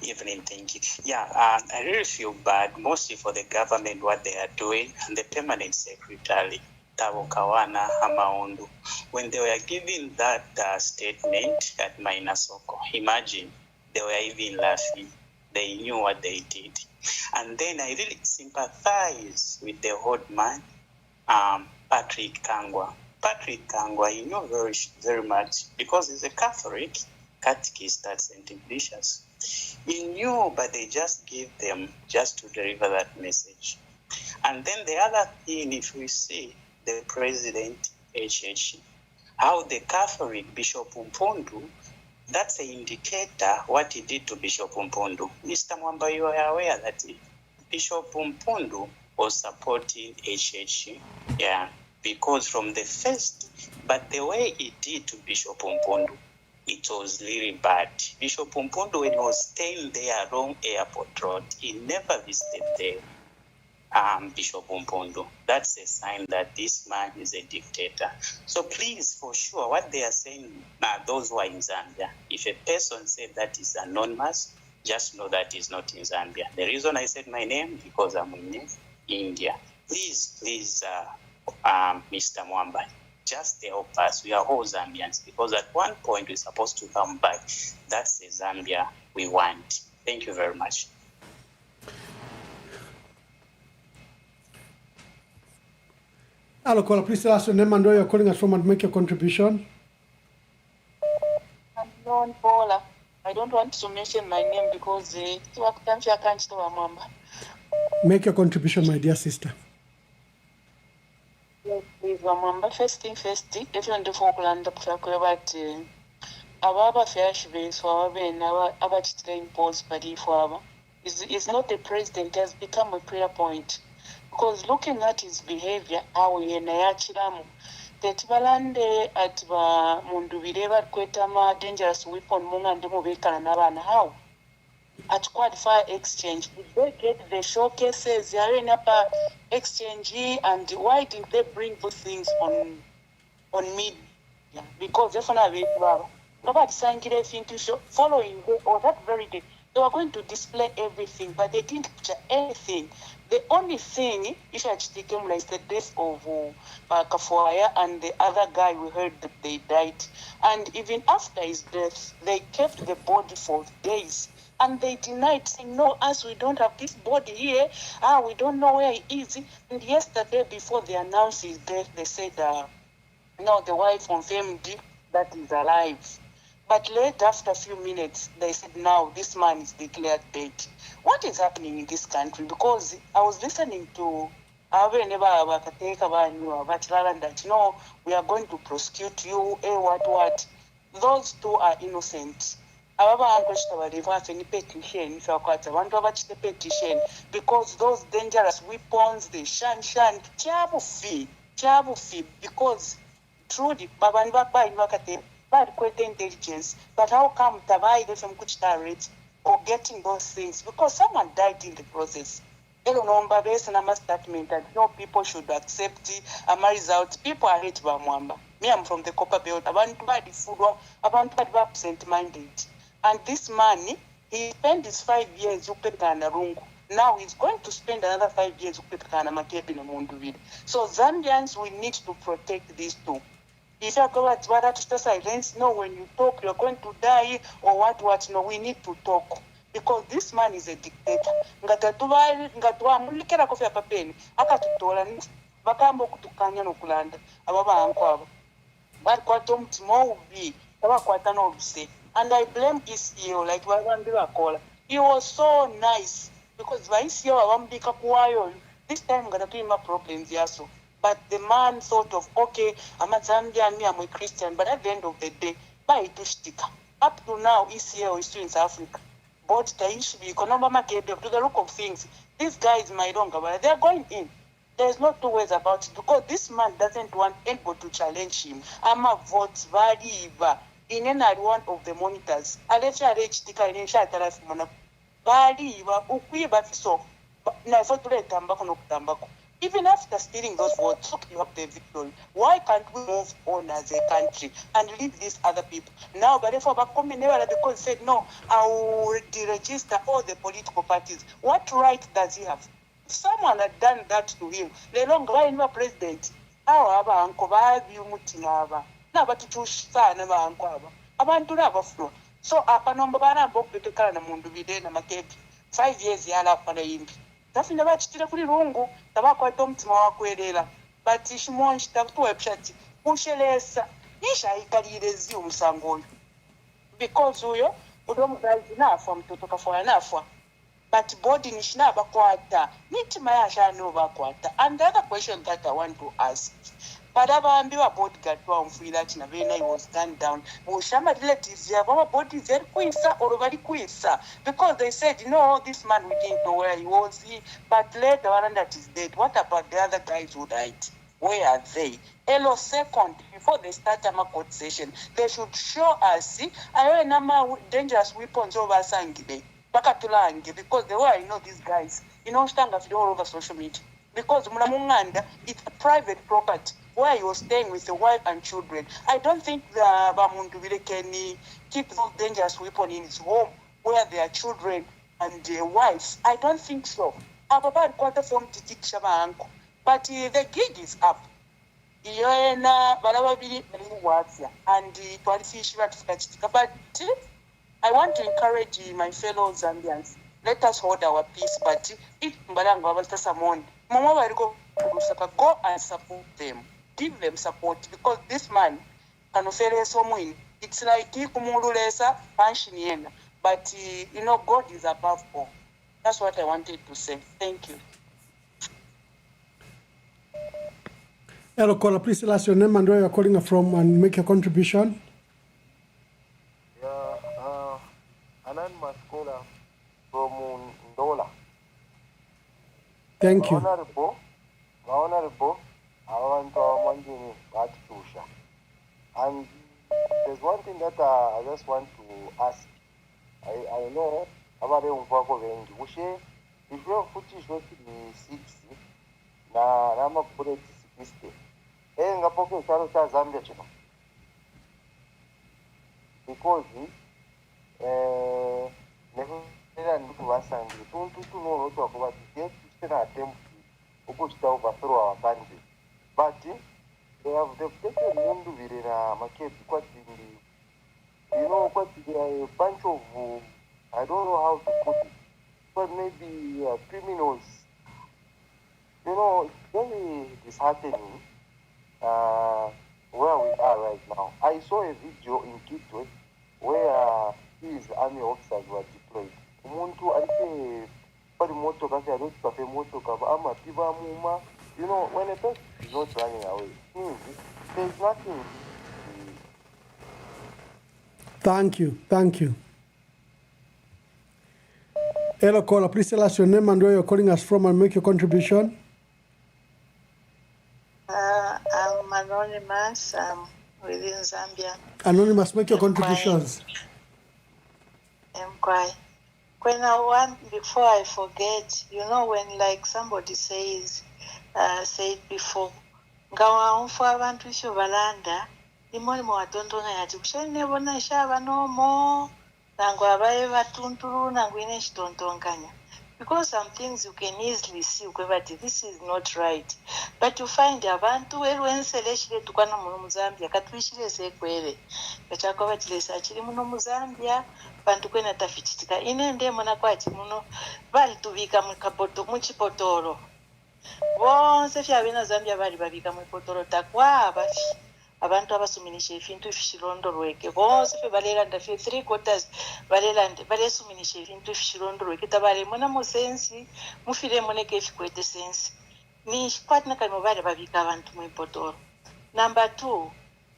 Evening, thank you. Yeah, I really feel bad, mostly for the government, what they are doing, and the permanent secretary, Tabo Kawana Hamaundu, when they were giving that statement at Mainasoko. Imagine, they were even laughing. They knew what they did. And then I really sympathize with the old man, Patrick Kangwa. Patrick Kangwa, he knew very, very much because he's a Catholic catechist at St. Ignatius. He knew, but they just gave them just to deliver that message. And then the other thing, if we see the president, HH, how the Catholic Bishop Mpondu, that's an indicator what he did to Bishop Mpondu. Mr. Mwamba, you are aware that Bishop Mpondu was supporting HH, yeah, because from the first, but the way he did to Bishop Mpondu, it was really bad. Bishop Mpondu, when he was staying there along Airport Road, he never visited the Bishop Mpondu. That's a sign that this man is a dictator. So please, for sure, what they are saying, those who are in Zambia, if a person said that is anonymous, just know that is not in Zambia. The reason I said my name, because I'm in India. Please, Mr. Mwamba, just help us. We are all Zambians, because at one point we're supposed to come back. That's the Zambia we want. Thank you very much. Hello, caller, please tell us your name and where you're calling us from and make your contribution. I'm known Paula. I don't want to mention my name because Make your contribution, my dear sister. Yes, please, Wamwamba. First thing first, if you want to focus about ababa fyashibeswa ababena abachitira impose pari for is not the president, has become a prayer point, because looking at his behavior how yena yachiramu tetibalande at ba mundu bireba kweta ma dangerous weapon munga ndimo bekana nabana how at quad fire exchange did they get the showcases yarena apa exchange, and why did they bring those things on media? Because definitely nobody sang it show following the, or that very day they were going to display everything, but they didn't picture anything. The only thing is actually like the death of Kafuaya and the other guy we heard that they died, and even after his death they kept the body for days and they denied, saying no, as we don't have this body here, we don't know where he is. And yesterday before they announced his death they said no, the wife confirmed that he's alive. But later, after a few minutes, they said, now this man is declared dead. What is happening in this country? Because I was listening to that, no, we are going to prosecute you, what. Those two are innocent. Petition, because those dangerous weapons, they shan, because truly, bad intelligence, but how come Tabai from Kuchtarit or getting those things? Because someone died in the process. Based on a statement that no people should accept a result. People are hate Bamwamba. Me, I'm from the Copper Belt. Abantu badi food, abantu badi absent-minded. And this man, he spent his 5 years upekana rungu. Now he's going to spend another 5 years upekana makebi na mundu. So Zambians, we need to protect these two. If you go at to silence, no, when you talk, you're going to die or what, no, we need to talk. Because this man is a dictator. Ngatuwa mulikera kofi apapeni, akatutola ni, bakambo kutukanya no kulanda, ababa ankwabo. But kwa tom timo ubi, tawa kwa tano ubise. And I blame ECO, like Wabambiwa Kola. He was so nice, because by ECO, Wabambika kuwayo, this time ngatuwa problems yaso. But the man thought of, okay, I'm a Zambian, I'm a Christian, but at the end of the day, buy to stick. Up to now, ECL is still in South Africa. But there should be economic market to the look of things. These guys might don't go, but they're going in. There's no two ways about it, because this man doesn't want anybody to challenge him. I'm a vote variva in any one of the monitors. I let you reach the kind of variva, ukwiba so. Na for tambako. Even after stealing those votes, you have the victory. Why can't we move on as a country and leave these other people? Now, but if because said, no, I will deregister all the political parties. What right does he have? If someone had done that to him, the long line president, so, so, 5 years yala para imbi. Tafina bachitira kuri rungu tabakwata omutima wakwerera but shimonji takuwebshati ushelesa isha ikalirezi umusango oyo because uyo udomugazi nafa mtoto kafoya nafa but body nishina bakwata mitima yasha no bakwata. And the other question that I want to ask, Padabambiwa bodyguard wa mfuila china vena he was gunned down. Mushama relatives ya baba body very kuisa or very kuisa, because they said, no, this man we didn't know where he was, but later one that is dead. What about the other guys who died? Where are they? Hello, second, before they start a court session, they should show us dangerous weapons over Sangide, Bakatulange, because the way I know these guys, stand all over social media. Because Mulamunganda, it's a private property where he was staying with the wife and children. I don't think the Bamunduvile can keep those dangerous weapons in his home where there are children and wives. I don't think so. But the gig is up. And I want to encourage my fellow Zambians. Let us hold our peace, but if go and support them. Give them support, because this man can offer someone. It's like but God is above all. That's what I wanted to say. Thank you. Hello, caller. Please tell us your name and where you're calling from and make your contribution. Yeah, Anonymous caller from Ndola. Thank you. Honorable, abantu abamandini bathusha. And there's one thing that I just want to ask. I know about the umfako vengi. Ushe, if you have footage not to be 60, na rama pure 60. Ngapoke charo cha Zambia chino. Because never ndikuvasangire tuntu kuva tichitena attempt ukuchita overthrow our country, but they've taken Munduvire na Makebi kwatindi, kwatindi a bunch of I don't know how to put it, but maybe criminals. It's very disheartening where we are right now. I saw a video in Kitwe where these army officers were deployed. Umuntu alike pari moto kasi adoti kafe moto kaba ama piba muma. When a person is not running away, there's nothing. Thank you. Hello, caller. Please tell us your name and where you're calling us from and make your contribution. I'm anonymous. I'm within Zambia. Anonymous, make your contributions. Before I forget, when like somebody said before, ngawa umfu abantu isho balanda, imoni mwatondona yati, kushene bona ishaba nomo, nangu abaye batunturu, nangu ine shitontonganya. Because some things you can easily see, but this is not right. But you find abantu when seleshile tukana muno Zambia, katwishile sekwele. Kachako batilesa chili muno Zambia, bantu kwena tafichitika. Ine nde mona kwachi muno, bali tubika muchipotoro. Bonse fyabina Zambia bali babika muchipotoro takwa abafi. Abantu abasuminisha ifintu ifishirondorweke bonse fe balelanda fe 3/4 balelanda balesuminisha ifintu ifishirondorweke tabale mona musensi mufire moneke ifikwete sensi ni kwatna kano bale babika abantu muipotoro. Number 2,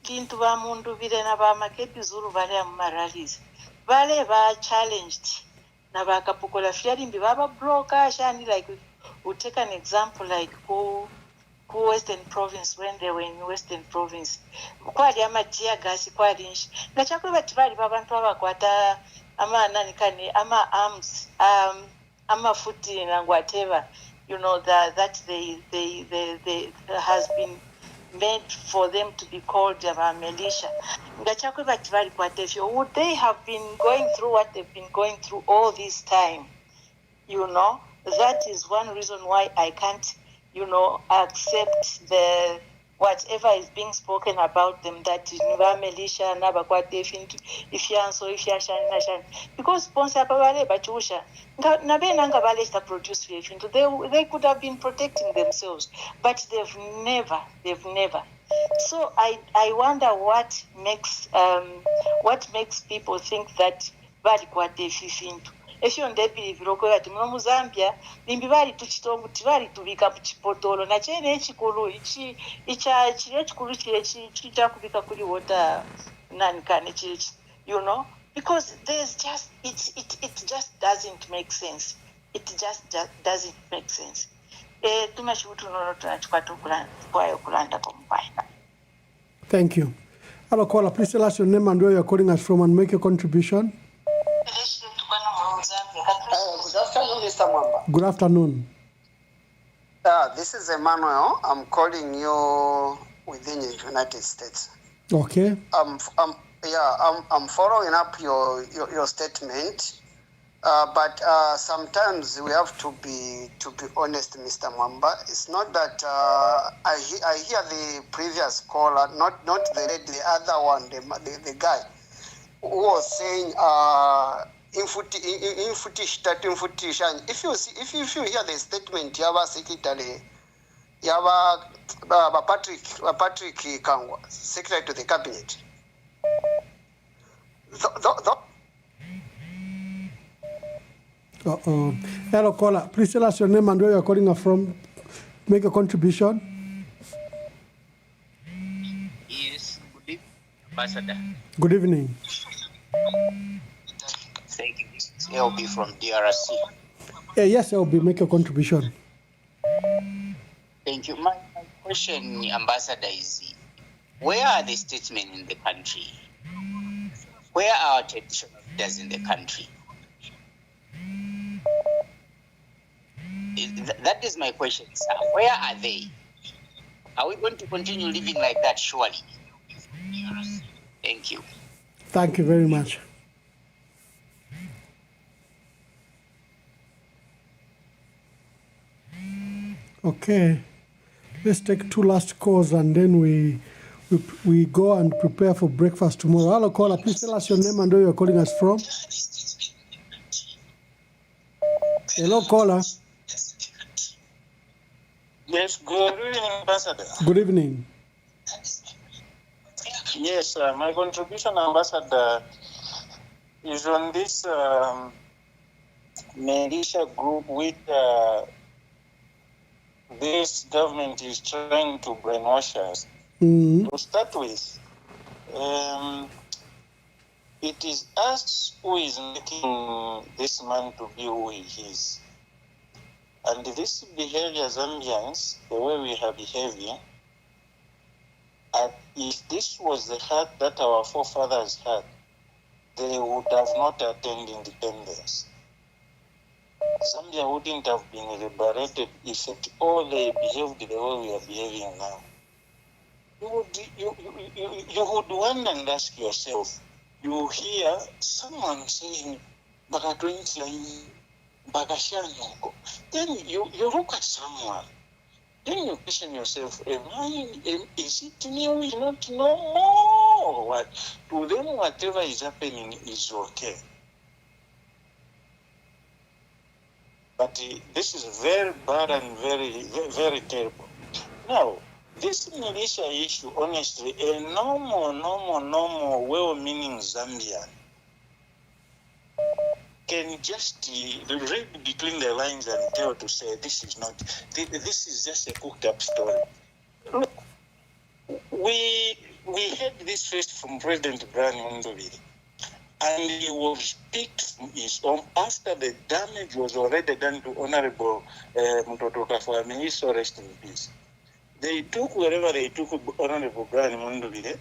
bintu ba mundu bile na ba Makebi Zulu bale amaralize bale ba challenged na ba kapukola fiarimbi baba broker shani, like we take an example like who Western Province, when they were in Western Province. Kwali ama tear gas, kwali nshi. Na chakwe batibali babantu abakwata ama nanikani, ama arms, ama footing and whatever, that they has been made for them to be called militia. Ngachakwe batibali kwatefyo. Would they have been going through what they've been going through all this time? That is one reason why I can't accept the whatever is being spoken about them, that Niva militia if you answer if you are because sponsor Bachusha produce they could have been protecting themselves, but they've never. So I wonder what makes people think that if you don't believe at Zambia, Nimbivari to Chitongu Tivari to become Chipotolo, Nachene Chikulu, Chikulu, Chitakubikakuri water, Nankani, because there's just it just doesn't make sense. It just doesn't make sense. Thank you. Hello, caller. Please tell us your name and where you're calling us from and make your contribution. Good afternoon, Mr. Mwamba. Good afternoon. This is Emmanuel. I'm calling you within the United States. Okay. I'm following up your statement, but sometimes we have to be honest, Mr. Mwamba. It's not that I hear the previous caller, not the other one, the guy who was saying if you hear the statement yaba secretary yaba Patrick Kangwa, secretary to the cabinet, Hello, caller. Please tell us your name and where you're calling us from. Make a contribution. Ambassador. Good evening. Thank you. This is LB from DRC. Yes, LB, make a contribution. Thank you. My question, Ambassador, is where are the statesmen in the country? Where are our traditional leaders in the country? That is my question, sir. Where are they? Are we going to continue living like that, surely? Thank you. Thank you very much. Okay, let's take 2 last calls and then we go and prepare for breakfast tomorrow. Hello, caller. Please tell us your name and where you're calling us from. Hello, caller. Yes, good evening, Ambassador. Good evening. Yes, my contribution, Ambassador, is on this militia group which this government is trying to brainwash us. To start with, it is us who is making this man to be who he is. And this behavior, Zambians, the way we are behaving, if this was the heart that our forefathers had, they would have not attained independence. Zambia wouldn't have been liberated if at all they behaved the way we are behaving now. You would wonder and ask yourself, you hear someone saying, then you look at someone, then you question yourself, is it me who is not normal? What? To them, whatever is happening is okay. But this is very bad and very, very terrible. Now, this militia issue, honestly, a normal, well-meaning Zambian can just read between the lines and tell to say this is just a cooked-up story. Look, we had this first from President Brian Mundubiri, and he was picked from his own after the damage was already done to Honorable Mtoto Kafwami. He saw rest in peace. They took wherever they took Honorable Brian Mundubiri,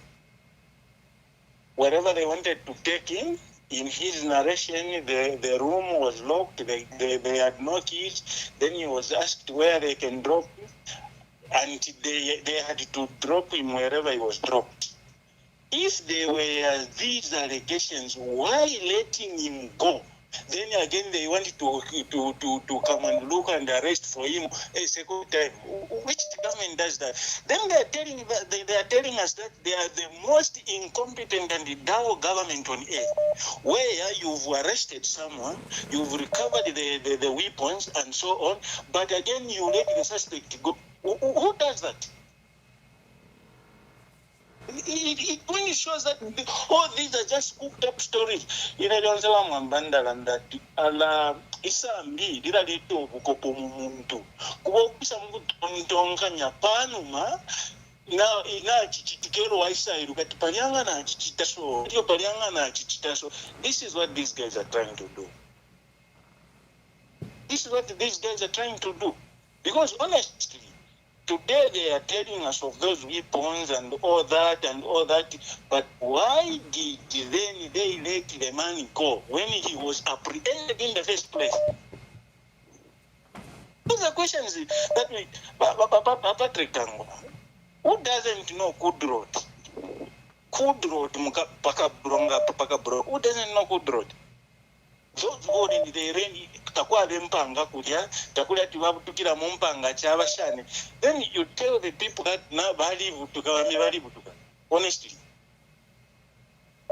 wherever they wanted to take him. In his narration, the room was locked, they had no keys. Then he was asked where they can drop him, and they had to drop him wherever he was dropped. If there were these allegations, why letting him go? Then again, they wanted to come and look and arrest for him a second time. Which government does that? Then they are telling us that they are the most incompetent and dull government on earth, where you've arrested someone, you've recovered the weapons and so on, but again you let the suspect go. Who does that? It only shows that all these are just cooked up stories. You know, don't say I'm and that isambi liraleeta obukopo mu muntu kuba okupisa mu kutonkanya panuma na chichitikero wa Israel kati palianga na chichitaso ndio palianga na chichitaso. This is what these guys are trying to do. This is what these guys are trying to do. Because honestly, today they are telling us of those weapons and all that, but why did then they let the man go when he was apprehended in the first place? Those are questions that we, Patrick Tango, who doesn't know Kudrot? Kudrot, who doesn't know Kudrot? Those who in the rain, Takwa Mpanga Kudia, Takula Tiwabutukira Mumpanga, Chavashani. Then you tell the people that now Bali Butuka. Honestly,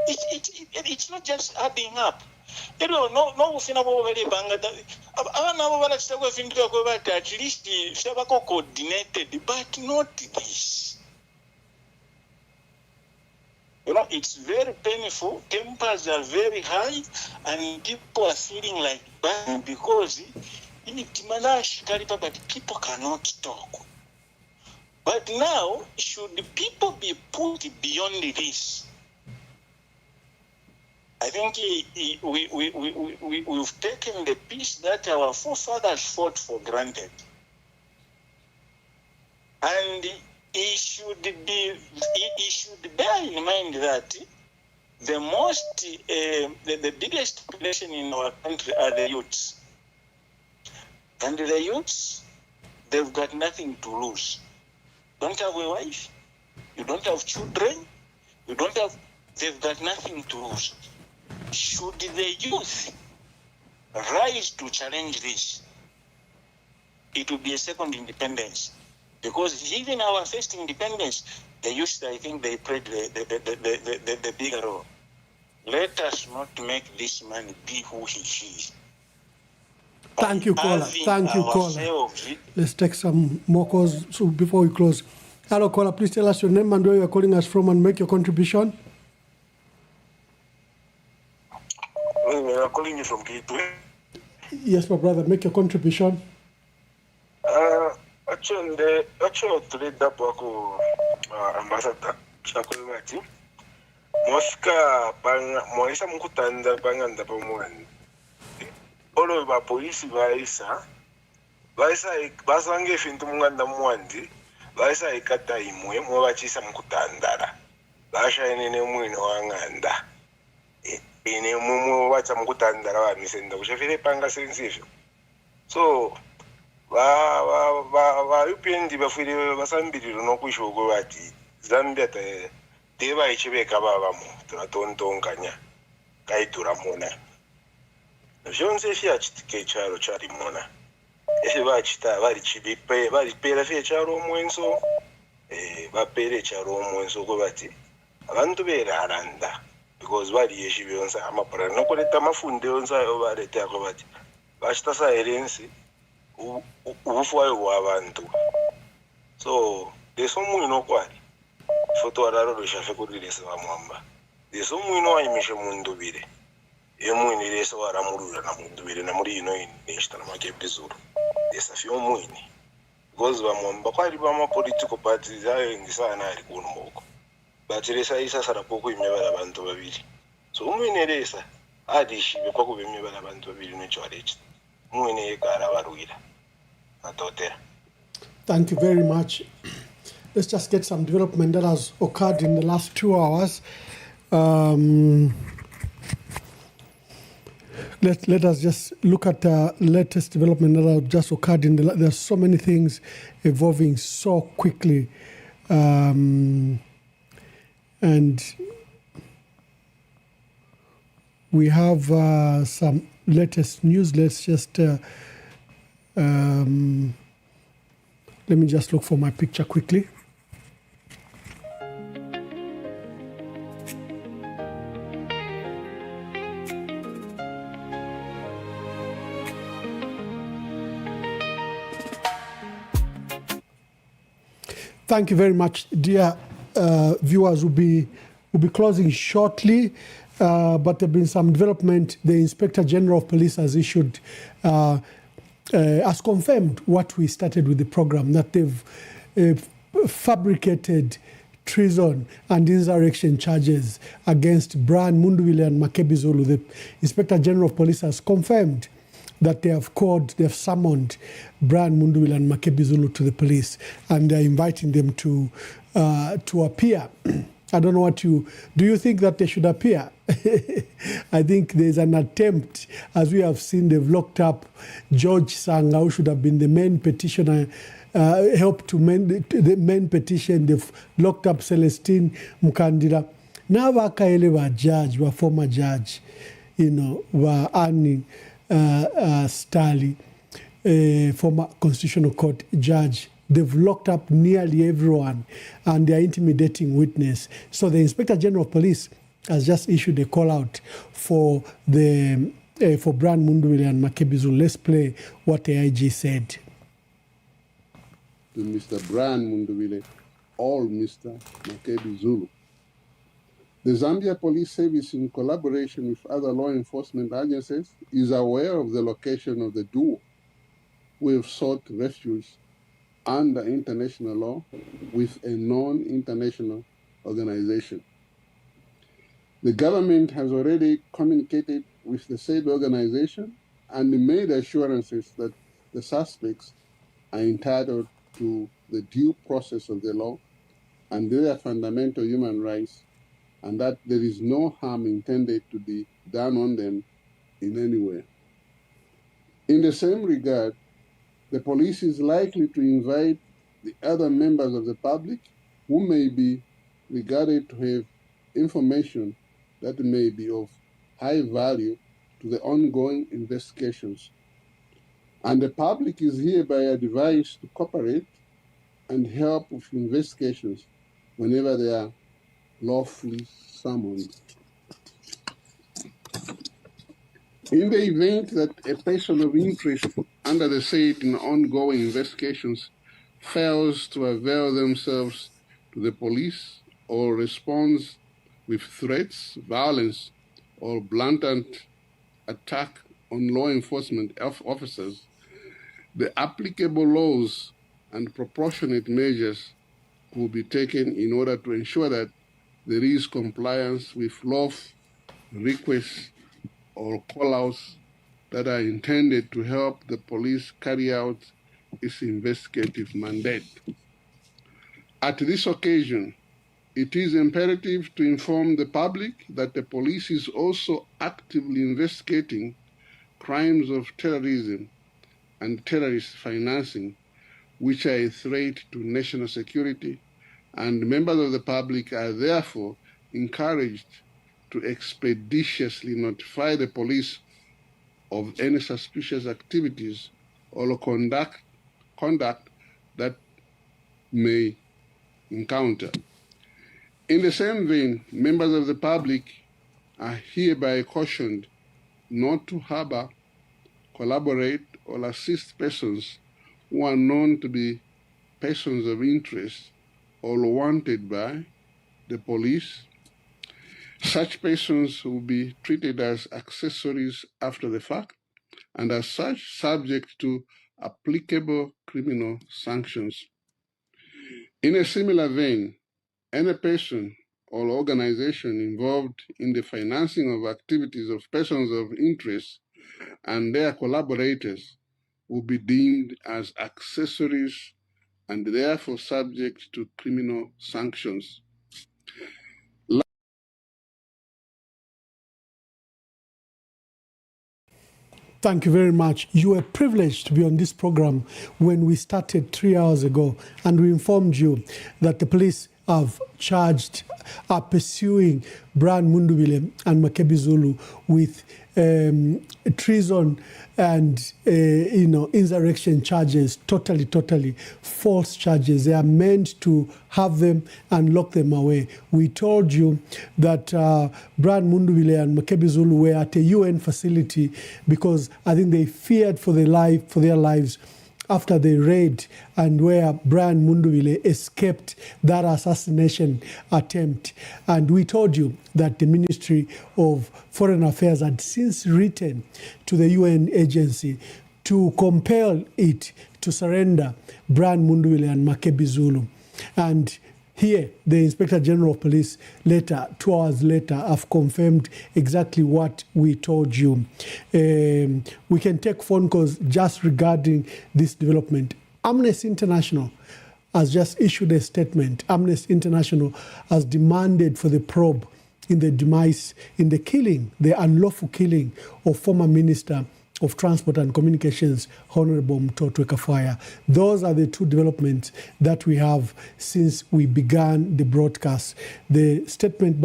it's not just adding up. You know, no, very banga. I know what I think about at least Shabako coordinated, but not this. You know, it's very painful. Tempers are very high, and people are feeling like bad because but people cannot talk. But now, should people be put beyond this? I think we've taken the peace that our forefathers fought for granted. And he should bear in mind that the biggest population in our country are the youths. And the youths, they've got nothing to lose. Don't have a wife, you don't have children, they've got nothing to lose. Should the youth rise to challenge this, it will be a second independence. Because even our first independence, the youth, I think they played the bigger role. Let us not make this man be who he is. Thank you, caller. Thank you, caller. Let's take some more calls before we close. Hello, caller. Please tell us your name and where you are calling us from and make your contribution. We are calling you from Gateway. Yes, my brother. Make your contribution. Actually, today that wako ambassador chakulima ati Mosca Moisa Mukutanda Banganda Pamuan. Olo ba polisi baisa basange fintu munganda mwandi baisa ikata imwe mwabachisa mukutandara basha ene mwino wanganda ene mumu wacha mukutandara wa misenda kushafire panga sensation so ba UPND bafire basambiriro no kwishoko bati Zambia teba ichibeka babamu tunatontonkanya kaitura mona Jonse fia chitike charo chari mona ese bachita bari chibipe bari pera fia charo mwenso bapere charo mwenso ko bati abantu beraranda because bari yeshibiyonsa amapara no koleta mafunde yonsa yo bareta ko bati bachita silence ubufwayo wabantu so deso muino kwali foto araro lo shafe kurilesa bamwamba deso muino ayimishe mundu bire emwini leso waramurura na mundu bire na muri ino nishitana makebizuru desafio mwini because bamwamba kwali bama political parties ayo ngisana ari kunumoko batiresa isa sarapoko imebala abantu babiri so umwini lesa adishibe kwa kubemebala abantu babiri no chwalechi mwini ekara baruira atotera. Thank you very much. Let's just get some development that has occurred in the last 2 hours. Let us just look at the latest development that have just occurred in there's so many things evolving so quickly. And we have some latest news. Let's just let me just look for my picture quickly. Thank you very much, dear viewers. We'll be closing shortly, but there have been some development. The Inspector General of Police has issued, has confirmed what we started with the program, that they've fabricated treason and insurrection charges against Brian Mundubile and Makebi-Zulu. The Inspector General of Police has confirmed that they have summoned Brian Mundubile and Makebi-Zulu to the police, and they're inviting them to appear. I don't know what do you think that they should appear? I think there's an attempt, as we have seen, they've locked up George Sanga, who should have been the main petitioner, helped to the main petition. They've locked up Celestine Mukandira. Now, Wakaele judge, former judge, Annie Stali, former Constitutional Court judge. They've locked up nearly everyone, and they're intimidating witness. So the Inspector General of Police has just issued a call out for Brian Mundubile and Makebi-Zulu. Let's play what the IG said. To Mr. Brian Mundubile or Mr. Makebi-Zulu. The Zambia Police Service, in collaboration with other law enforcement agencies, is aware of the location of the duo who have sought refuge under international law with a non-international organization. The government has already communicated with the said organization and made assurances that the suspects are entitled to the due process of the law and their fundamental human rights, and that there is no harm intended to be done on them in any way. In the same regard, the police is likely to invite the other members of the public who may be regarded to have information that may be of high value to the ongoing investigations. And the public is hereby advised to cooperate and help with investigations whenever they are lawfully summoned. In the event that a person of interest under the said in ongoing investigations fails to avail themselves to the police or responds with threats, violence, or blatant attack on law enforcement officers, the applicable laws and proportionate measures will be taken in order to ensure that there is compliance with lawful requests or call-outs that are intended to help the police carry out its investigative mandate. At this occasion, it is imperative to inform the public that the police is also actively investigating crimes of terrorism and terrorist financing, which are a threat to national security, and members of the public are therefore encouraged to expeditiously notify the police of any suspicious activities or conduct that may encounter. In the same vein, members of the public are hereby cautioned not to harbor, collaborate, or assist persons who are known to be persons of interest or wanted by the police. Such persons will be treated as accessories after the fact, and as such subject to applicable criminal sanctions. In a similar vein, any person or organization involved in the financing of activities of persons of interest and their collaborators will be deemed as accessories and therefore subject to criminal sanctions. Thank you very much. You were privileged to be on this program when we started 3 hours ago, and we informed you that the police are pursuing Brian Mundubile and Makebi Zulu with treason and insurrection charges, totally false charges. They are meant to have them and lock them away. We told you that Brian Mundubile and Makebi Zulu were at a UN facility because I think they feared for their lives after the raid, and where Brian Mundubile escaped that assassination attempt. And we told you that the Ministry of Foreign Affairs had since written to the UN agency to compel it to surrender Brian Mundubile and Makebi Zulu. And here, the Inspector General of Police 2 hours later, have confirmed exactly what we told you. We can take phone calls just regarding this development. Amnesty International has just issued a statement. Amnesty International has demanded for the probe in the the unlawful killing of former Minister of Transport and Communications, Honorable Mtoto Kafwaya. Those are the two developments that we have since we began the broadcast. The statement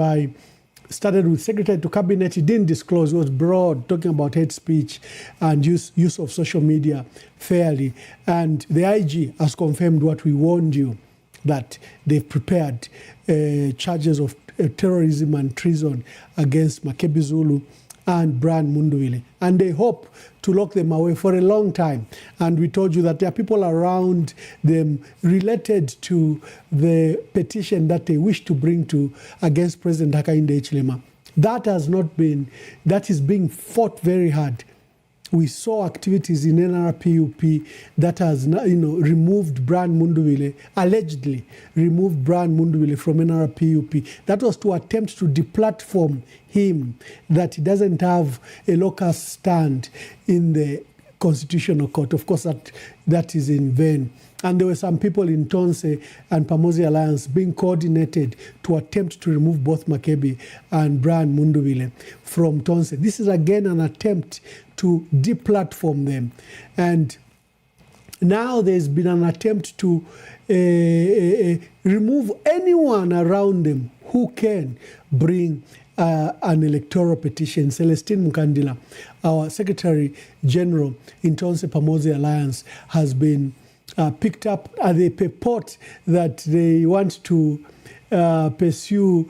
started with Secretary to Cabinet. He didn't disclose. It was broad, talking about hate speech and use of social media fairly. And the IG has confirmed what we warned you, that they've prepared charges of terrorism and treason against Makebi Zulu and Brian Mundubile. And they hope to lock them away for a long time. And we told you that there are people around them related to the petition that they wish to bring to against President Hakainde Hichilema. That is being fought very hard. we saw activities in NRPUP that has removed Brian Mundubile, allegedly removed Brian Mundubile from NRPUP. That was to attempt to deplatform him, that he doesn't have a locus stand in the Constitutional Court. Of course, that is in vain. And there were some people in Tonse and Pamosi Alliance being coordinated to attempt to remove both Makebi and Brian Mundubile from Tonse. This is again an attempt to deplatform them. And now there's been an attempt to remove anyone around them who can bring an electoral petition. Celestine Mukandila, our Secretary General in Tonse Pamosi Alliance, has been picked up at the purport that they want to pursue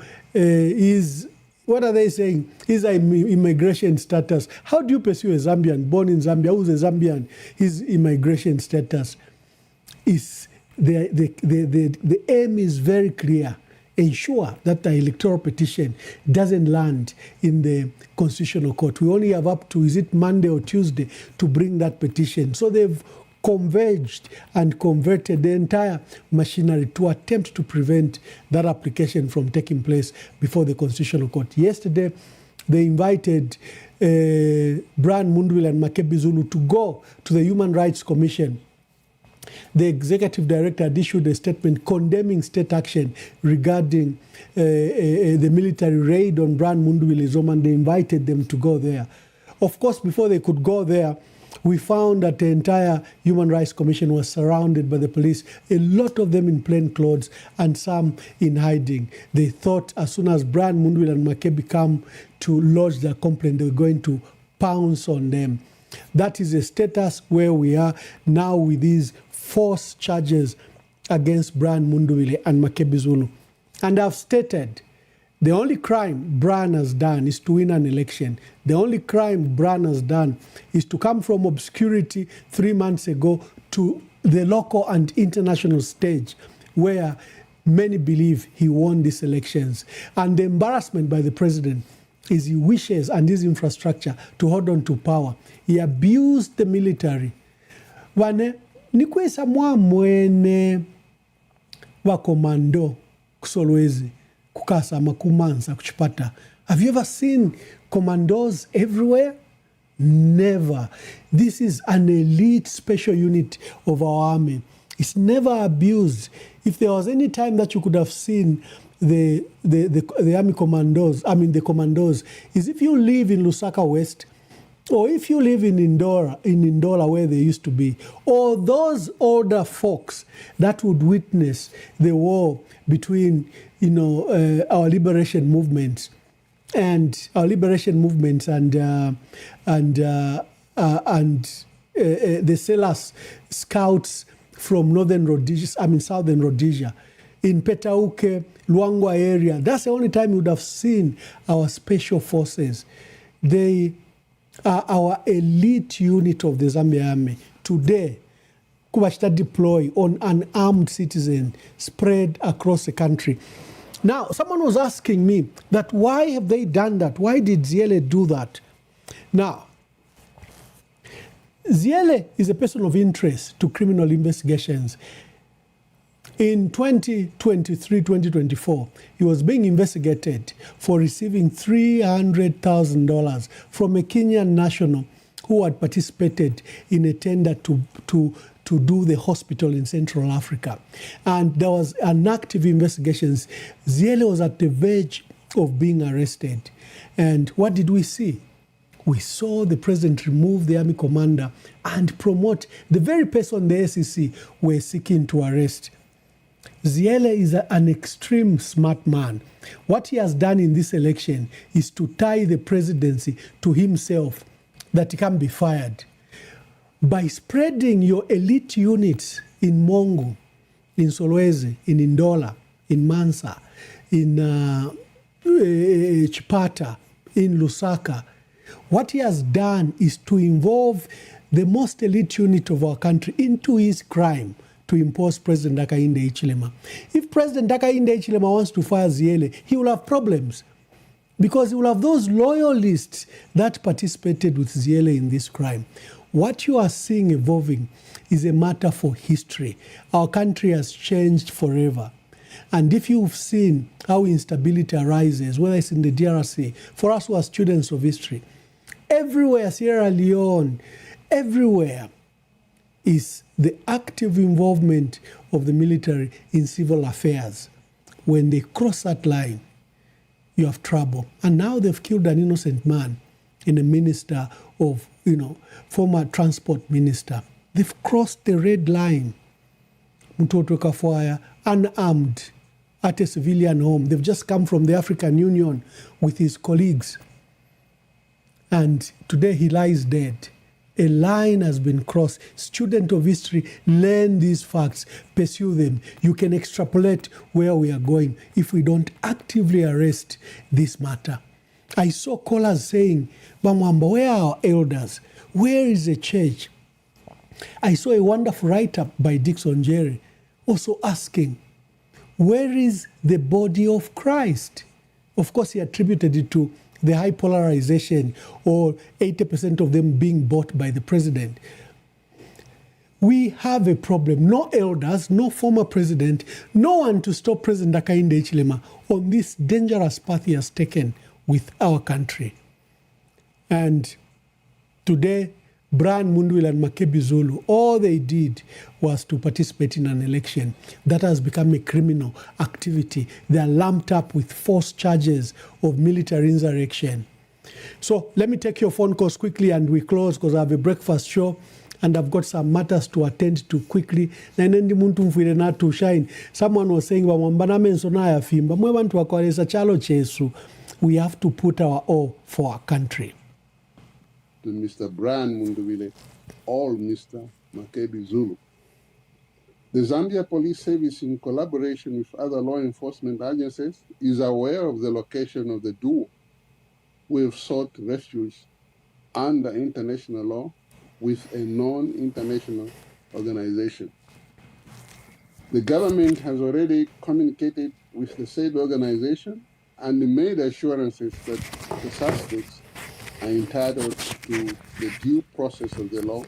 what are they saying? His immigration status. How do you pursue a Zambian born in Zambia who's a Zambian? His immigration status is the aim is very clear. Ensure that the electoral petition doesn't land in the Constitutional Court. We only have up to, is it Monday or Tuesday, to bring that petition. So they've converged and converted the entire machinery to attempt to prevent that application from taking place before the Constitutional Court. Yesterday, they invited Brian Mundubile and Makebi Zulu to go to the Human Rights Commission. The executive director had issued a statement condemning state action regarding the military raid on Brian Mundubile's home, and they invited them to go there. Of course, before they could go there, we found that the entire Human Rights Commission was surrounded by the police, a lot of them in plain clothes and some in hiding. They thought as soon as Brian Mundubile and Makebi come to lodge their complaint, they were going to pounce on them. That is the status where we are now with these false charges against Brian Mundubile and Makebi Zulu. And I've stated, the only crime Brian has done is to win an election. The only crime Brian has done is to come from obscurity 3 months ago to the local and international stage where many believe he won these elections. And the embarrassment by the president is he wishes and his infrastructure to hold on to power. He abused the military. Wane, nikwesa mwene wa komando kusolwezi kukasa makumanza kuchipata. Have you ever seen commandos everywhere? Never. This is an elite special unit of our army. It's never abused. If there was any time that you could have seen the army commandos, the commandos, is if you live in Lusaka West, or if you live in Ndola where they used to be, or those older folks that would witness the war between our liberation movements and the Selas scouts from southern Rhodesia, in Petauke, Luangwa area. That's the only time you would have seen our special forces. They are our elite unit of the Zambia Army. Today, Kubashita deploy on unarmed citizen spread across the country. Now, someone was asking me that why have they done that? Why did Ziele do that? Now, Ziele is a person of interest to criminal investigations. In 2023-2024, he was being investigated for receiving $300,000 from a Kenyan national who had participated in a tender to do the hospital in Central Africa. And there was an active investigation. Ziele was at the verge of being arrested. And what did we see? We saw the president remove the army commander and promote the very person the SEC were seeking to arrest. Ziele is an extreme smart man. What he has done in this election is to tie the presidency to himself, that he can be fired. By spreading your elite units in Mongo, in Solwezi, in Ndola, in Mansa, in Chipata, in Lusaka, what he has done is to involve the most elite unit of our country into his crime to impose President Hakainde Hichilema. If President Hakainde Hichilema wants to fire Ziele, he will have problems. because you will have those loyalists that participated with Ziele in this crime. What you are seeing evolving is a matter for history. Our country has changed forever. And if you've seen how instability arises, whether it's in the DRC, for us who are students of history, everywhere, Sierra Leone, everywhere is the active involvement of the military in civil affairs. When they cross that line, you have trouble. And now they've killed an innocent man in a minister of, former transport minister. They've crossed the red line. Mtoto Kafwaya, unarmed, at a civilian home. They've just come from the African Union with his colleagues. And today he lies dead. A line has been crossed. Student of history, learn these facts, pursue them. You can extrapolate where we are going if we don't actively arrest this matter. I saw callers saying, Bamwamba, where are our elders? Where is the church? I saw a wonderful write-up by Dixon Jerry also asking, where is the body of Christ? Of course, he attributed it to the high polarization or 80% of them being bought by the president. We have a problem. No elders, no former president, no one to stop President Hakainde Hichilema on this dangerous path he has taken with our country. And today, Brian Mundwile and Makebi Zulu, all they did was to participate in an election that has become a criminal activity. They are lumped up with false charges of military insurrection. So let me take your phone calls quickly and we close because I have a breakfast show and I've got some matters to attend to quickly. Someone was saying, we have to put our all for our country. To Mr. Brian Mundwile, all Mr. Makebi Zulu. The Zambia Police Service, in collaboration with other law enforcement agencies, is aware of the location of the duo who have sought refuge under international law with a non-international organization. The government has already communicated with the said organization and made assurances that the suspects are entitled to the due process of the law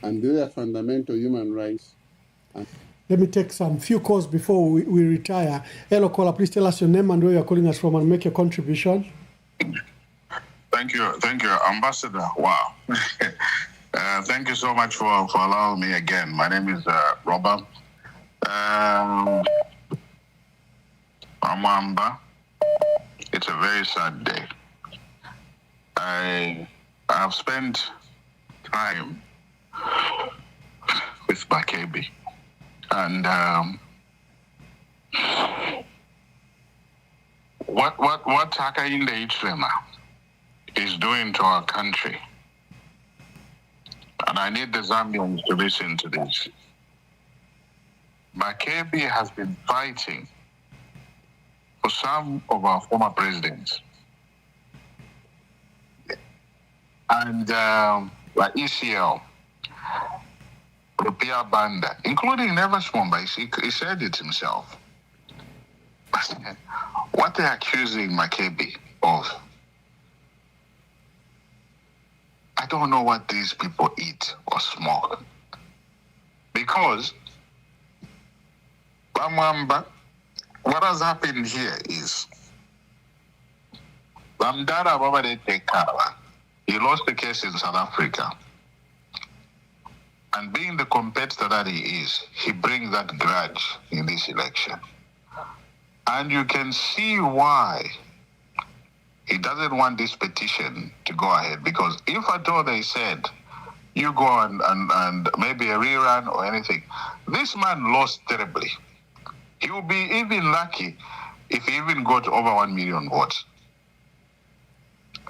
and their fundamental human rights. Let me take some few calls before we retire. Hello, caller, please tell us your name and where you're calling us from and make your contribution. Thank you, Ambassador. Wow. Thank you so much for allowing me again. My name is Robert Amamba. It's a very sad day. I have spent time with Makebi, and what Hakainde Hichilema is doing to our country, and I need the Zambians to listen to this. Makebi has been fighting for some of our former presidents. And like ECL, Rupia Banda, including Nevers Mumbai, he said it himself. What they're accusing Makebi of, I don't know what these people eat or smoke. Because, Bamwamba, what has happened here is, Bamdara Babade Tekala, he lost the case in South Africa. And being the competitor that he is, he brings that grudge in this election. And you can see why he doesn't want this petition to go ahead. Because if at all they said, you go and maybe a rerun or anything, this man lost terribly. He will be even lucky if he even got over 1 million votes.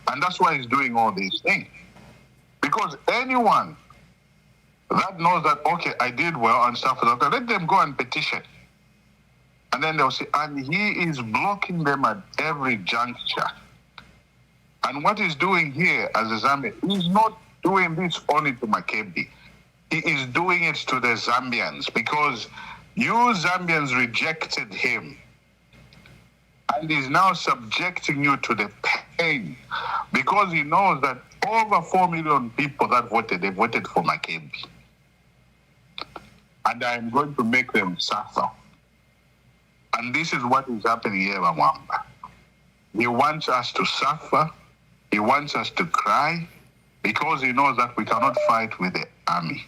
And that's why he's doing all these things. Because anyone that knows that, okay, I did well and stuff like that, let them go and petition. And then they'll say, and he is blocking them at every juncture. And what he's doing here as a Zambian, he's not doing this only to Makebi. He is doing it to the Zambians because you Zambians rejected him. and is now subjecting you to the pain because he knows that over 4 million people that voted, they voted for Makebi. And I am going to make them suffer. And this is what is happening here, Mwamba. He wants us to suffer. He wants us to cry because he knows that we cannot fight with the army.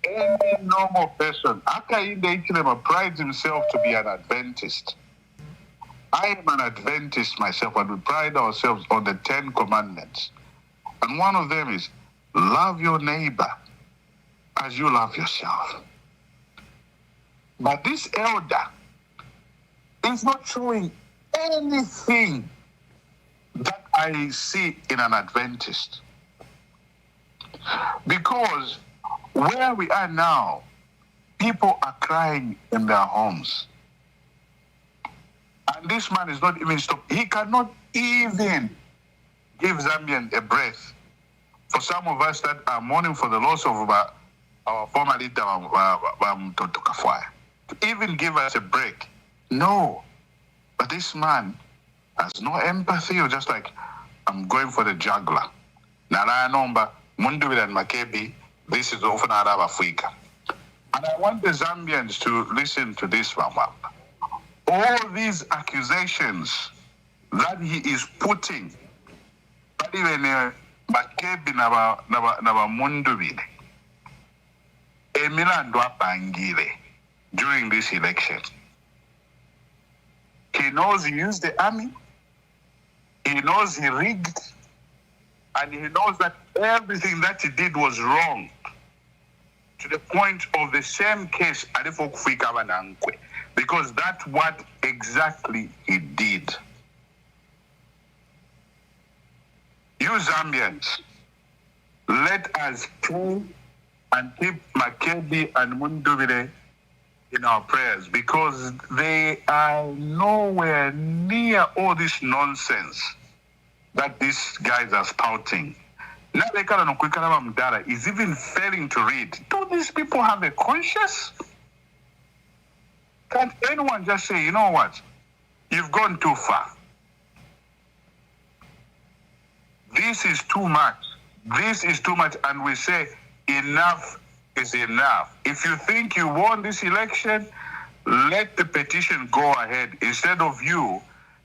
Any normal person, Akainde Ichilema prides himself to be an Adventist. I am an Adventist myself, and we pride ourselves on the 10 commandments. And one of them is, love your neighbor as you love yourself. But this elder is not showing anything that I see in an Adventist. Because where we are now, people are crying in their homes. And this man is not even stopped. He cannot even give Zambian a breath. For some of us that are mourning for the loss of our former leader, Toto Kafwaya, to even give us a break. No. But this man has no empathy, or just like, I'm going for the juggler. Naraya Nomba, Mundubile and Makebi, this is often Arab Africa. And I want the Zambians to listen to this, Mama. All these accusations that he is putting, but even Makebi naba Mundubile, Emilando Apangile, during this election. He knows he used the army, he knows he rigged, and he knows that everything that he did was wrong, to the point of the same case, because that's what exactly he did. You Zambians, let us pray and keep Makebi and Mundubile in our prayers, because they are nowhere near all this nonsense that these guys are spouting. Mdara is even failing to read. Do these people have a conscience? Can't anyone just say, you know what? You've gone too far. This is too much. This is too much. And we say, enough is enough. If you think you won this election, let the petition go ahead instead of you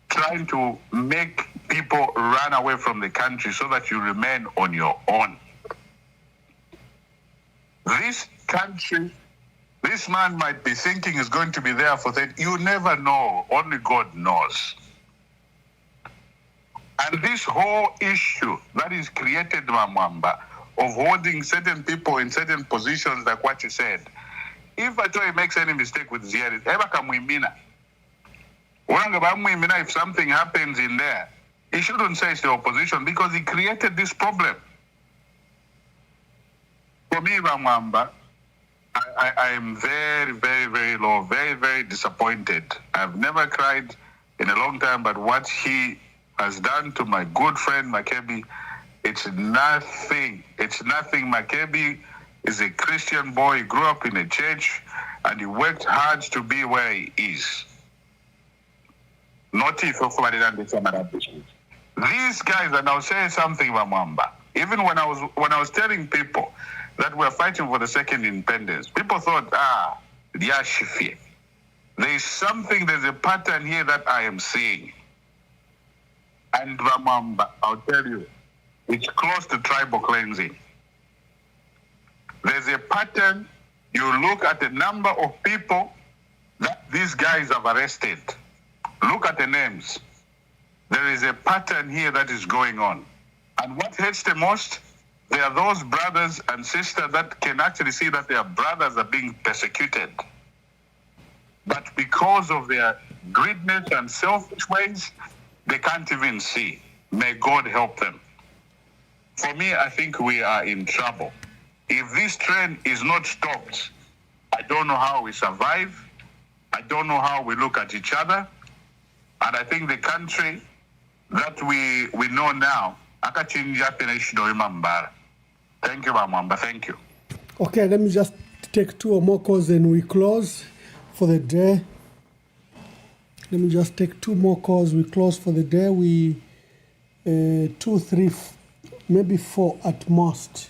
trying to make people run away from the country so that you remain on your own. This country, this man might be thinking is going to be there for that. You never know. Only God knows. And this whole issue that is created, Mwamba, of holding certain people in certain positions, like what you said, if Atoy makes any mistake with Ziyarit, if something happens in there, he shouldn't say it's the opposition because he created this problem. For me, Mwamba, I am very, very, very low, very, very disappointed. I've never cried in a long time, but what he has done to my good friend Makebi, it's nothing. It's nothing. Makebi is a Christian boy. He grew up in a church and he worked hard to be where he is. Not if these guys, and I'll say something, Mwamba. Even when I was telling people that we're fighting for the second independence, people thought, Yashifie. There's a pattern here that I am seeing. And Mwamba, I'll tell you, it's close to tribal cleansing. There's a pattern. You look at the number of people that these guys have arrested. Look at the names. There is a pattern here that is going on. And what hurts the most, there are those brothers and sisters that can actually see that their brothers are being persecuted. But because of their greediness and selfish ways, they can't even see. May God help them. For me, I think we are in trouble. If this trend is not stopped, I don't know how we survive. I don't know how we look at each other. And I think the country that we know now, thank you, Mwamba. Thank you. Okay, let me just take two or more calls and we close for the day. Let me just take 2 more calls. We close for the day. We 2, 3, maybe 4 at most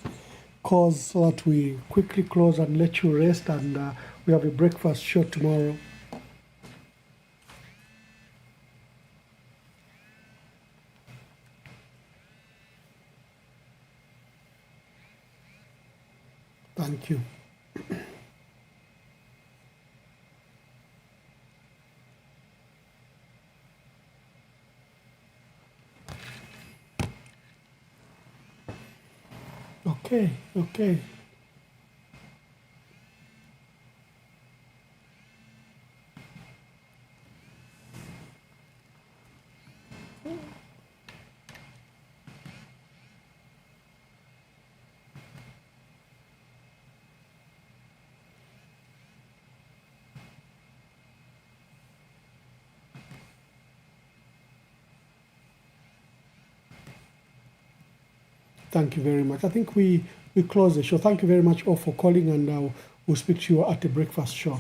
calls so that we quickly close and let you rest, and we have a breakfast show tomorrow. Thank you. Okay. Thank you very much. I think we close the show. Thank you very much all for calling, and we'll speak to you at the breakfast show.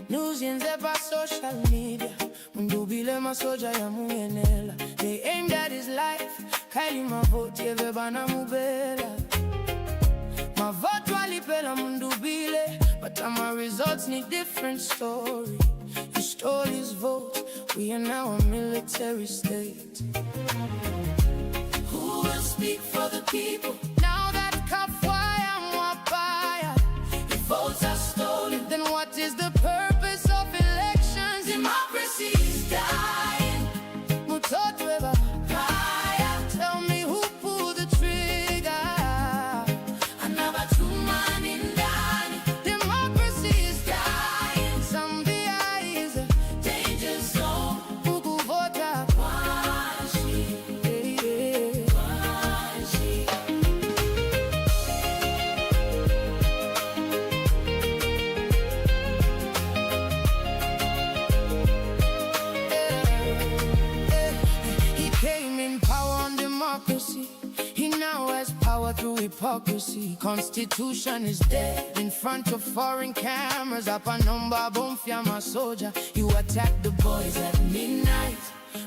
News by social media. Mundubile masoja ya muenela. They aimed at his life. Kaili mavoti evebana mubela. Mavoto alipela Mundubile, but my results need different story. He stole his vote. We are now a military state. Who will speak for the people? Now that Kafwaya Mwapaya, if votes are stolen, then what is the purpose of elections? Democracy is dying. Mutotweba Kaya, tell me who pulled the trigger? Another 2 man in Dani. Democracy is dying. Zambia is a danger zone. Ukuvota Kwanshi, Kwanshi. He came in power on democracy. He now has power through hypocrisy. Constitution is dead in front of foreign cameras. Apanomba Bomfia Masoja. You attack the boys at midnight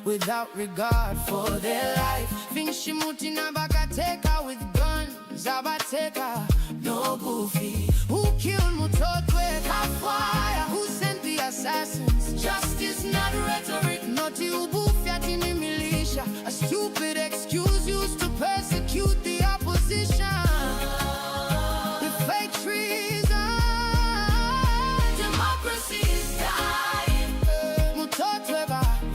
without regard for their life. Finshimuti Nabakateka with guns. Abateka, no goofy. Who killed Mutotwe Kafwaya? Who sent the assassins? Justice, not rhetoric. Noti Ubufia Tini Militia. A stupid excuse used to persecute the opposition. The fake treason. Democracy is dying. Mutotwe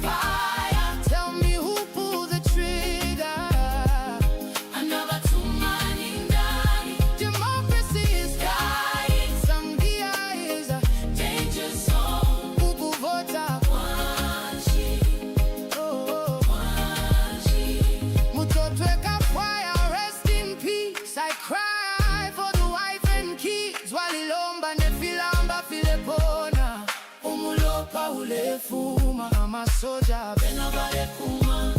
Fire. Tell me who pulled the trigger? Another 2 man in Dani. Democracy is dying. Zambia is a danger zone. Ukuvota Kwanshi, oh Kwanshi. Mutotwe Kafwaya, rest in peace. I cry for the wife and kids. Walilomba nefilamba filepona. Umulopa ulefuma. Amasoja benabale kuma.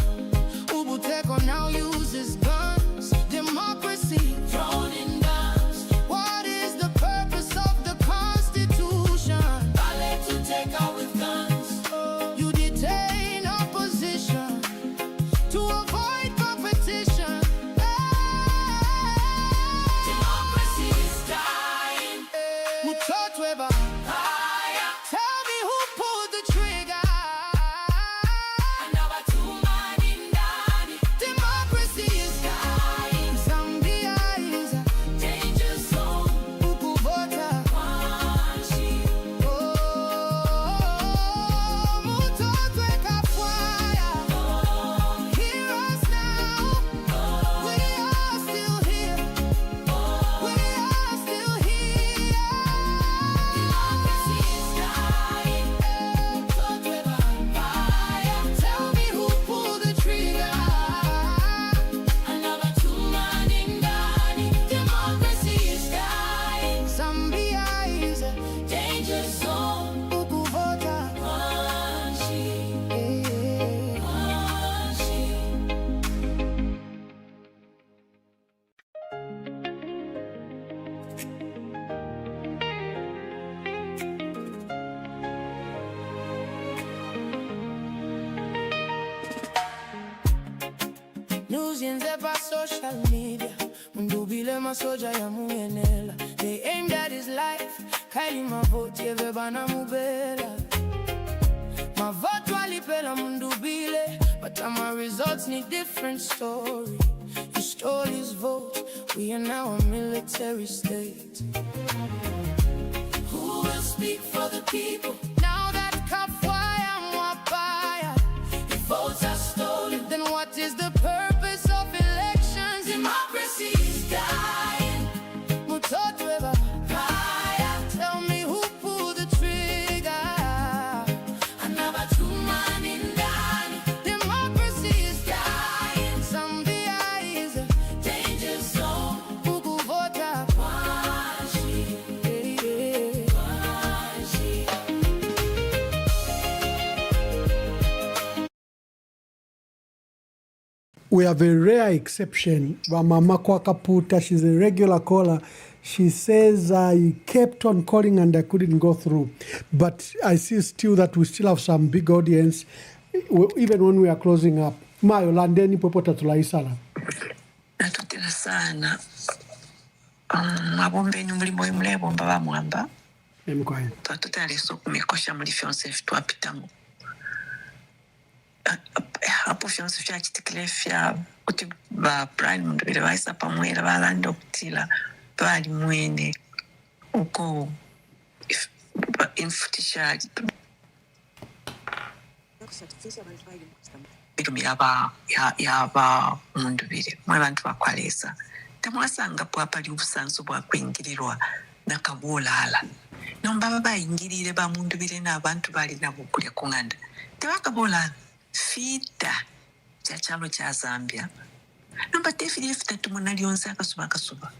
Ubuteko now uses guns. Democracy thrown in dust. What is the purpose of the Constitution? Ballet to take out with guns. You detain opposition to avoid competition. Democracy is dying. Mutotweba Kaya. Tell me who pulled the trigger? Another 2 man in Dani. Democracy illusions ever social media. Mundubile masoja ya muenela. They aimed at his life. Kaili mavoti evebana mubela. Mavoto alipela Mundubile, but my results need different story. You stole his vote. We are now a military state. Who will speak for the people? Now that Kafwaya Mwapaya, if votes are stolen, then what is the purpose of elections? Democracy is dying. Mutotweba Kaya, tell me who pulled the trigger. Another 2 man in Dani. Democracy is dying. Some the eyes, danger zone. Mugu vota Kwashi. We have a rare exception. Mama Kwakaputa, she's a regular caller. She says, I kept on calling and I couldn't go through. But I see still that we still have some big audience, even when we are closing up. Mayo, landeni popota tulaisala. Natutela sana. Mabombe mulimo imule bomba ba mwamba. Mkwai. Tutale so kumekosha muri fiance twapitamu. Hapo fiance fya kitikile fya kuti ba Brian Mundubile baisa pamwera balanda okutila bali mwene uko infutisha birumi yaba Mundubile mwe bantu bakwalesa tamwasanga pwapali ubusanzu bwa kwingirirwa nakabulala nomba bayingirire ba Mundubile n'abantu bali nabo kulya kunganda tebakabulala fita chachalo cha Zambia nomba tefiri fita tumona lyonse akasuba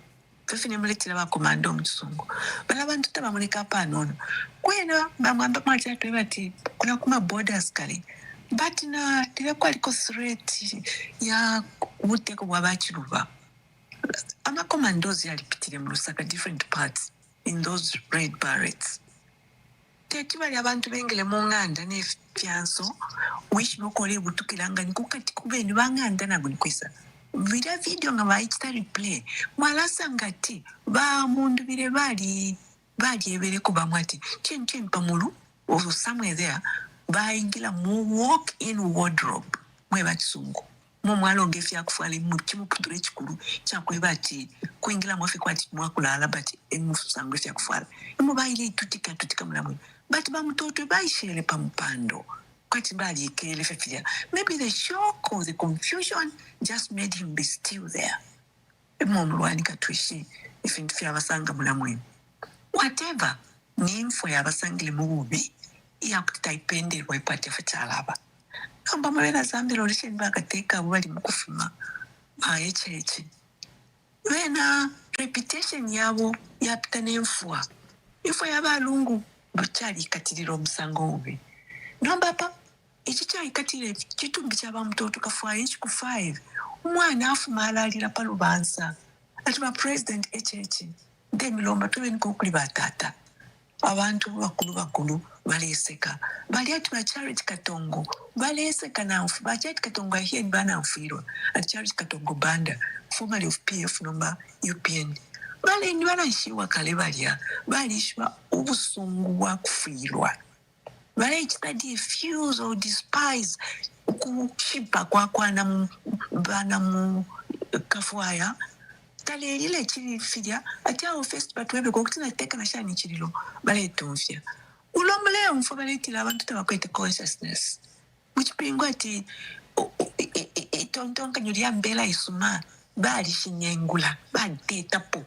fefine muletira ba komando omukisungu bala bantu tabamuleka panono kwena bamwamba mwacha twebati kuna kuma borders kali but na tilekwaliko threat ya ubuteko bwabakiruba ama commandos yalipitire mu Lusaka different parts in those red barracks. Tetibali abantu bengele mu nganda ne fianso wish nokole butukilanga nikukati kubeni banganda nabo nikwisa video nga bayita replay mwalasa ngati ba Mundubile bali ebere kuba mwati chenpa mulu or somewhere there bayingira mu walk in wardrobe mwe bakisungu mu mwalo ngefya kufala mu kimu putule kikulu kyakweba ati kuingira mwafe kwati mwakulala bati emusangu fya kufala mu bayile tutika mulamu but bamutoto bayishere pampando kwati bali ikele fefia maybe the shock or the confusion just made him be still there emomulwani katwishi ifintu fya basanga mulamu whatever nimfo yabasangile mu bubi yakutaipende waipate fachalaba kamba mabera Zambia olisheni bakateka bali mukufuma echeche wena reputation yabo yapita nemfwa ifo yabalungu buchali katiriro musango ubi nomba pa ichicha ikatire kitumbi chaba mtoto kafwa inch ku 5 umwana afuma alalira palubansa ati ba president echeche ndemilomba tuwe niko kuli batata abantu bakulu baleseka bali ati ba Charity Katongo baleseka namfu ba Charity Katongo ahiye bana mfiro ati Charity Katongo banda formerly of PF nomba UPN bali ni banashiwa kale balishwa ubusungu bwa kufirwa bali chitadi fuse or despise kushipa kwa na bana mu Kafwaya tale ile chifia ati au first but webe ko kutina teka na shani chirilo bale tumfya ulomle umfo bale tila abantu tabakwete consciousness which pingo ati tontonka nyuria mbela isuma bali shinyengula bali tetapo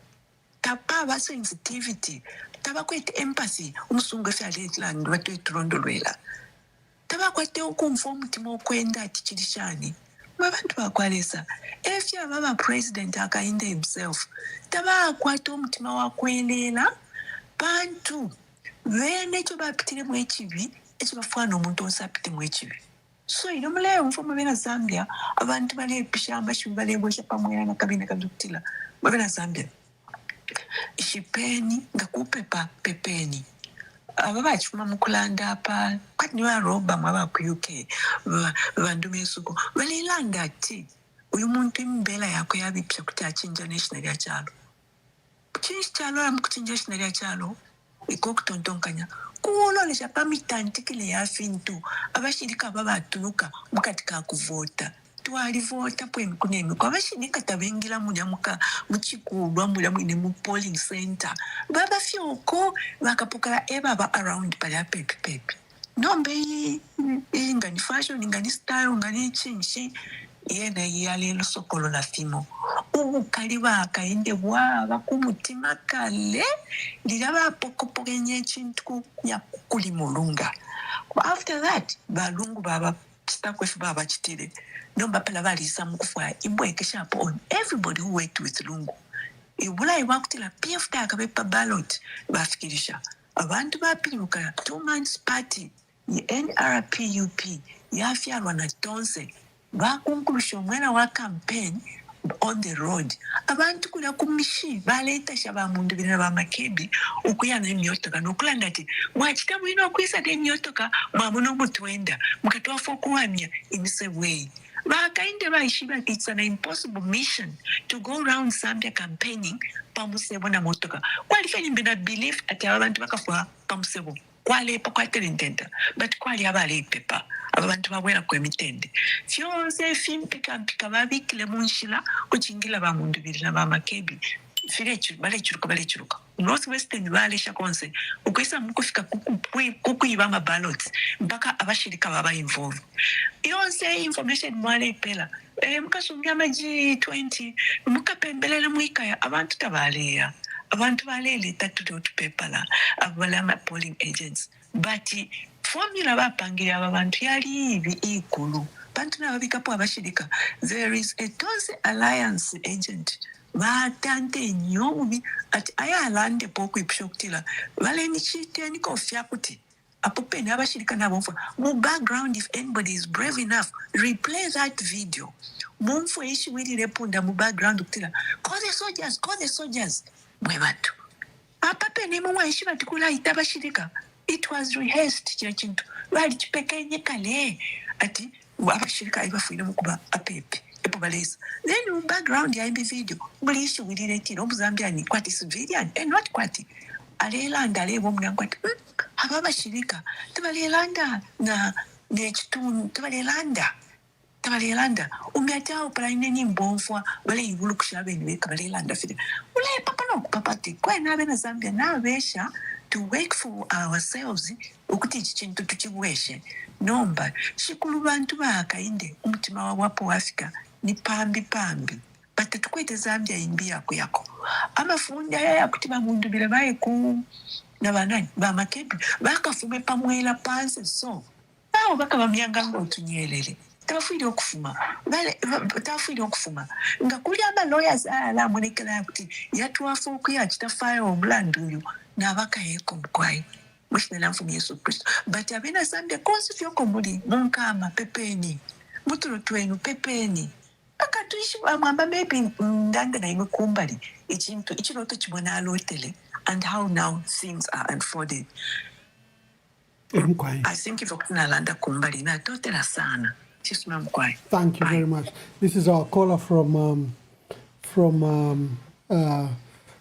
tapa ba sensitivity tabakwete empathy umusungu fya letla ndo batwe turondolwela tabakwete ukumfo umutima okwenda ati chirishani abantu bakwalesa efya baba president akainde himself tabakwata omutima wakwelela bantu bene kyo bapitire mu ekibi ekyo bafwana omuntu osapite mu ekibi so ino muleo mfumo bena Zambia abantu bale pishamba shubale bosha pamwera na kabina kadutila bena Zambia ishipeni ngakupepa pepeni ababa chuma mukulanda apa kwati niwa roba mwaba ku UK bandu mesuko balilanda ati uyu muntu imbeera yakwe yabipya kuti achinja national ya kyalo chinji kyalo alamu kuchinja national ya kyalo ikokutontonkanya kuwololesha pamitandikile ya fintu abashirika babatunuka mukati ka kuvota twalivota pwemikunemiku abashirika tabengira mulya muchikulwa mulya mwine mu polling center babafyoko bakapukala ebaba around palya pepi nombe ingani fashion ingani style ingani chinshi yena yalelo sokolo la fimo ubukali bakainde bwaba kumutima kale lira bapokopokenye chintu yakuli mulunga. After that balungu baba stakwefu baba chitire nomba pala balisa mukufwa imbwekesha on everybody who worked with lungu ibulayi bakutila PF akabepa ballot bafikirisha abantu bapiruka 2 months party NRPUP yafyalwa na tonse bakunkulusha omwana wa campaign on the road abantu kula kumishi baleta shaba mundu bina ba makebi okuyana emyotoka nokulanda ati mwachita bwino okwisa de emyotoka mwamuno mutwenda mukatwafa okuwamya imisebwe bakainde baishiba. It's an impossible mission to go around Zambia campaigning pamusebo na motoka kwali fenye mbina belief ati abantu bakafa pamusebo kwale pa kwatele intenta but kwali abale pepa abantu babwera kwemitende fyose fimpika babikile munshila kuchingila ba mundu birina ba makebi firechu balechuruka northwestern balesha konse ukwisa mukufika kukuyiba ama ballots mpaka abashirika baba involved yonse information mwale pela mukasumya amaji 20 mukapembelela mwikaya abantu tabaleya abantu balele tatuto tupepala abalama polling agents but formula bapangira abantu yali ibi ikulu bantu nababikapo abashirika. There is a Tonse Alliance agent batante nyobi at ayalande poku ipshokutila vale nichiteni kofya kuti apopeni abashirika nabomfa mu background. If anybody is brave enough, replay that video mumfu ishi wili repunda mu background kutila call the soldiers mwe batu apapeni mumwa ishi batukula itabashirika. It was rehearsed chintu bali chipekenye kale ati abashirika ibafuile mukuba apepe epobalesa. Then in background ya imbi video mbali ishi wili tiro muzambia ni kwati civilian and not kwati alelanda alebo mnangwati abashirika tabalelanda na nechitunu tabalelanda umyatao praine ni mbonfwa bale ibulu kushabe ni weka balelanda fide ule papa no kupapati kwa nabe na Zambia na besha to work for ourselves ukuti chintu tuchibweshe nomba shikulu bantu bakainde umutima wapo Afrika ni pambi bata tukwete Zambia imbi yako amafunda yakuti bamundu bile baye ku nabanani ba makebi bakafume pamwela panse so aho bakabamyanga ngo tunyelele tafiri okufuma ngakuli ama lawyers ala monekela yakuti yatwafa okuyachita fire omlandu uyu nabakayeko mkwai mwishina mfumu Yesu Kristo but abena Zambia konsi fyoko muli munkama pepeni muturo twenu pepeni akatuishi mwamba maybe ndanda na ime kumbali ichiroto chibona alotele and how now things are unfolded. I think if Okunalanda kumbali na totela sana. Thank you very much. This is our caller from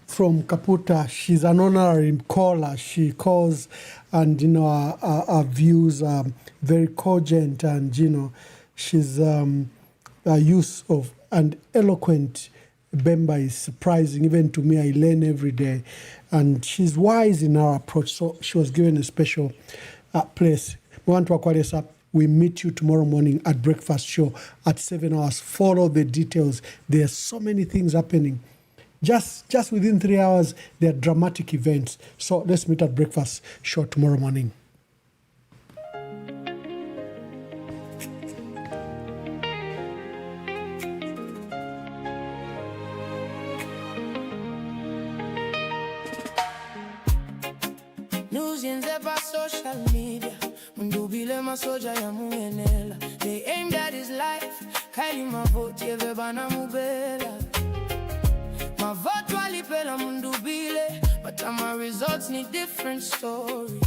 Kaputa. She's an honorary caller. She calls, and our views are very cogent, and she's a use of and eloquent Bemba is surprising even to me. I learn every day, and she's wise in her approach. So she was given a special place. We meet you tomorrow morning at Breakfast Show at 7 hours. Follow the details. There are so many things happening. Just within 3 hours, there are dramatic events. So let's meet at Breakfast Show tomorrow morning. News in the social media. Ndubile masoja ya muenela. They aimed at his life. Kaili mavoti eve bana mubela. Mavoto alipela mundubile. But my results need different story.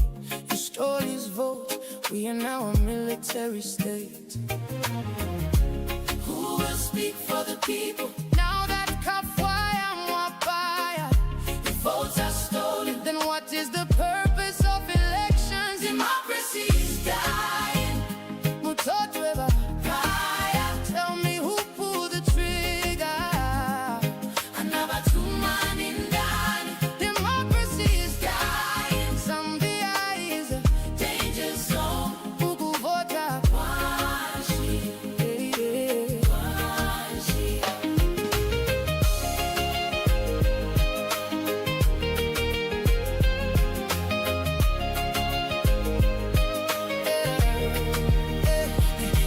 You stole his vote. We are now a military state. Who will speak for people. Now that Kafwaya Mwapaya, the votes are stolen, then what is the purpose of elections? Democracy is dying. Mutotweba Kaya, tell me who pulled the trigger? Another 2 man in dying. Democracy is dying. Zambia is a danger zone. Ukuvota Kwanshi, Kwanshi.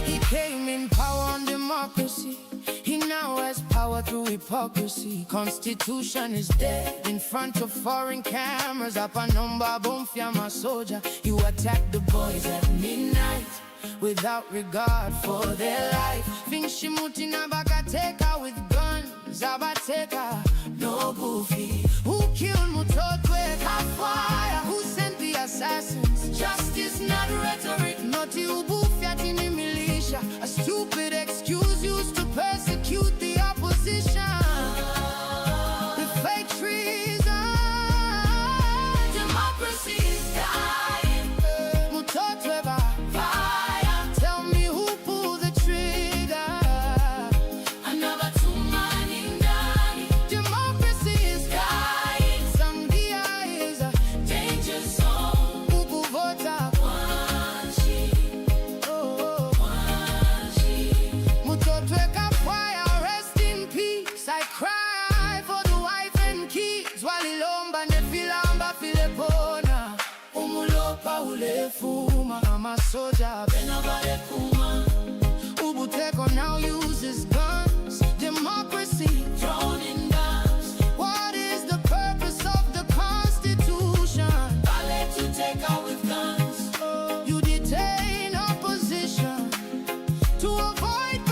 He came in power on democracy. He now has power through hypocrisy. Constitution is dead in front of foreign cameras. Apanomba Bomfia Masoja. You attack the boys at midnight without regard for their life. Finshimuti Nabakateka with guns. Abateka, no goofy. Who killed Mutotwe Kafwaya? Who sent the assassins? Justice, not rhetoric. Noti Ubufia Tini militia. A stupid excuse used to persecute the opposition. The fake treason. Democracy is dying. Mutotwe Fire. Tell me who pulled the trigger? Another 2 man in dying. Democracy is dying. Zambia is a danger zone. Ukuvota Kwanshi, oh Kwanshi. Mutotwe Kafwaya, rest in peace. I cry for the wife and kids. Walilomba nefilamba filepona. Umulopa ulefuma. Amasoja benabale kuma. Ubuteko now uses guns. Democracy thrown in dust. What is the purpose of the Constitution? Ballot to take out with guns. You detain opposition to avoid